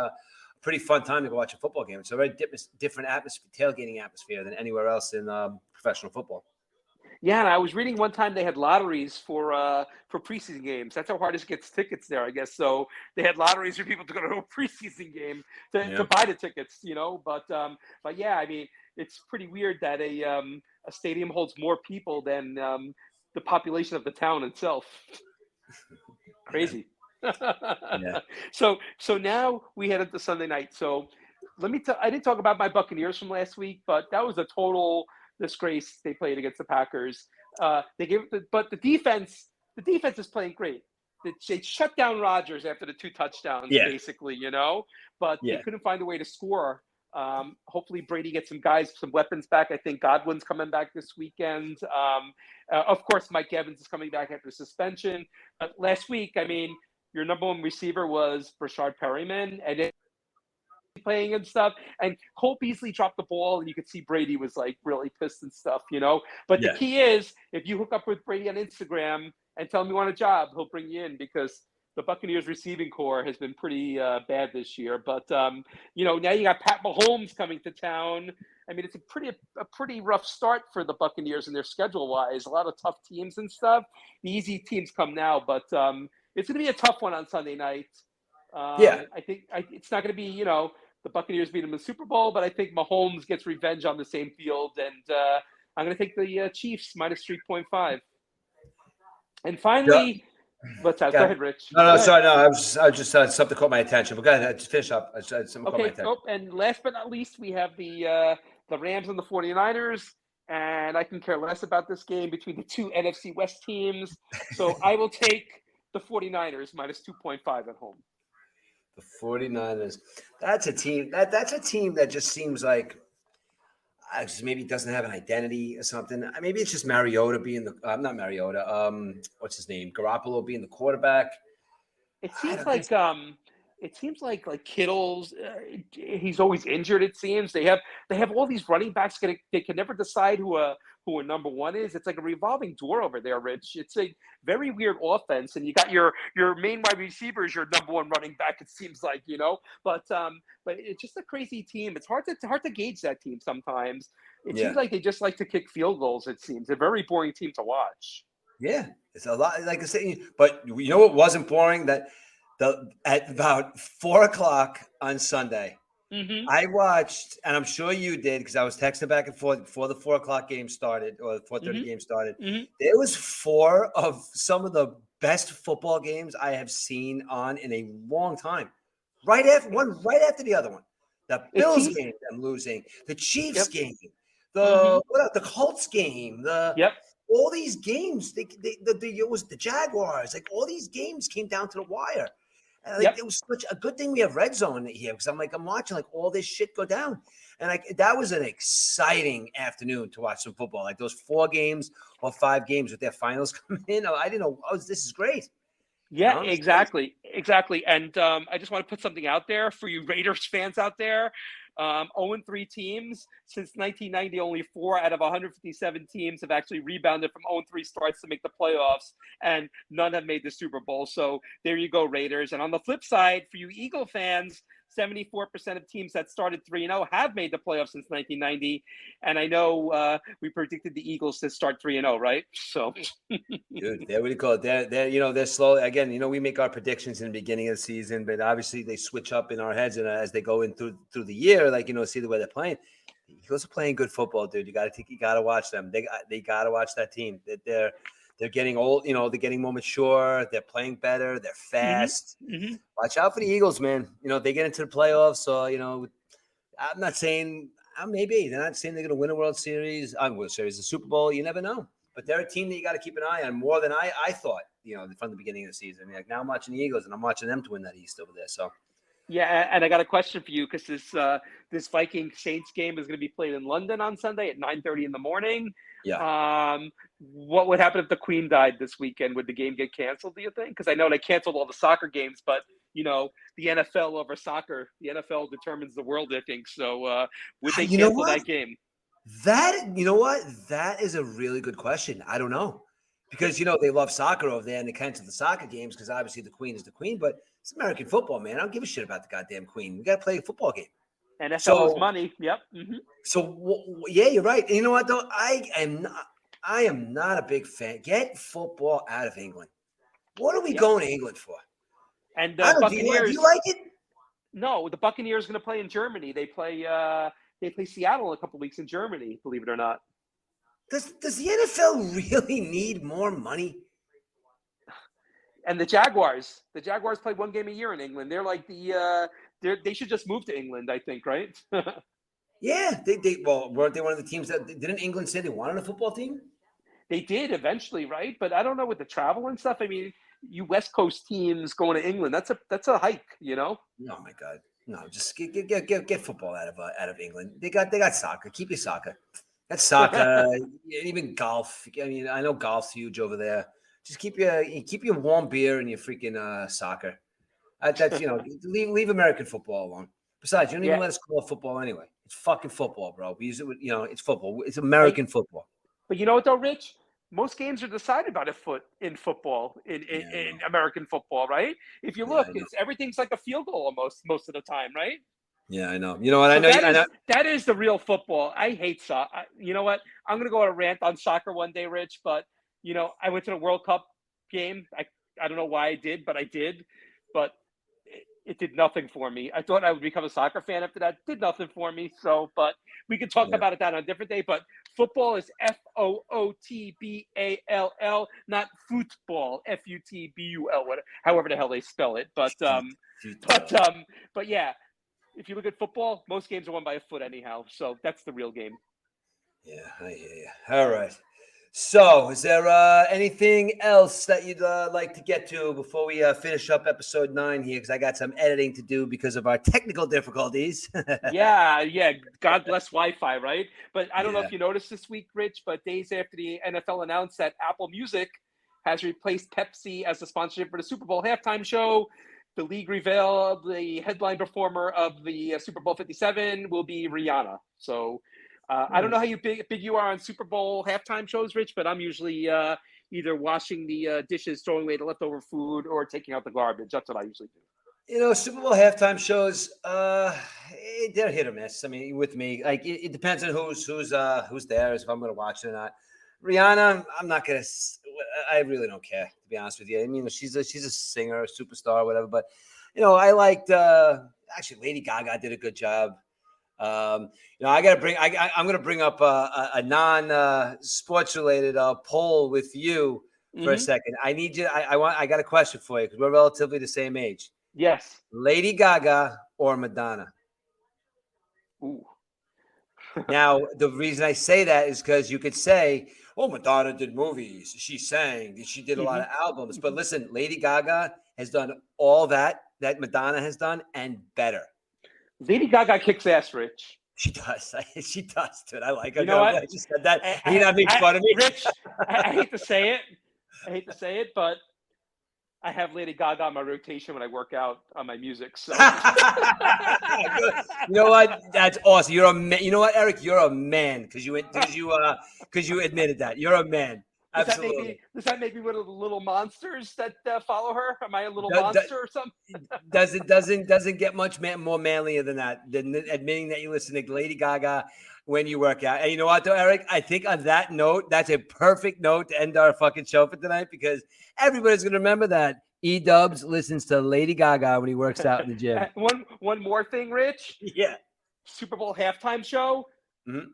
S1: fun time to go watch a football game. It's a very different atmosphere, tailgating atmosphere than anywhere else in professional football.
S2: Yeah, and I was reading one time they had lotteries for preseason games. That's how hard it gets tickets there, I guess. So they had lotteries for people to go to a preseason game to buy the tickets, But yeah, I mean, it's pretty weird that a stadium holds more people than the population of the town itself. Crazy.
S1: Yeah.
S2: So now we head into Sunday night. So let me tell. I didn't talk about my Buccaneers from last week, but that was a total disgrace. They played against the Packers. But the defense is playing great. They shut down Rodgers after the 2 touchdowns,
S1: Yeah.
S2: basically, but they
S1: Yeah.
S2: couldn't find a way to score. Hopefully Brady gets some guys, some weapons back. I think Godwin's coming back this weekend. Of course, Mike Evans is coming back after suspension. But last week, I mean, your number 1 receiver was Brashard Perryman, and it playing and stuff. And Cole Beasley dropped the ball, and you could see Brady was like really pissed and stuff, But the
S1: Yeah.
S2: key is, if you hook up with Brady on Instagram and tell him you want a job, he'll bring you in, because the Buccaneers receiving core has been pretty bad this year. But now you got Pat Mahomes coming to town. I mean, it's a pretty rough start for the Buccaneers in their schedule wise. A lot of tough teams and stuff. The easy teams come now, but it's going to be a tough one on Sunday night.
S1: Yeah.
S2: I think it's not going to be the Buccaneers beat them in the Super Bowl, but I think Mahomes gets revenge on the same field, and I'm going to take the Chiefs minus 3.5. And finally, Go ahead, Rich.
S1: No, sorry, no. I was just something caught my attention. But go ahead, just finish up. Something caught my attention.
S2: And last but not least, we have the Rams and the 49ers, and I can care less about this game between the 2 NFC West teams. So I will take the 49ers minus 2.5 at home.
S1: The 49ers. That's a team. That's a team that just seems like maybe doesn't have an identity or something. Maybe it's just Mariota being the not Mariota. What's his name? Garoppolo being the quarterback.
S2: It seems like Kittle's. He's always injured. It seems they have all these running backs. They can never decide who a number 1 is. It's like a revolving door over there, Rich. It's a very weird offense, and you got your main wide receiver is your number 1 running back. It seems like, but it's just a crazy team. It's hard to gauge that team sometimes. It seems like they just like to kick field goals. It seems a very boring team to watch.
S1: Yeah, it's a lot. Like I say, but you know what wasn't boring? At about 4:00 on Sunday.
S2: Mm-hmm.
S1: I watched, and I'm sure you did, because I was texting back and forth before the 4:00 game started, or the 4:30 game started.
S2: Mm-hmm.
S1: There was 4 of some of the best football games I have seen on in a long time. Right after the other one. The Bills game, them losing. The Chiefs game. The Colts game. All these games. It was the Jaguars. Like, all these games came down to the wire. And it was such a good thing we have Red Zone here, because I'm watching like all this shit go down, and that was an exciting afternoon to watch some football. Like those 4 games or 5 games with their finals coming in. I didn't know. This is great.
S2: Yeah, exactly. And I just want to put something out there for you Raiders fans out there. 0-3 teams since 1990. Only 4 out of 157 teams have actually rebounded from 0-3 starts to make the playoffs, and none have made the Super Bowl. So there you go, Raiders. And on the flip side, for you Eagle fans, 74% of teams that started 3-0 have made the playoffs since 1990. And I know we predicted the Eagles to start 3-0, right? So,
S1: dude, there we go. They're slow. Again, we make our predictions in the beginning of the season, but obviously they switch up in our heads, and as they go in through the year, see the way they're playing. The Eagles are playing good football, dude. You got to watch them. They got to watch that team. They're getting old, they're getting more mature. They're playing better. They're fast.
S2: Mm-hmm.
S1: Watch out for the Eagles, man. They get into the playoffs. So, I'm not saying maybe they're not saying they're going to win a World Series, the Super Bowl. You never know. But they're a team that you got to keep an eye on more than I thought, from the beginning of the season. Now I'm watching the Eagles, and I'm watching them to win that East over there. So.
S2: Yeah, and I got a question for you, because this Viking Saints game is going to be played in London on Sunday at 9:30 in the morning.
S1: Yeah.
S2: What would happen if the Queen died this weekend? Would the game get canceled, do you think? Because I know they canceled all the soccer games, but the NFL over soccer, the NFL determines the world, I think. So would they cancel that game?
S1: That is a really good question. I don't know. Because, they love soccer over there, and they cancel the soccer games because obviously the Queen is the Queen, but it's American football, man. I don't give a shit about the goddamn Queen. We got to play a football game.
S2: NFL is money. Yep. Mm-hmm.
S1: So, yeah, you're right. And you know what, though? I am not a big fan. Get football out of England. What are we going to England for?
S2: And
S1: Buccaneers. Do you like it?
S2: No, the Buccaneers are going to play in Germany. They play Seattle in a couple of weeks in Germany, believe it or not.
S1: Does the NFL really need more money?
S2: And the Jaguars play one game a year in England. They're like they should just move to England, I think, right?
S1: Yeah, well, weren't they one of the teams that didn't England say they wanted a football team?
S2: They did eventually, right? But I don't know with the travel and stuff. I mean, you West Coast teams going to England, that's a hike, you know?
S1: Oh my God. No, just get football out of England. They got soccer. Keep your soccer. That's soccer. Even golf. I mean, I know golf's huge over there. Just keep your warm beer and your freaking soccer. That's leave American football alone. Besides, you don't even let us call it football anyway. It's fucking football, bro. We use it with it's football. It's American football.
S2: But you know what though, Rich? Most games are decided by a foot in football, in American football, right? If you look, everything's like a field goal most of the time, right?
S1: Yeah, I know. You know what? So
S2: that is the real football. I hate soccer. You know what? I'm gonna go on a rant on soccer one day, Rich. But I went to the World Cup game. I don't know why I did, but I did. But it did nothing for me. I thought I would become a soccer fan after that. Did nothing for me. So, but we could talk about it that on a different day. But football is FOOTBALL, not football, FUTBUL, however the hell they spell it. But yeah, if you look at football, most games are won by a foot anyhow. So that's the real game.
S1: Yeah, I hear you. All right. So, is there anything else that you'd like to get to before we finish up episode 9 here? Because I got some editing to do because of our technical difficulties.
S2: Yeah. God bless Wi-Fi, right? But I don't know if you noticed this week, Rich, but days after the NFL announced that Apple Music has replaced Pepsi as the sponsorship for the Super Bowl halftime show, the league revealed the headline performer of the Super Bowl 57 will be Rihanna. So I don't know how big you are on Super Bowl halftime shows, Rich, but I'm usually either washing the dishes, throwing away the leftover food, or taking out the garbage. That's what I usually do.
S1: Super Bowl halftime shows, they're hit or miss. I mean, with me, like it depends on who's there, if I'm going to watch it or not. Rihanna, I'm not going to. I really don't care, to be honest with you. I mean, she's a singer, a superstar, whatever. But I liked actually Lady Gaga did a good job. I'm going to bring up a non-sports related poll with you for a second. I need you. I got a question for you because we're relatively the same age.
S2: Yes.
S1: Lady Gaga or Madonna?
S2: Ooh.
S1: Now, the reason I say that is because you could say, oh, Madonna did movies. She sang. She did a lot of albums. But listen, Lady Gaga has done all that Madonna has done and better.
S2: Lady Gaga kicks ass, Rich.
S1: She does. She does, dude. I like her.
S2: You know what?
S1: I just said that. You're not making fun of me.
S2: Rich, I hate to say it, but I have Lady Gaga on my rotation when I work out on my music. So
S1: you know what? That's awesome. You're a man. You know what, Eric? You're a man because you admitted that. You're a man. Absolutely.
S2: Does that make me one of the little monsters that follow her? Am I a little monster or something?
S1: doesn't get much more manlier than that, than admitting that you listen to Lady Gaga when you work out. And you know what, though, Eric? I think on that note, that's a perfect note to end our fucking show for tonight because everybody's going to remember that EDUBBS listens to Lady Gaga when he works out in the gym.
S2: One more thing, Rich.
S1: Yeah.
S2: Super Bowl halftime show. Mm-hmm.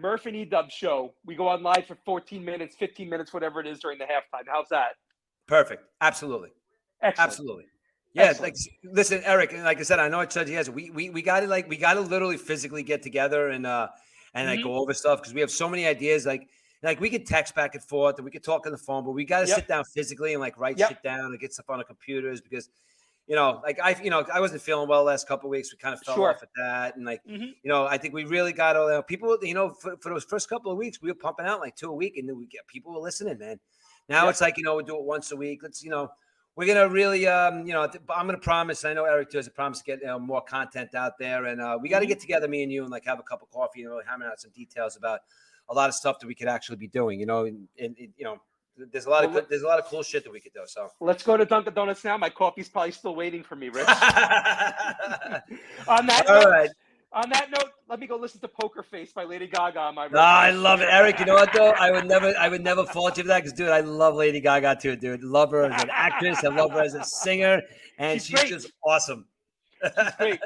S2: MURF and EDUBBS show. We go on live for 14 minutes, 15 minutes, whatever it is during the halftime. How's that?
S1: Perfect. Absolutely.
S2: Excellent.
S1: Absolutely. Yeah. Excellent. Like, listen, Eric, like I said, I know I said yes. We got to literally physically get together and like go over stuff because we have so many ideas. Like we could text back and forth and we could talk on the phone, but we got to sit down physically and like write shit down and get stuff on the computers because I wasn't feeling well the last couple of weeks. We kind of fell off at that. And I think we really got all that. People, for those first couple of weeks, we were pumping out like 2 a week and then people were listening, man. Now it's like, we do it once a week. Let's, we're going to really, I'm going to promise, I know Eric does a promise to get more content out there. And we got to get together, me and you, and like have a cup of coffee and really hammer out some details about a lot of stuff that we could actually be doing, and there's a lot of cool shit that we could do. So
S2: let's go to Dunkin' Donuts now. My coffee's probably still waiting for me, Rich. On that note, let me go listen to Poker Face by Lady Gaga on my radio.
S1: I love it, Eric. You know what though? I would never fault you for that because, dude, I love Lady Gaga too, dude. Love her as an actress. I love her as a singer, and she's just awesome.
S2: She's great.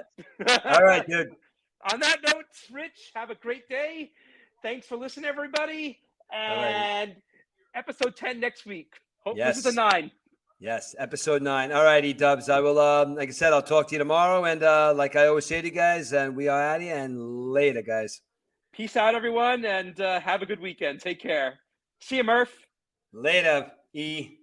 S1: All right, dude.
S2: On that note, Rich, have a great day. Thanks for listening, everybody. And episode 10 next week. Hope this is a 9.
S1: Yes, episode 9. All right, EDUBBS. I will, like I said, I'll talk to you tomorrow. And like I always say to you guys, and we are out of here, and later, guys.
S2: Peace out, everyone, and have a good weekend. Take care. See you, Murph.
S1: Later, E.